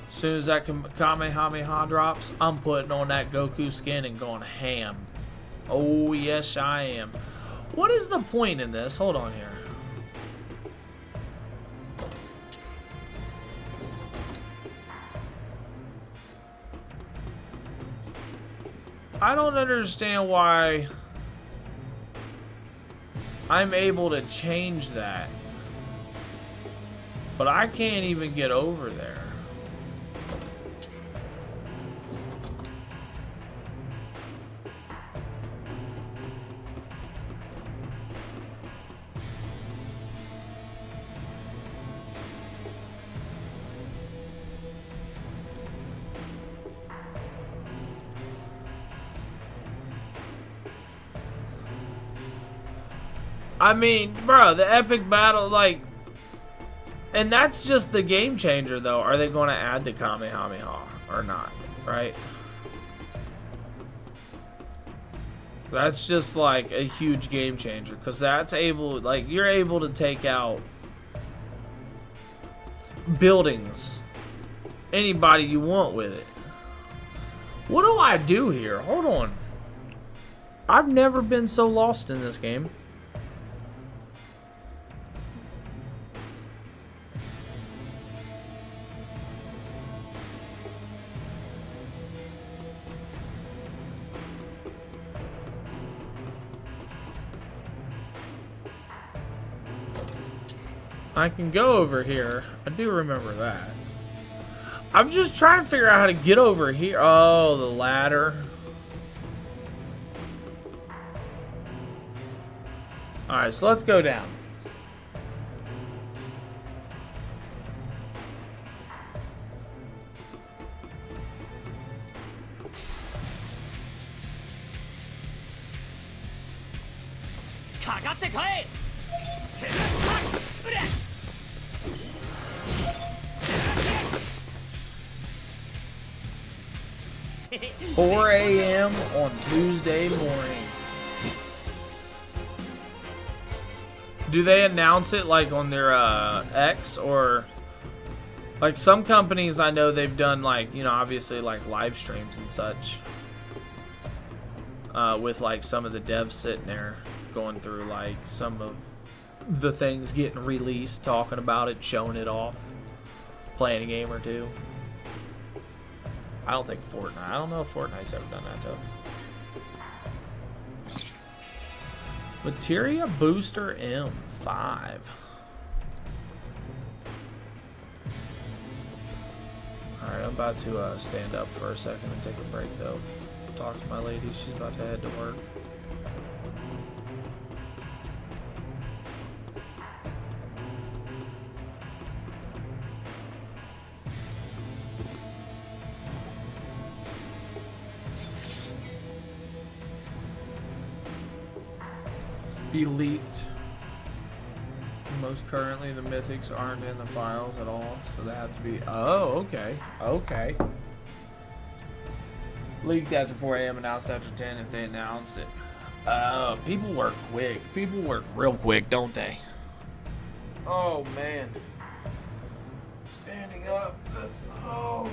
as soon as that Kamehameha drops, I'm putting on that Goku skin and going ham. Oh, yes, I am. What is the point in this? Hold on here. I don't understand why I'm able to change that. But I can't even get over there. I mean, bro, the epic battle, like... And that's just the game changer, though. Are they going to add the Kamehameha or not, right? That's just, like, a huge game changer. Because that's able... Like, you're able to take out... buildings. Anybody you want with it. What do I do here? Hold on. I've never been so lost in this game. I can go over here. I do remember that. I'm just trying to figure out how to get over here. Oh, the ladder. Alright, so let's go down. Kagate 4 a.m. on Tuesday morning. Do they announce it like on their X, or like some companies I know they've done, like, you know, obviously like live streams and such with like some of the devs sitting there going through like some of the things getting released, talking about it, showing it off, playing a game or two. I don't think Fortnite. I don't know if Fortnite's ever done that, though. Materia Booster M5. Alright, I'm about to stand up for a second and take a break, though. Talk to my lady. She's about to head to work. Be leaked. Most currently, the mythics aren't in the files at all, so they have to be. Oh, okay, okay. Leaked after 4 a.m. announced after 10 if they announce it. People work quick. People work real quick, don't they? Oh man. Standing up. That's oh.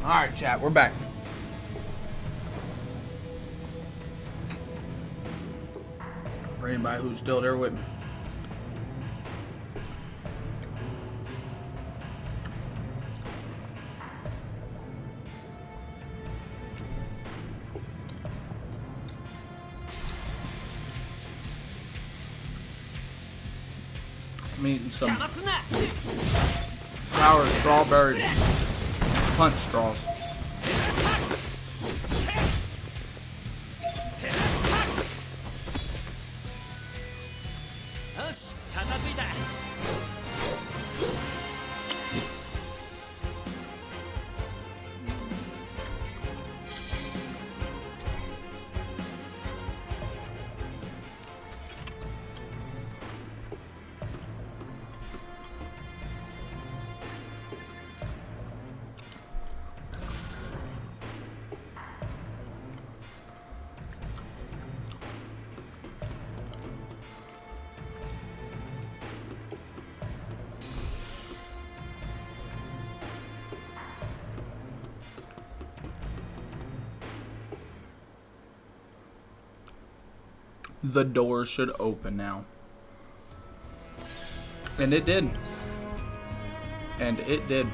Alright, chat, we're back. For anybody who's still there with me. I'm eating some sour strawberry punch straws. The door should open now. And it did. And it did.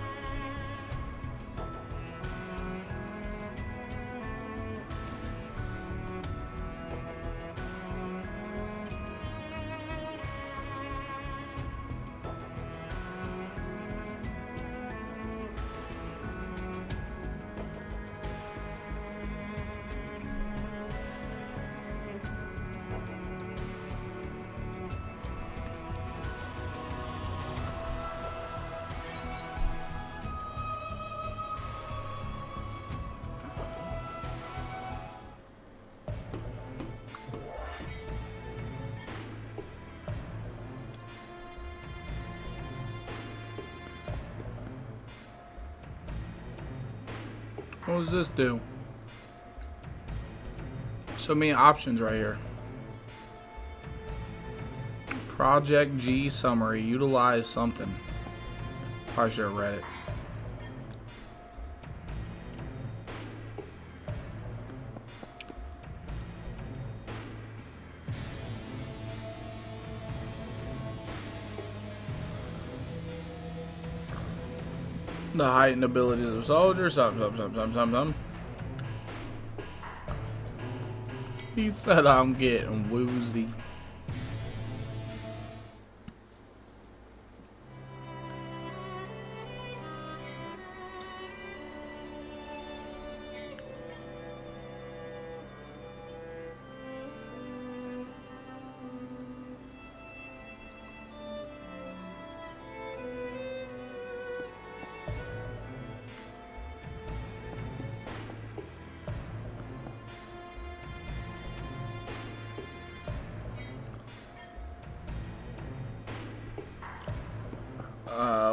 What does this do? So many options right here. Project G summary. Utilize something. Probably should have read it. The heightened abilities of soldiers. Something. He said I'm getting woozy.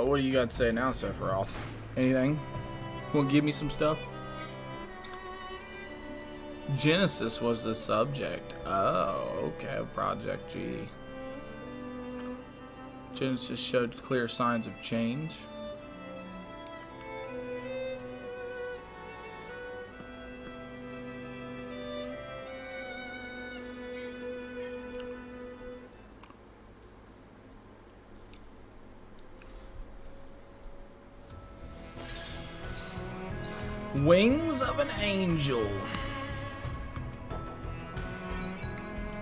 What do you got to say now, Sephiroth? Anything? Want to give me some stuff? Genesis was the subject. Oh, okay. Project G. Genesis showed clear signs of change. Wings of an Angel.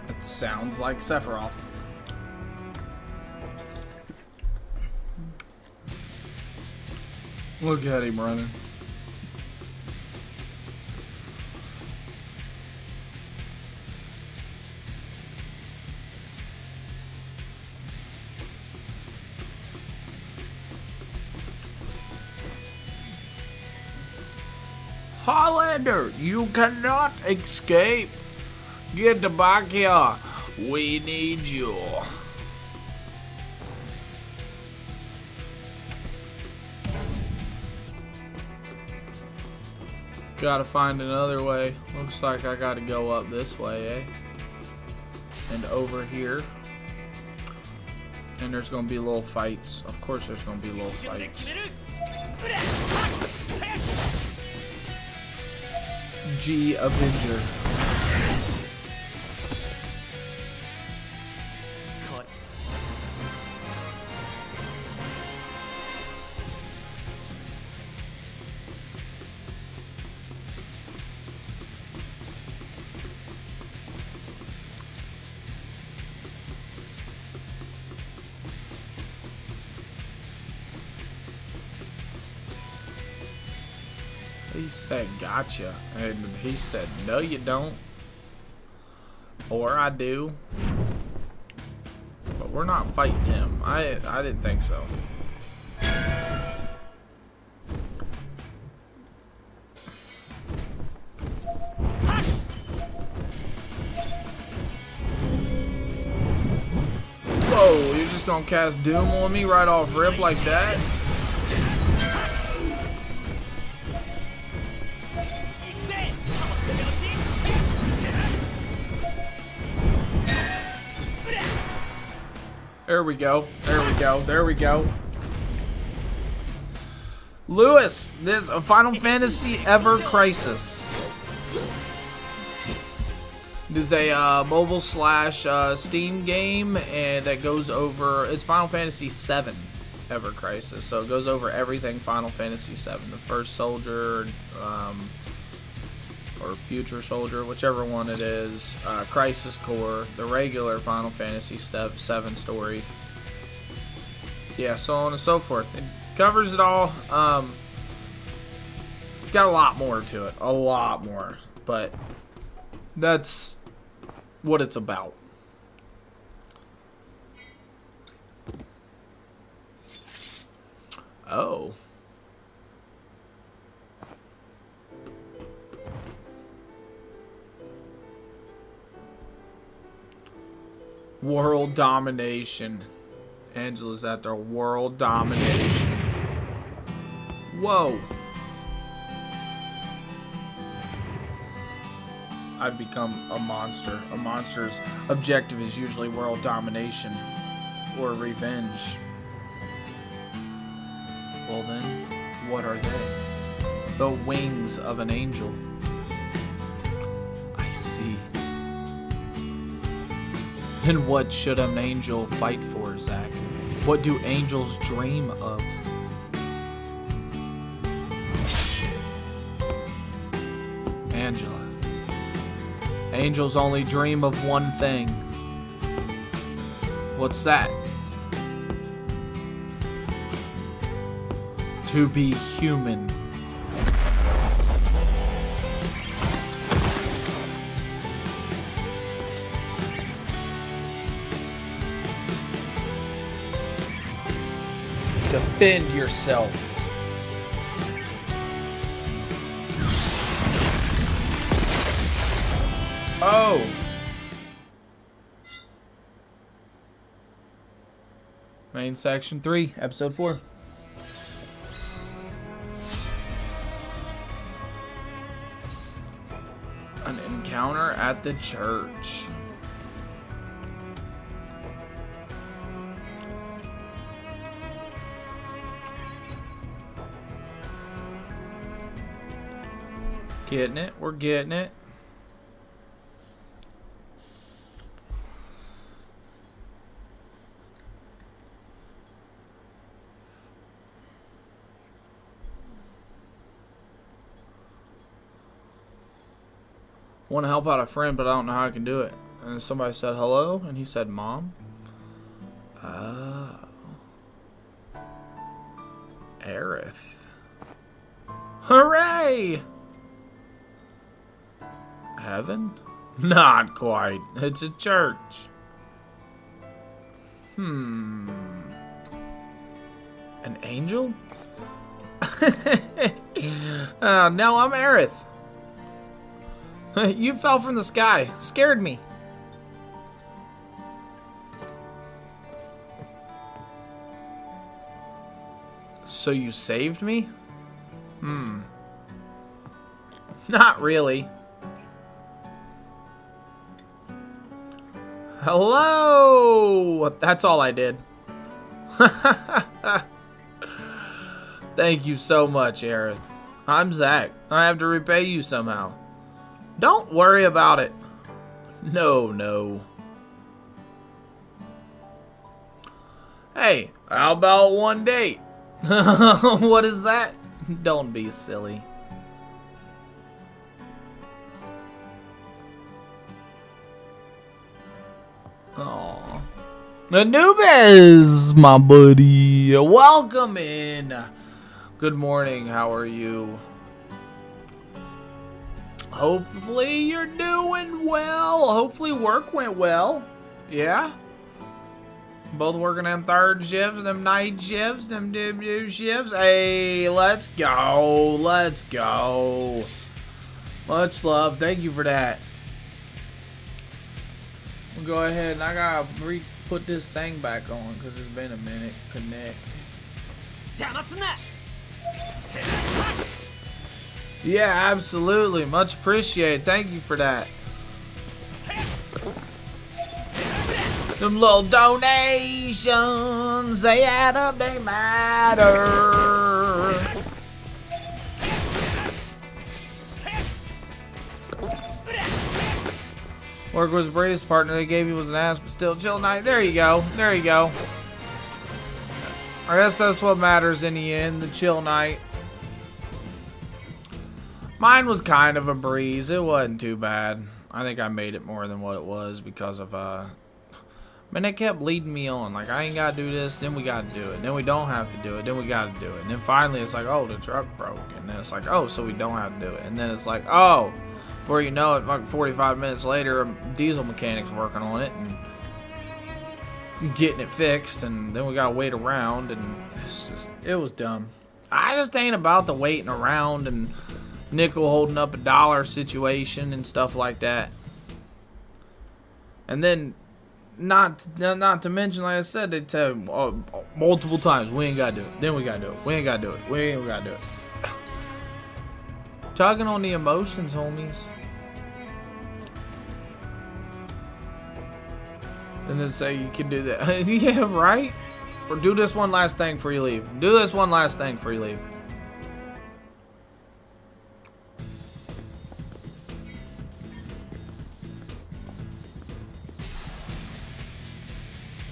It sounds like Sephiroth. Look at him running. Hollander, you cannot escape. Get back here. We need you. Gotta find another way. Looks like I gotta go up this way, eh? And over here. And there's gonna be little fights. Of course there's gonna be little fights. FG Avenger. He said, gotcha. And he said, no, you don't. Or I do. But we're not fighting him. I didn't think so. Whoa, you're just gonna cast Doom on me right off rip like that? There we go. There we go. There we go. Lewis, this a Final Fantasy Ever Crisis. This is a mobile slash Steam game, and that goes over. It's Final Fantasy VII Ever Crisis, so it goes over everything Final Fantasy VII. The first soldier, or Future Soldier, whichever one it is, Crisis Core, the regular Final Fantasy VII story. Yeah, so on and so forth. It covers it all. It's got a lot more to it. A lot more. But that's what it's about. Oh. World domination. Angela's at their world domination. Whoa. I've become a monster. A monster's objective is usually world domination or revenge. Well then, what are they? The wings of an angel. I see. Then what should an angel fight for, Zach? What do angels dream of? Angela. Angels only dream of one thing. What's that? To be human. Defend yourself. Oh. Main section 3, episode 4. An encounter at the church. Getting it, we're getting it. Want to help out a friend, but I don't know how I can do it. And somebody said hello, and he said mom. Oh. Aerith. Hooray! Heaven? Not quite. It's a church. An angel? No, I'm Aerith. You fell from the sky. Scared me. So you saved me? Not really. Hello! That's all I did. Thank you so much, Aerith. I'm Zach. I have to repay you somehow. Don't worry about it. No. Hey, how about one date? What is that? Don't be silly. Aww. Anubis, my buddy. Welcome in. Good morning. How are you? Hopefully you're doing well. Hopefully work went well. Yeah? Both working them third shifts, them night shifts, them dip shifts. Hey, let's go. Let's go. Much love. Thank you for that. We'll go ahead and I gotta put this thing back on because it's been a minute. Connect. Yeah, absolutely. Much appreciated. Thank you for that. Them little donations, they add up, they matter. Work was Breeze partner they gave you was an ass, but still chill night. There you go. There you go. I guess that's what matters in the end, the chill night. Mine was kind of a breeze. It wasn't too bad. I think I made it more than what it was because of, man, they kept leading me on. Like, I ain't got to do this, then we got to do it. Then we don't have to do it, then we got to do it. And then finally it's like, oh, the truck broke. And then it's like, oh, so we don't have to do it. And then it's like, oh, before you know it, like 45 minutes later, a diesel mechanic's working on it and getting it fixed. And then we got to wait around. And it's just, it was dumb. I just ain't about the waiting around and nickel holding up $1 situation and stuff like that. And then not to mention, like I said, they tell you multiple times, we ain't gotta do it, then we gotta do it, we ain't gotta do it, we ain't gotta do it. Tugging on the emotions, homies. And then say you can do that. Yeah, right? Or do this one last thing before you leave. Do this one last thing before you leave.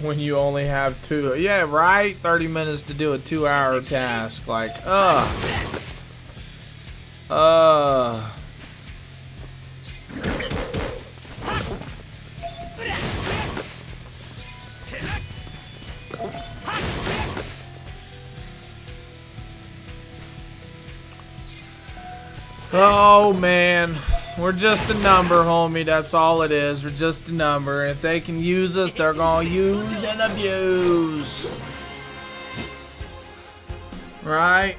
When you only have 2, yeah, right? 30 minutes to do a 2-hour task. Like, oh man, we're just a number, homie. That's all it is. We're just a number. If they can use us, they're gonna use and abuse. Right?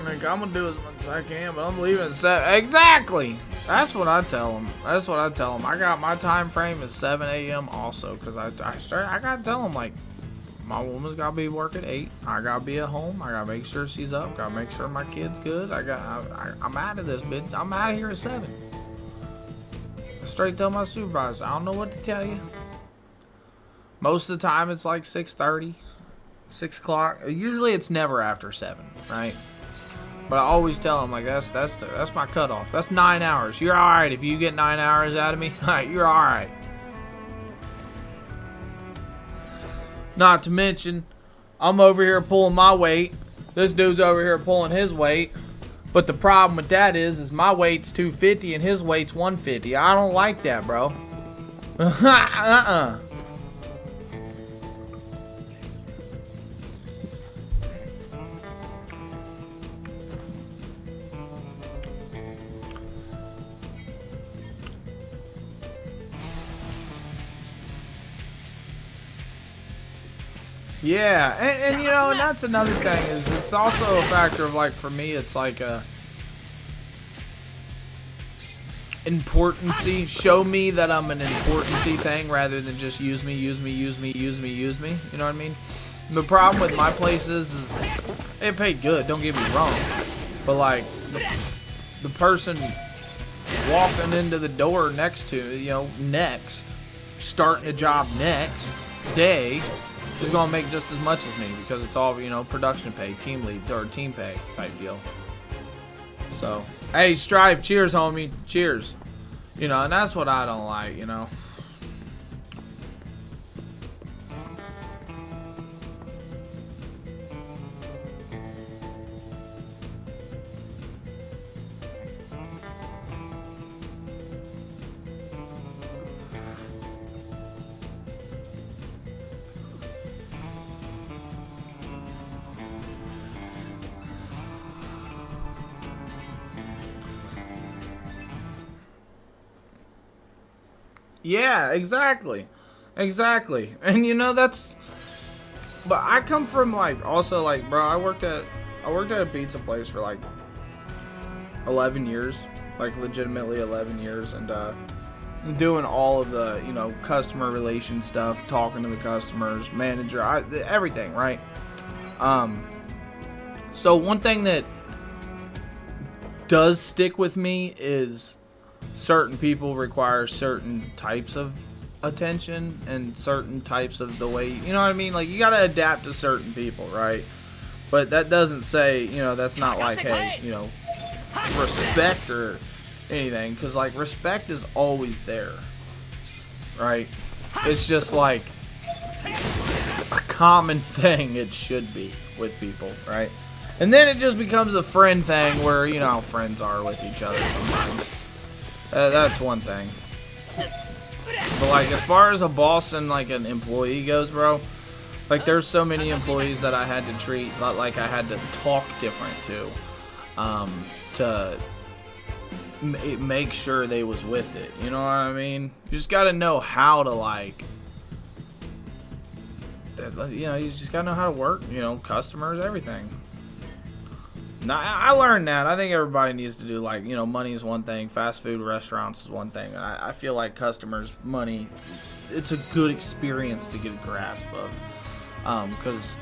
Like, I'm gonna do as much as I can, but I'm leaving at 7. Exactly. That's what I tell them. That's what I tell them. I got my time frame at 7 a.m. also, cause I gotta tell them, like, my woman's gotta be working at 8. I gotta be at home. I gotta make sure she's up. Gotta make sure my kid's good. I'm out of this bitch. I'm out of here at 7. Straight tell my supervisor, I don't know what to tell you. Most of the time it's like 6:30, 6 o'clock. Usually it's never after 7, right? But I always tell them, like, that's my cutoff. That's 9 hours. You're all right if you get 9 hours out of me. All right, you're all right. Not to mention, I'm over here pulling my weight. This dude's over here pulling his weight. But the problem with that is my weight's 250 and his weight's 150. I don't like that, bro. Yeah, and you know, and that's another thing, is it's also a factor of, like, for me, it's like a importancy. Show me that I'm an importancy thing rather than just use me. You know what I mean? The problem with my places is it paid good, don't get me wrong, but like the person walking into the door next to, you know, starting a job next day is gonna make just as much as me, because it's all, you know, production pay, team lead, or team pay type deal. So, hey, Strive, cheers, homie, cheers. You know, and that's what I don't like, you know. Yeah, exactly. Exactly. And you know, that's, but I come from like, also like, bro, I worked at a pizza place for like 11 years, like legitimately 11 years, and doing all of the, you know, customer relation stuff, talking to the customers, manager, everything, right? So one thing that does stick with me is certain people require certain types of attention and certain types of the way, you know what I mean? Like, you gotta adapt to certain people, right? But that doesn't say, you know, that's not like, hey, you know, respect or anything, because like respect is always there, right? It's just like a common thing it should be with people, right? And then it just becomes a friend thing where, you know how friends are with each other sometimes. That's one thing. But like, as far as a boss and like an employee goes, bro, like there's so many employees that I had to treat like I had to talk different to make sure they was with it. You know what I mean? You just got to know how to like, you know, you just got to know how to work, you know, customers, everything. Now, I learned that. I think everybody needs to do, like, you know, money is one thing, fast food restaurants is one thing. And I feel like customers' money, it's a good experience to get a grasp of. Because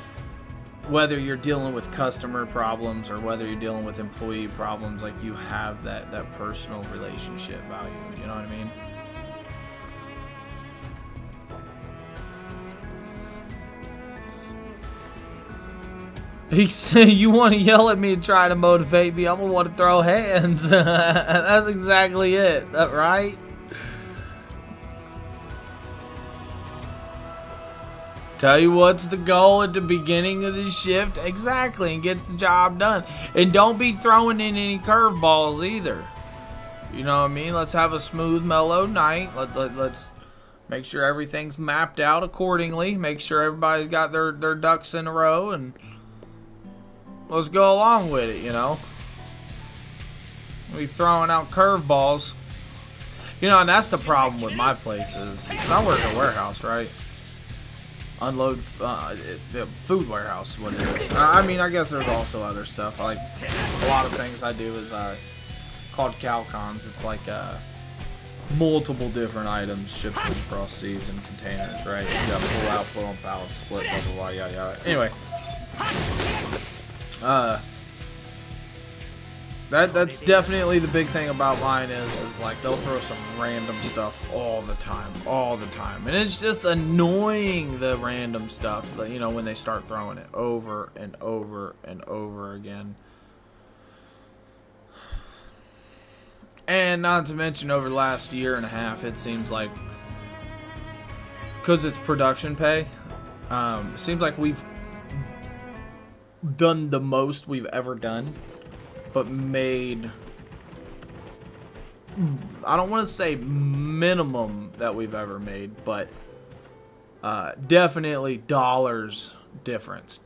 whether you're dealing with customer problems or whether you're dealing with employee problems, like, you have that personal relationship value. You know what I mean? He said, you want to yell at me and try to motivate me, I'm going to want to throw hands. That's exactly it, right? Tell you what's the goal at the beginning of the shift. Exactly, and get the job done. And don't be throwing in any curveballs either. You know what I mean? Let's have a smooth, mellow night. Let's make sure everything's mapped out accordingly. Make sure everybody's got their ducks in a row, and let's go along with it, you know. We throwing out curveballs. You know, and that's the problem with my places. I work at a warehouse, right? Unload food warehouse is what it is. I mean, I guess there's also other stuff. Like, a lot of things I do is called Calcons. It's like multiple different items shipped across seas and containers, right? You gotta pull out, put on pallets, split, blah, blah, blah, yada, yada. Anyway. That's definitely the big thing about mine is like they'll throw some random stuff all the time, and it's just annoying, the random stuff, you know, when they start throwing it over and over and over again. And not to mention, over the last year and a half, it seems like, because it's production pay, it seems like we've done the most we've ever done, but made, I don't want to say minimum that we've ever made, but definitely dollars difference.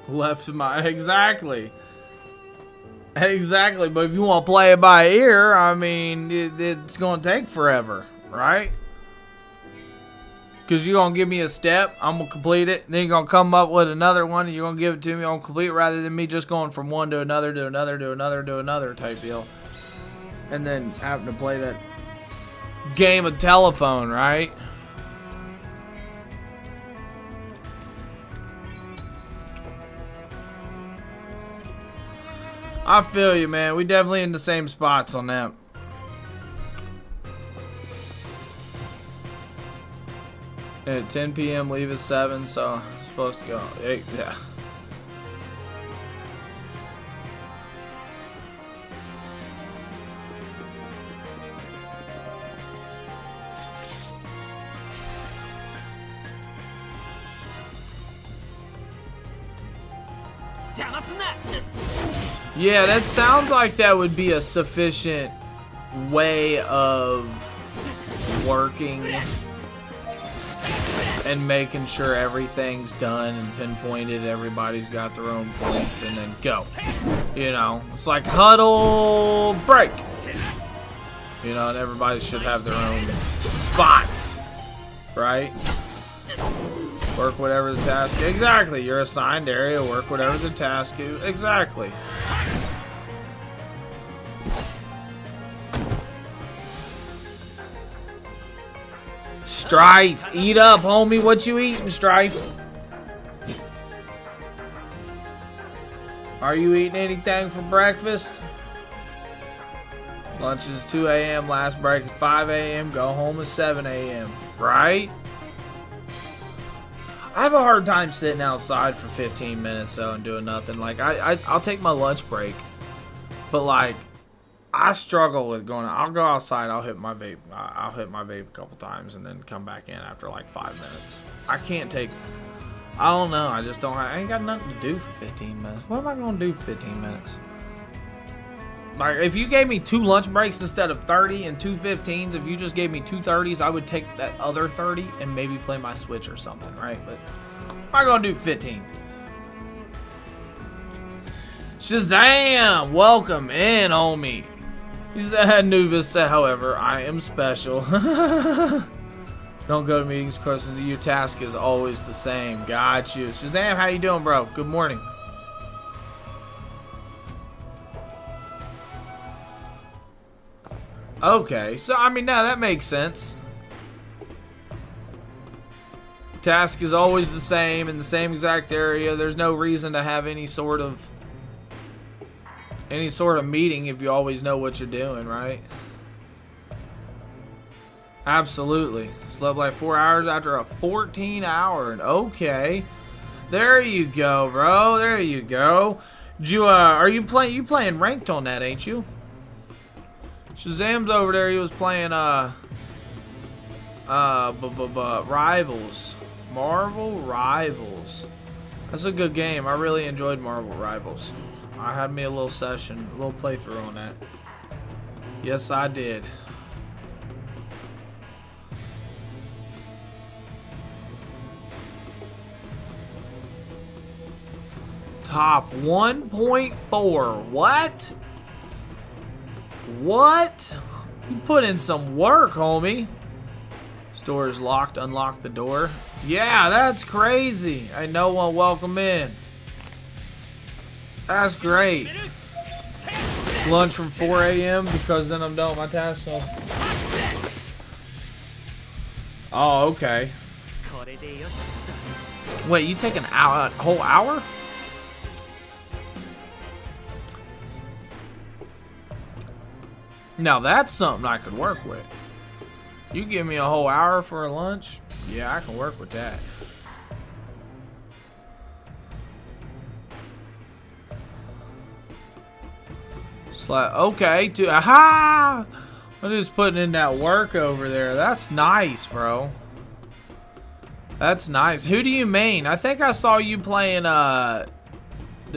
Left my exactly, but if you want to play it by ear, I mean, it's gonna take forever, right? Because you're gonna give me a step, I'm gonna complete it, and then you're gonna come up with another one, and you're gonna give it to me on complete, rather than me just going from one to another to another to another to another type deal, and then having to play that game of telephone, right? I feel you, man. We definitely in the same spots on that. At 10 p.m. leave at 7, so I'm supposed to go 8. Yeah. Yeah, that sounds like that would be a sufficient way of working and making sure everything's done and pinpointed, everybody's got their own points, and then go. You know, it's like huddle, break. You know, and everybody should have their own spots, right? Work whatever the task is. Exactly, your assigned area, work whatever the task is. Exactly. Strife, eat up, homie. What you eating, Strife? Are you eating anything for breakfast? Lunch is 2 a.m. Last break is 5 a.m. Go home at 7 a.m. Right? I have a hard time sitting outside for 15 minutes though and doing nothing. Like I'll take my lunch break, but like I struggle with going. I'll go outside. I'll hit my vape. I'll hit my vape a couple times and then come back in after like 5 minutes. I can't take. I don't know. I just don't. I ain't got nothing to do for 15 minutes. What am I gonna do for 15 minutes? Like if you gave me 2 lunch breaks instead of 30 and 2 15s, if you just gave me 2 30s, I would take that other 30 and maybe play my Switch or something, right? But I'm not gonna do 15. Shazam! Welcome in, homie. He said, Anubis said, however, I am special. Don't go to meetings because your task is always the same. Got you. Shazam, how you doing, bro? Good morning. Okay, so I mean, now that makes sense. Task is always the same in the same exact area. There's no reason to have any sort of meeting if you always know what you're doing, right? Absolutely. Slept like 4 hours after a 14-hour. Okay, there you go, bro. There you go. Did you are you playing ranked on that, ain't you? Shazam's over there. He was playing Rivals. Marvel Rivals. That's a good game. I really enjoyed Marvel Rivals. I had me a little session, a little playthrough on that. Yes, I did. Top 1.4. What? What? You put in some work, homie. Store is locked. Unlock the door. Yeah, that's crazy. Ain't no one welcome in. That's great. Lunch from 4 a.m. because then I'm done with my task. So. Oh, okay. Wait, you take an hour, a whole hour? Now that's something I could work with. You give me a whole hour for a lunch? Yeah, I can work with that. Okay, aha! I'm just putting in that work over there. That's nice, bro. That's nice. Who do you main? I think I saw you playing the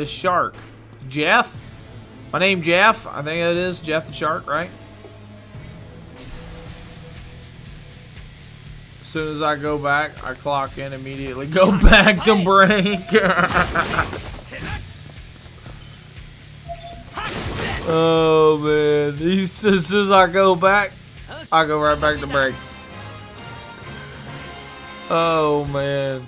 shark. Jeff? My name Jeff. I think it is Jeff the Shark, right? As soon as I go back, I clock in immediately. Go back to break. Oh man, as soon as I go back, I go right back to break. Oh man.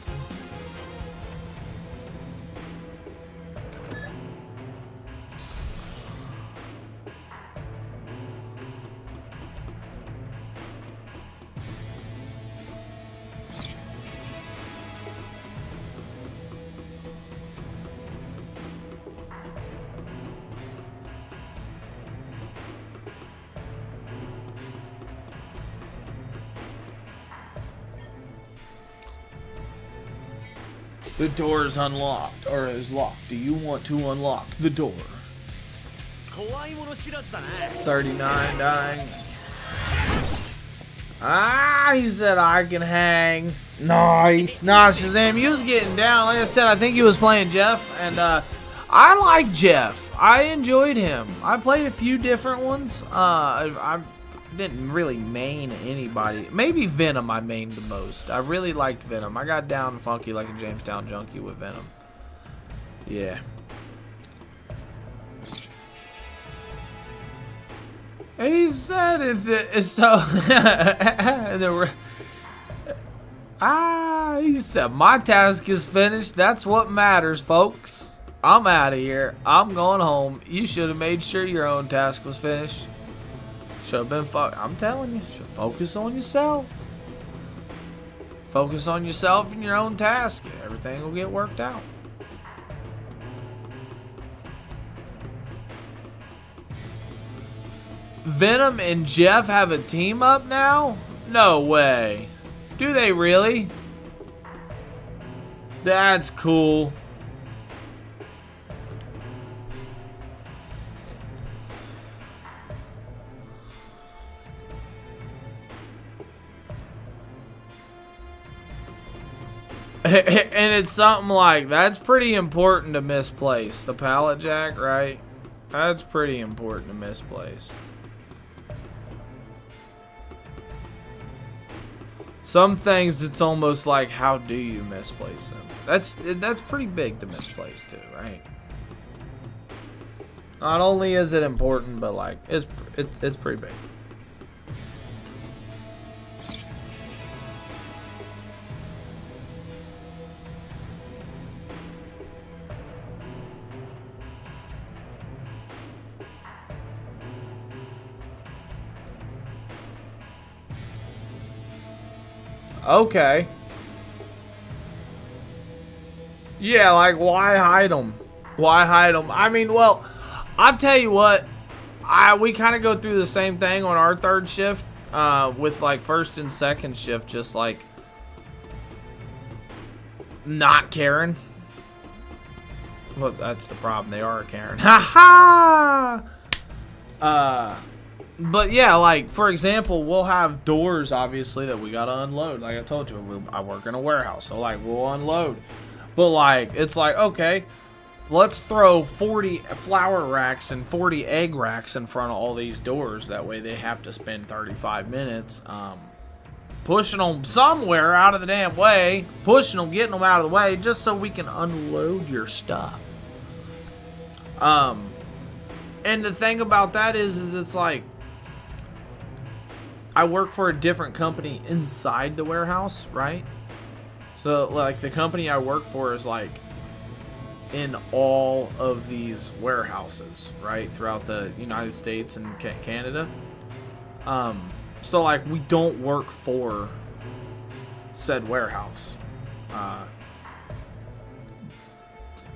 The door is unlocked, or is locked. Do you want to unlock the door? 怖いもの知らずだね 39 dying. Ah, he said I can hang. Nice. Nah, Shazam, he was getting down. Like I said, I think he was playing Jeff, and I like Jeff. I enjoyed him. I played a few different ones. I didn't really main anybody. Maybe Venom I mained the most. I really liked Venom. I got down funky like a Jamestown junkie with Venom. Yeah. He said it's so. He said my task is finished. That's what matters, folks. I'm out of here. I'm going home. You should have made sure your own task was finished. Should have been. I'm telling you, should focus on yourself. Focus on yourself and your own task. Everything will get worked out. Venom and Jeff have a team up now? No way. Do they really? That's cool. And it's something like, that's pretty important to misplace. The pallet jack, right? That's pretty important to misplace. Some things, it's almost like, how do you misplace them? That's pretty big to misplace too, right? Not only is it important, but like it's pretty big. Okay. Yeah, like, why hide them? Why hide them? I mean, well, I'll tell you what. We kind of go through the same thing on our third shift with, like, first and second shift, just, like, not caring. Well, that's the problem. They are caring. Ha ha! But yeah, like, for example, we'll have doors, obviously, that we gotta unload. Like I told you, I work in a warehouse, so, like, we'll unload. But, like, it's like, okay, let's throw 40 flour racks and 40 egg racks in front of all these doors. That way they have to spend 35 minutes pushing them somewhere out of the damn way. Pushing them, getting them out of the way, just so we can unload your stuff. And the thing about that is it's like, I work for a different company inside the warehouse, right? So, like, the company I work for is, like, in all of these warehouses, right? Throughout the United States and Canada. So, like, we don't work for said warehouse.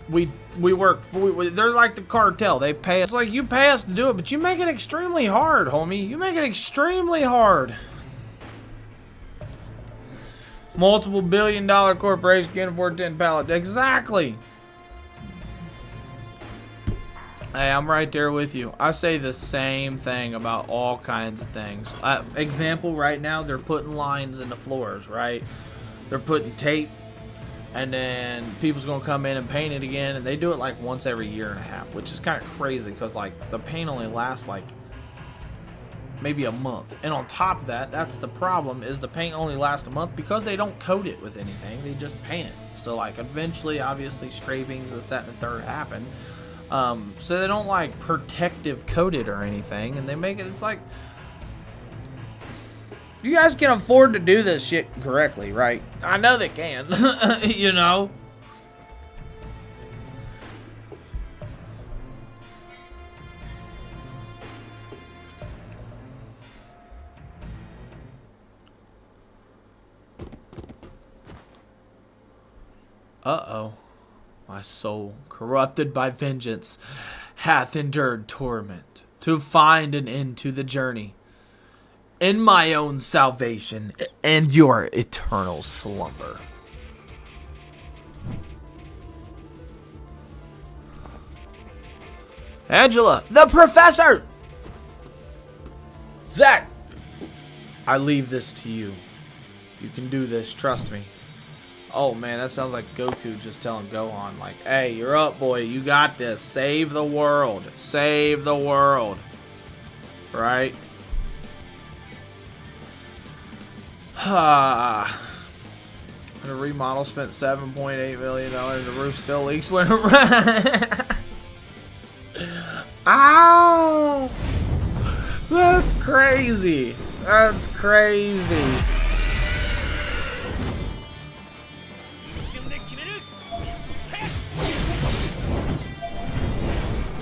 We work for, they're like the cartel. They pay us, like, you pay us to do it, but you make it extremely hard, homie. You make it extremely hard. Multiple billion-dollar corporation can't afford 10 pallets. Exactly. Hey, I'm right there with you. I say the same thing about all kinds of things. Example, right now, they're putting lines in the floors, right? They're putting tape. And then people's gonna come in and paint it again, and they do it like once every year and a half, which is kind of crazy because, like, the paint only lasts like maybe a month. And on top of that, that's the problem, is the paint only lasts a month because they don't coat it with anything. They just paint it. So, like, eventually, obviously, scrapings, this, that, and the third happen. So they don't, like, protective coat it or anything, and they make it, it's like, you guys can afford to do this shit correctly, right? I know they can, you know? Uh-oh. My soul, corrupted by vengeance, hath endured torment to find an end to the journey. In my own salvation and your eternal slumber. Angela, the professor! Zach, I leave this to you. You can do this, trust me. Oh man, that sounds like Goku just telling Gohan, like, hey, you're up, boy. You got this. Save the world. Save the world. Right? The remodel spent $7.8 million. The roof still leaks when Ow! That's crazy. That's crazy.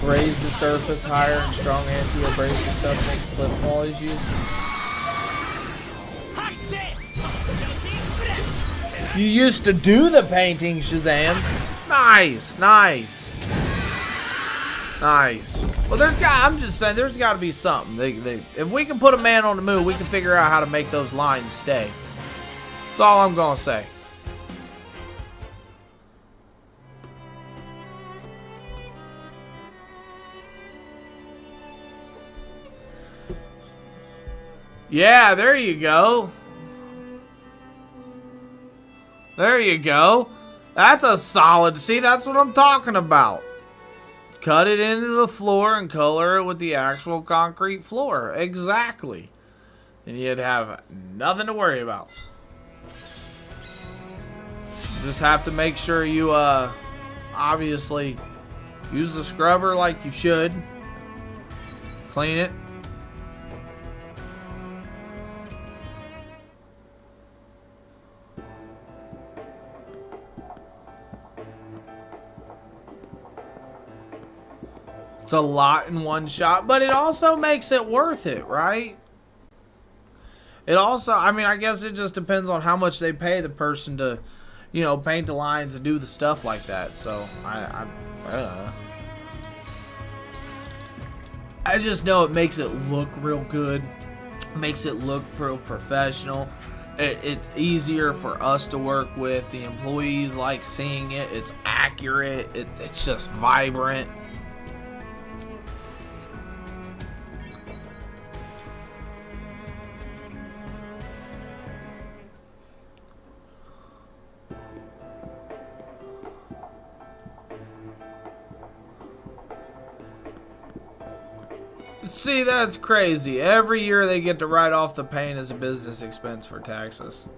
Raise the surface higher and strong anti-abrasive stuff makes slip fall is used. You used to do the painting, Shazam. Nice, nice, nice. Well, I'm just saying, there's got to be something. If we can put a man on the moon, we can figure out how to make those lines stay. That's all I'm gonna say. Yeah, there you go. There you go. That's a solid. See, that's what I'm talking about. Cut it into the floor and color it with the actual concrete floor. Exactly. And you'd have nothing to worry about. Just have to make sure you, obviously use the scrubber like you should. Clean it. It's a lot in one shot, but it also makes it worth it, right? It also, I mean, I guess it just depends on how much they pay the person to, you know, paint the lines and do the stuff like that. So, I don't know. I just know it makes it look real good. Makes it look real professional. It's easier for us to work with. The employees like seeing it. It's accurate. It's just vibrant. See, that's crazy. Every year they get to write off the paint as a business expense for taxes.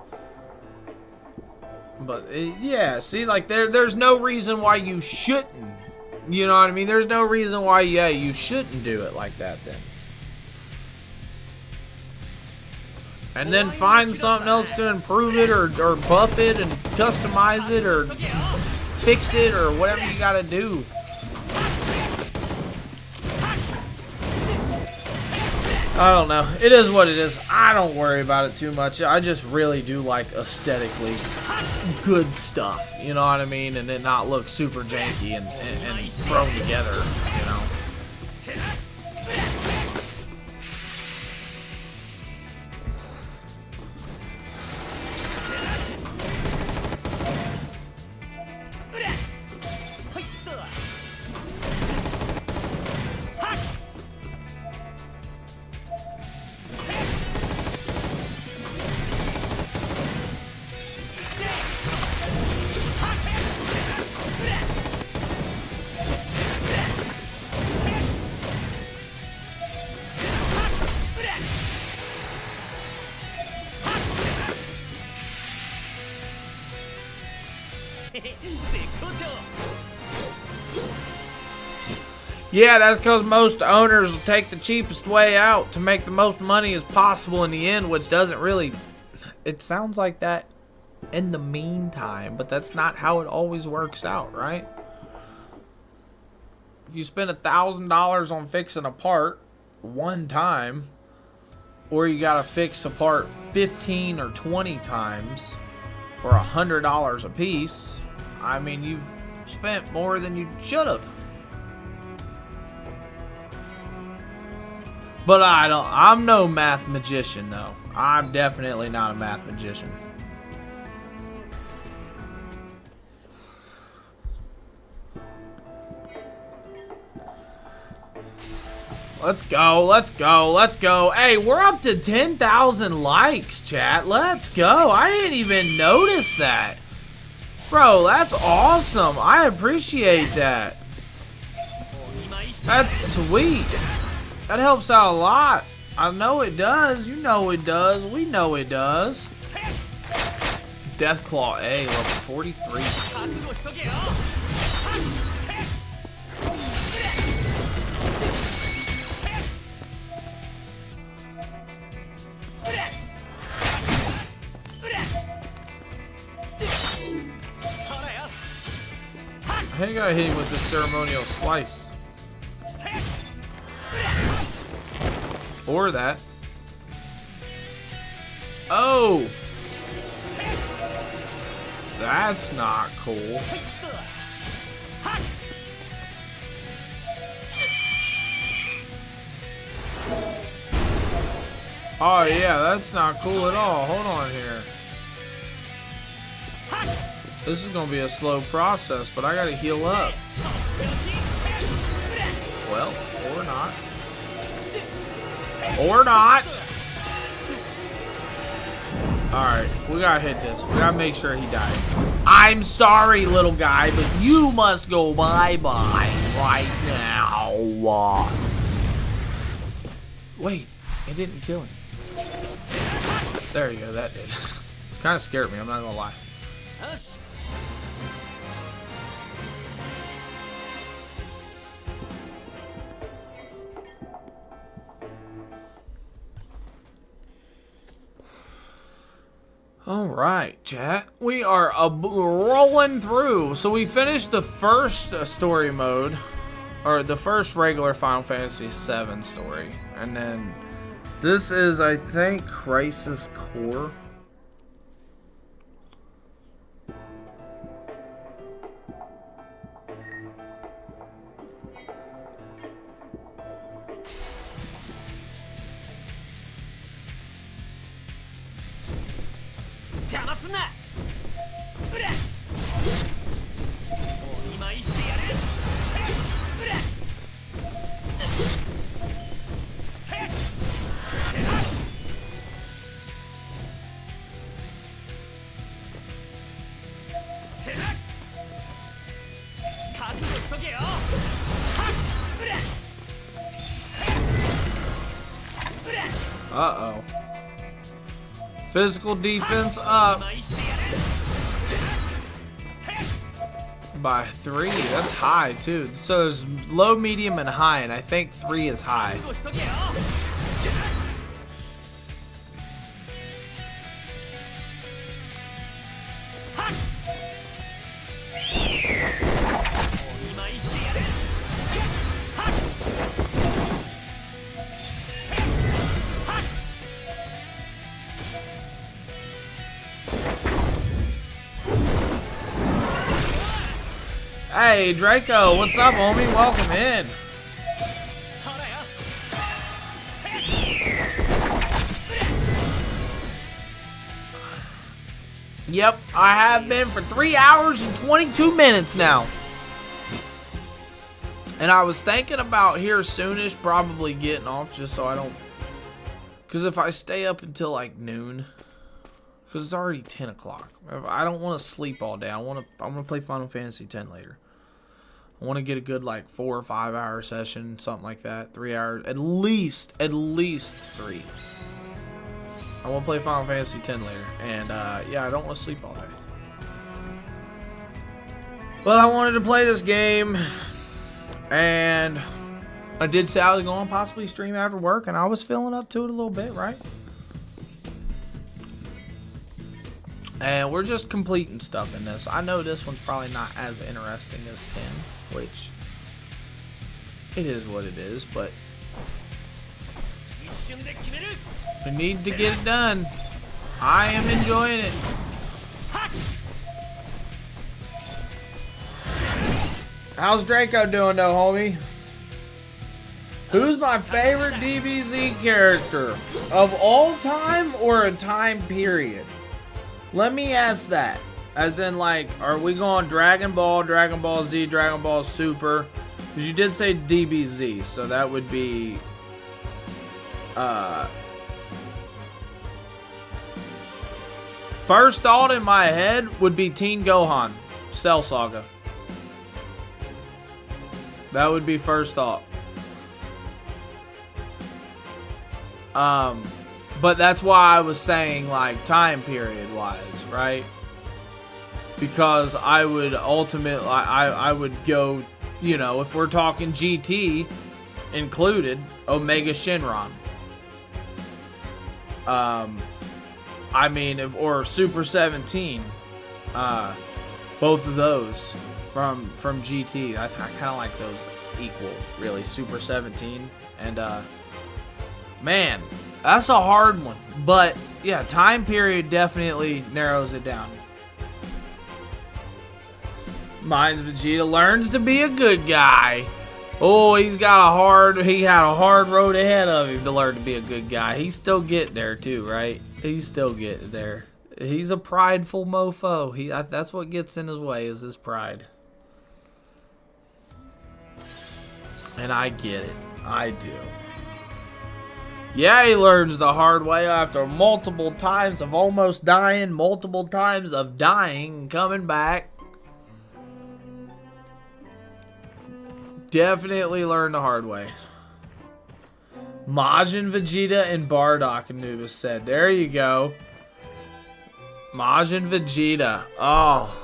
But, yeah, see, like, there's no reason why you shouldn't. You know what I mean? There's no reason why, yeah, you shouldn't do it like that then. And then find something else to improve it or buff it and customize it or fix it or whatever you gotta do. I don't know. It is what it is. I don't worry about it too much. I just really do like aesthetically good stuff. You know what I mean? And it not look super janky and thrown together, you know? Yeah, that's because most owners will take the cheapest way out to make the most money as possible in the end, which doesn't really... It sounds like that in the meantime, but that's not how it always works out, right? If you spend $1,000 on fixing a part one time, or you gotta fix a part 15 or 20 times for $100 a piece, I mean, you've spent more than you should have. But I'm no math magician, though. I'm definitely not a math magician. Let's go, let's go, let's go. Hey, we're up to 10,000 likes, chat. Let's go. I didn't even notice that. Bro, that's awesome. I appreciate that. That's sweet. That helps out a lot. I know it does. You know it does. We know it does. Deathclaw A, level 43. I think I hit him with the ceremonial slice. Or that. Oh! That's not cool. Oh yeah, that's not cool at all. Hold on here. This is gonna be a slow process, but I gotta heal up. Well, or not. Or not! Alright, we gotta hit this. We gotta make sure he dies. I'm sorry, little guy, but you must go bye-bye right now. Wait, it didn't kill him. There you go, that did. Kind of scared me, I'm not gonna lie. All right, chat. We are rolling through. So we finished the first story mode, or the first regular Final Fantasy VII story, and then this is, I think, Crisis Core. Uh-oh. Physical defense up by 3. That's high, too. So there's low, medium, and high, and I think 3 is high. Hey, Draco, what's up, homie? Welcome in. Yep, I have been for 3 hours and 22 minutes now. And I was thinking about here soonish probably getting off just so I don't... Because if I stay up until like noon... Because it's already 10 o'clock. I don't want to sleep all day. I'm gonna play Final Fantasy X later. I want to get a good like 4 or 5 hour session, something like that. 3 hours, at least 3. I want to play Final Fantasy X later, and yeah, I don't want to sleep all day. But I wanted to play this game, and I did say I was going to possibly stream after work, and I was feeling up to it a little bit, right? And we're just completing stuff in this. I know this one's probably not as interesting as 10, which it is what it is, but we need to get it done. I am enjoying it. How's Draco doing though, homie? Who's my favorite DBZ character? Of all time or a time period? Let me ask that. As in, like, are we going Dragon Ball, Dragon Ball Z, Dragon Ball Super? Because you did say DBZ, so that would be First thought in my head would be Teen Gohan, Cell Saga. That would be first thought. But that's why I was saying, like, time period wise, right? Because I would ultimately, I would go, you know, if we're talking GT included, Omega Shenron. I mean, or Super 17, both of those from GT. I kind of like those equal, really. Super 17 and man, that's a hard one. But yeah, time period definitely narrows it down. Mine's Vegeta learns to be a good guy. Oh, he had a hard road ahead of him to learn to be a good guy. He's still getting there too, right? He's still getting there. He's a prideful mofo. That's what gets in his way, is his pride. And I get it. I do. Yeah, he learns the hard way after multiple times of almost dying, multiple times of dying and coming back. Definitely learned the hard way. Majin Vegeta and Bardock, Anubis said. There you go. Majin Vegeta. Oh.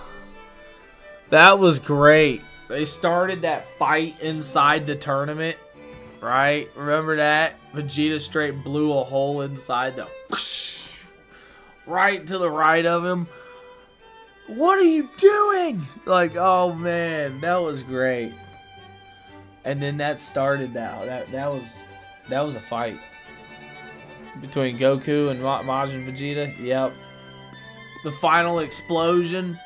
That was great. They started that fight inside the tournament. Right? Remember that? Vegeta straight blew a hole inside the... right to the right of him. What are you doing? Like, oh man. That was great. And then that started that was a fight between Goku and Majin Vegeta. Yep. The final explosion.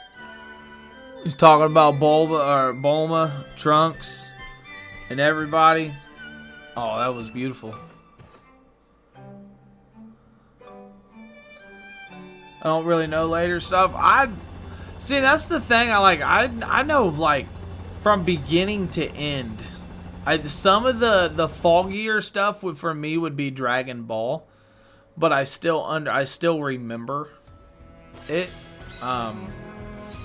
He's talking about Bulma, Trunks, and everybody. Oh, that was beautiful. I don't really know later stuff. See, that's the thing. I know, like, from beginning to end. Some of the foggier stuff for me would be Dragon Ball, but I still remember it.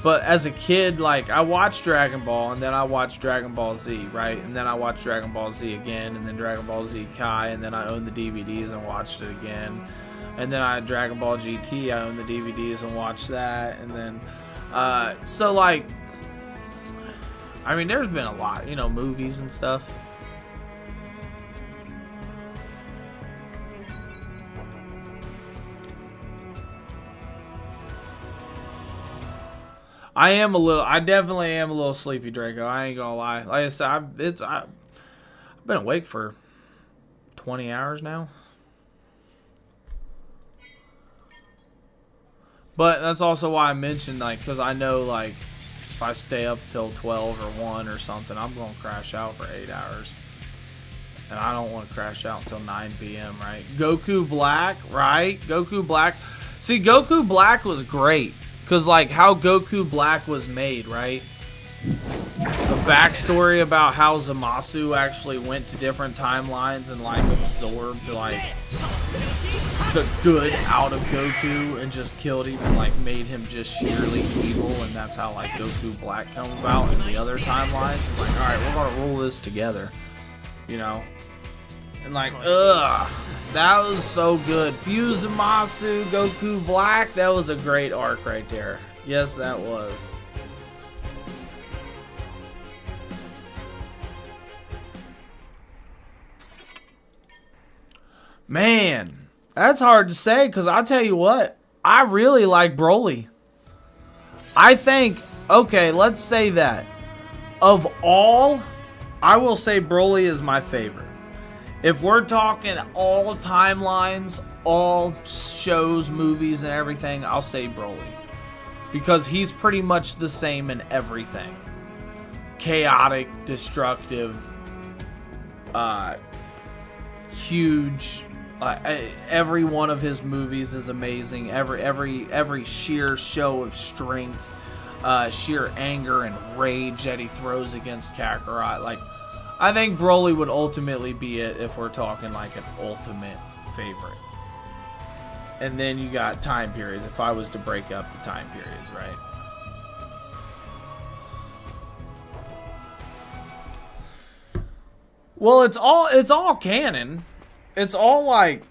But as a kid, like, I watched Dragon Ball, and then I watched Dragon Ball Z, right? And then I watched Dragon Ball Z again, and then Dragon Ball Z Kai, and then I owned the DVDs and watched it again. And then I had Dragon Ball GT, I owned the DVDs and watched that, and then so, like, I mean, there's been a lot, you know, movies and stuff. I definitely am a little sleepy, Draco. I ain't gonna lie. Like I said, I've been awake for 20 hours now. But that's also why I mentioned, like, because I know, like, if I stay up till 12 or 1 or something, I'm going to crash out for 8 hours. And I don't want to crash out until 9 p.m., right? Goku Black, right? Goku Black. See, Goku Black was great. Because, like, how Goku Black was made, right? The backstory about how Zamasu actually went to different timelines and, like, absorbed, like, the good out of Goku and just killed him and, like, made him just sheerly evil, and that's how, like, Goku Black comes about in the other timelines. It's like, alright, we're gonna roll this together, you know? And, like, ugh, that was so good. Fuse Zamasu, Goku Black, that was a great arc right there. Yes, that was. Man, that's hard to say, because I'll tell you what, I really like Broly. I think, okay, let's say that. Of all, I will say Broly is my favorite. If we're talking all timelines, all shows, movies, and everything, I'll say Broly. Because he's pretty much the same in everything. Chaotic, destructive, huge. Every one of his movies is amazing. Every sheer show of strength, sheer anger and rage that he throws against Kakarot. Like, I think Broly would ultimately be it if we're talking like an ultimate favorite. And then you got time periods, if I was to break up the time periods, right? Well, it's all canon. It's all like,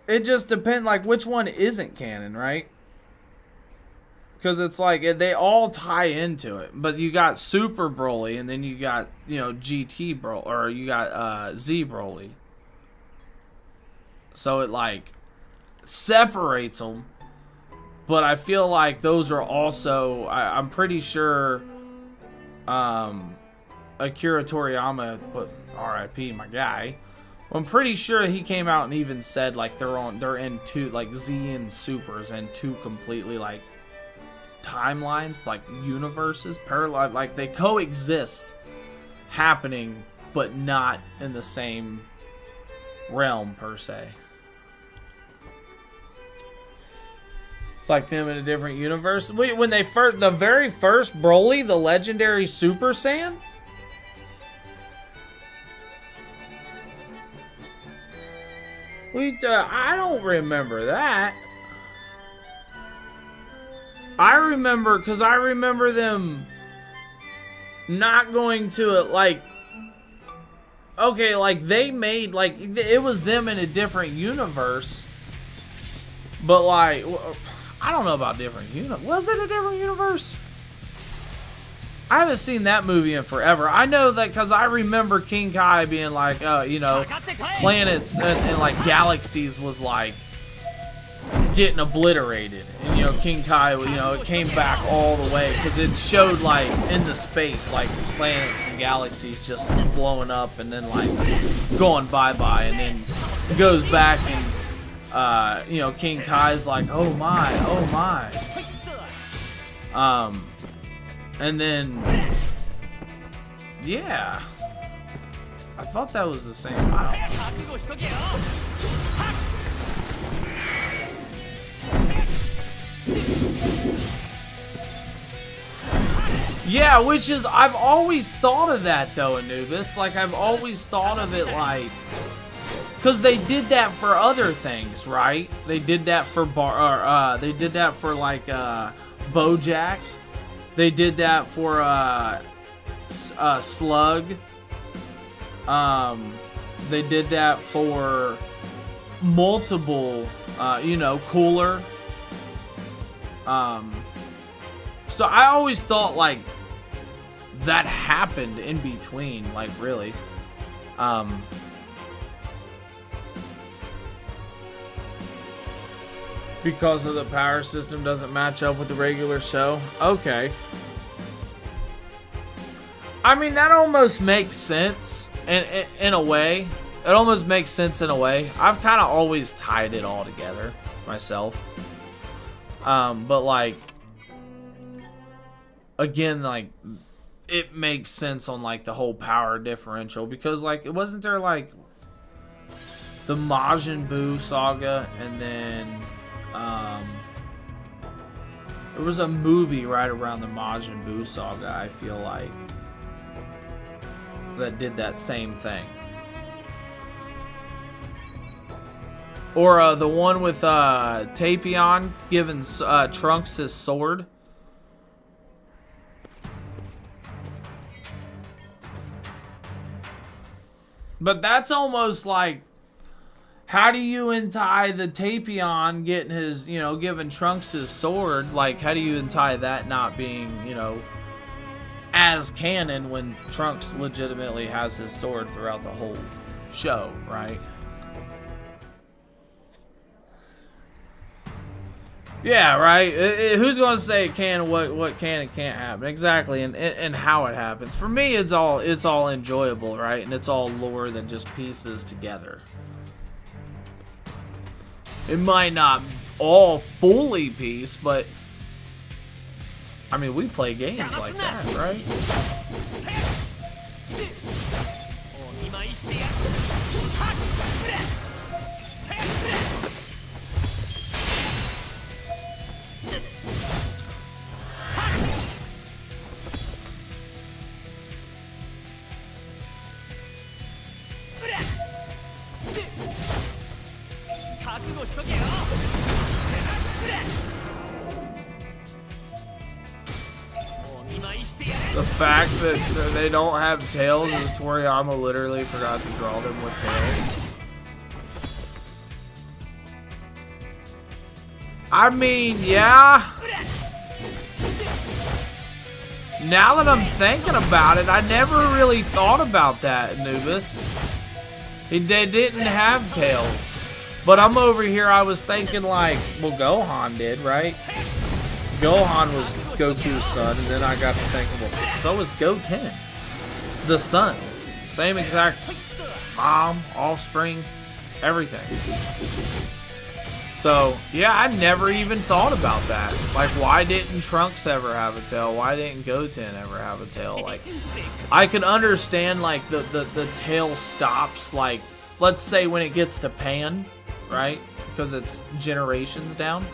it just depends like which one isn't canon, right? Because it's like they all tie into it. But you got Super Broly, and then you got, you know, GT Broly, or you got Z Broly. So it like separates them. But I feel like those are also, I'm pretty sure Akira Toriyama, but RIP my guy, I'm pretty sure he came out and even said like they're in two, like Z and Super's in two completely like timelines, like universes, parallel, like they coexist happening but not in the same realm per se. It's like them in a different universe. When they the very first Broly, the legendary Super Saiyan, I don't remember that. I remember, because I remember them not going to it, like, okay, like, they made, like, it was them in a different universe, but, like, I don't know about different universe. Was it a different universe? I haven't seen that movie in forever. I know that because I remember King Kai being like, you know, planets and like galaxies was like getting obliterated, and you know, King Kai, you know, it came back all the way because it showed like in the space, like planets and galaxies just blowing up and then like going bye-bye, and then goes back and you know, King Kai's like, oh my. And then, yeah, I thought that was the same. Yeah, which is, I've always thought of that though, Anubis. Like, I've always thought of it like, because they did that for other things, right? They did that for they did that for like BoJack. They did that for Slug. They did that for multiple, you know, Cooler. So I always thought like that happened in between, like really. Because of the power system doesn't match up with the regular show. Okay. I mean, that almost makes sense in a way. It almost makes sense in a way. I've kind of always tied it all together myself. But like, again, like, it makes sense on like the whole power differential, because like, it wasn't there like the Majin Buu saga, and then there was a movie right around the Majin Buu saga, I feel like, that did that same thing. Or the one with Tapion giving Trunks his sword. But that's almost like, how do you untie the Tapion getting his, you know, giving Trunks his sword? Like, how do you untie that not being, you know, as canon when Trunks legitimately has his sword throughout the whole show, right? Yeah, right. Who's going to say it can, what can and can't happen? Exactly, and how it happens. For me, it's all enjoyable, right? And it's all lore that just pieces together. It might not all fully piece, but I mean, we play games like that, right? The fact that they don't have tails is Toriyama literally forgot to draw them with tails. I mean, yeah. Now that I'm thinking about it, I never really thought about that, Anubis. They didn't have tails. But I'm over here, I was thinking like, well, Gohan did, right? Gohan was Goku's son, and then I got to thinking, well, so was Goten. The son. Same exact mom, offspring, everything. So, yeah, I never even thought about that. Like, why didn't Trunks ever have a tail? Why didn't Goten ever have a tail? Like, I could understand, like, the tail stops, like, let's say when it gets to Pan, right? Because it's generations down.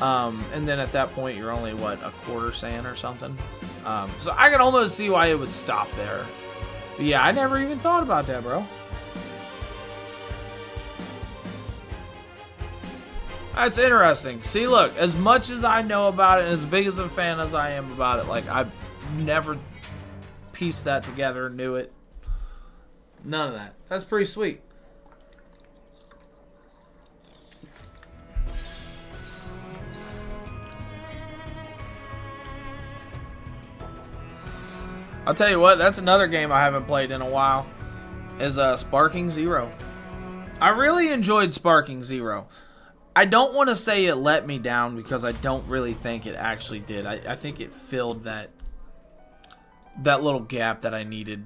And then at that point, you're only, what, a quarter Saiyan or something? So I can almost see why it would stop there. But yeah, I never even thought about that, bro. That's interesting. See, look, as much as I know about it, and as big as a fan as I am about it, like, I've never pieced that together, knew it. None of that. That's pretty sweet. I'll tell you what, that's another game I haven't played in a while, is Sparking Zero. I really enjoyed Sparking Zero. I don't want to say it let me down because I don't really think it actually did. I think it filled that little gap that I needed,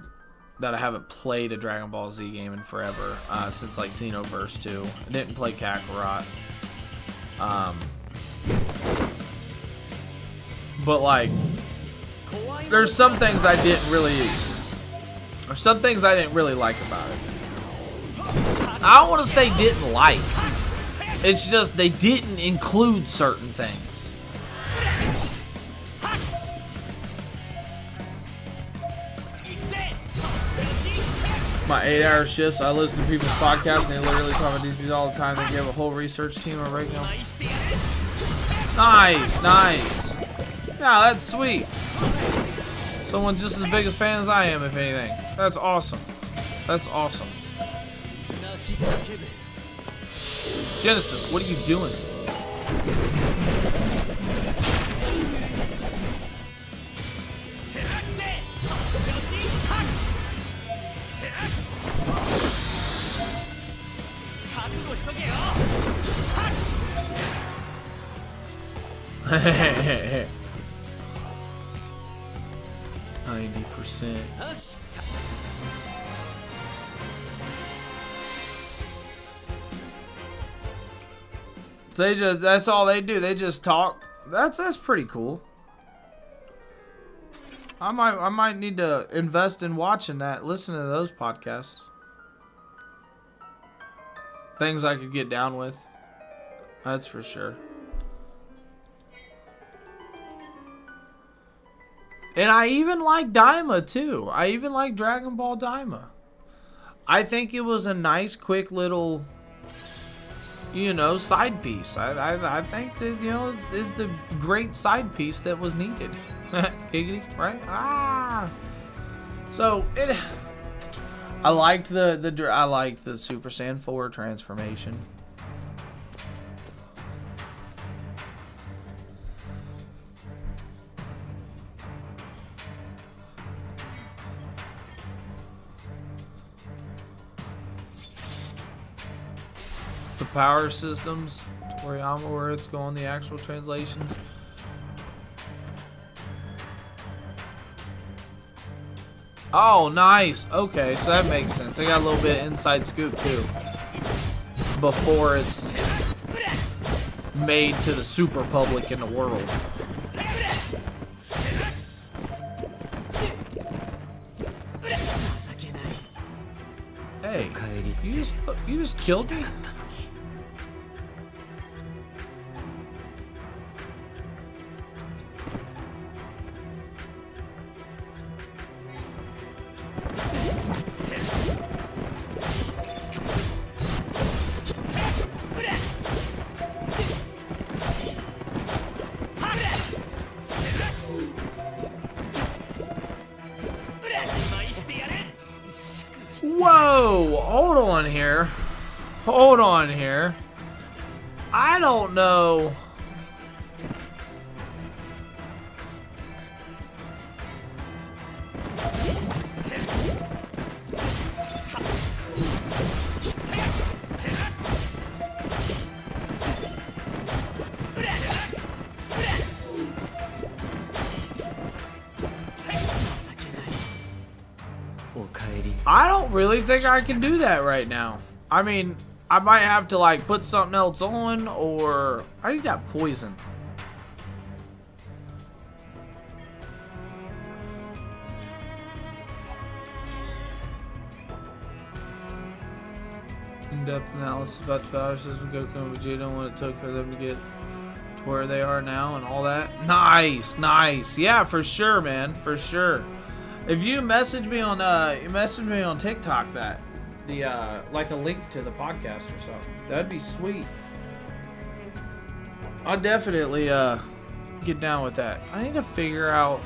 that I haven't played a Dragon Ball Z game in forever, since like Xenoverse 2. I didn't play Kakarot. But like, there's some things I didn't really like about it. I don't want to say didn't like. It's just they didn't include certain things. My 8-hour shifts, I listen to people's podcasts and they literally talk about these views all the time. They give a whole research team a breakdown. Nice, nice. Yeah, that's sweet. Someone just as big a fan as I am, if anything. That's awesome. That's awesome. Genesis, what are you doing? Hehehehe 90%. That's all they do. They just talk. That's pretty cool. I might need to invest in watching that, listening to those podcasts. Things I could get down with. That's for sure. And I even like Daima too. I even like Dragon Ball Daima. I think it was a nice, quick little, you know, side piece. I think that, you know, is the great side piece that was needed. Giggity, right? Ah. So I liked the Super Saiyan 4 transformation. The power systems, Toriyama, where it's going, the actual translations. Oh, nice. Okay, so that makes sense. They got a little bit of inside scoop too. Before it's made to the super public in the world. Hey, you just killed me? hold on here. Hold on here. I don't know. I don't really think I can do that right now. I mean, I might have to like put something else on, or I need that poison. In-depth analysis about the power system Goku and Vegeta and what it took for them to get to where they are now and all that. Nice, nice. Yeah, for sure, man, for sure. If you message me on TikTok that like a link to the podcast or something, that'd be sweet. I'll definitely get down with that. I need to figure out.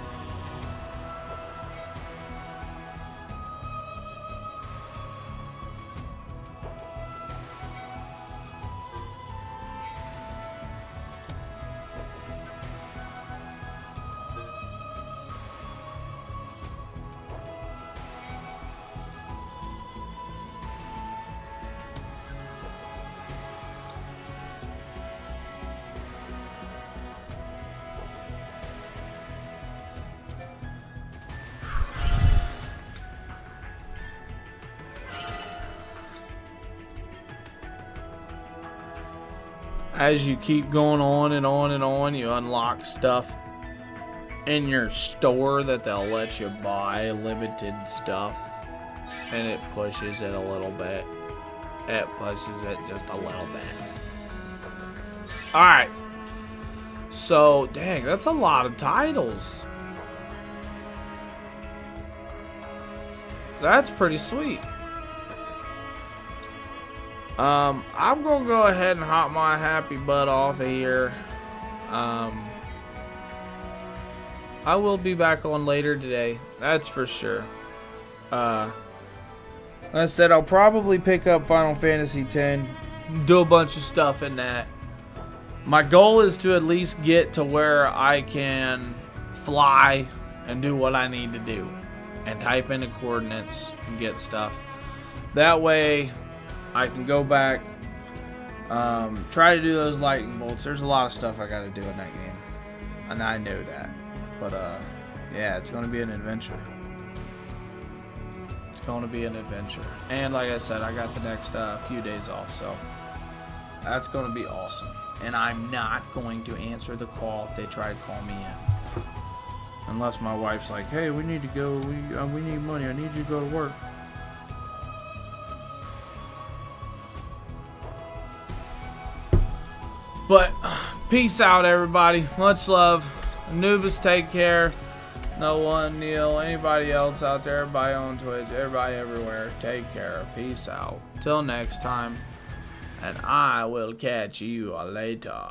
As you keep going on and on and on, you unlock stuff in your store that they'll let you buy, limited stuff, and it pushes it a little bit. It pushes it just a little bit. Alright. So, dang, that's a lot of titles. That's pretty sweet. I'm gonna go ahead and hop my happy butt off of here. I will be back on later today, that's for sure. Like I said, I'll probably pick up Final Fantasy X, do a bunch of stuff in that. My goal is to at least get to where I can fly and do what I need to do and type in the coordinates and get stuff. That way I can go back, try to do those lightning bolts. There's a lot of stuff I gotta do in that game, and I know that. But yeah, it's gonna be an adventure. It's gonna be an adventure. And like I said, I got the next few days off, so that's gonna be awesome. And I'm not going to answer the call if they try to call me in, unless my wife's like, "Hey, we need to go. We need money. I need you to go to work." But peace out, everybody. Much love. Anubis, take care. No one, Neil, anybody else out there, everybody on Twitch, everybody everywhere, take care. Peace out. Till next time. And I will catch you later.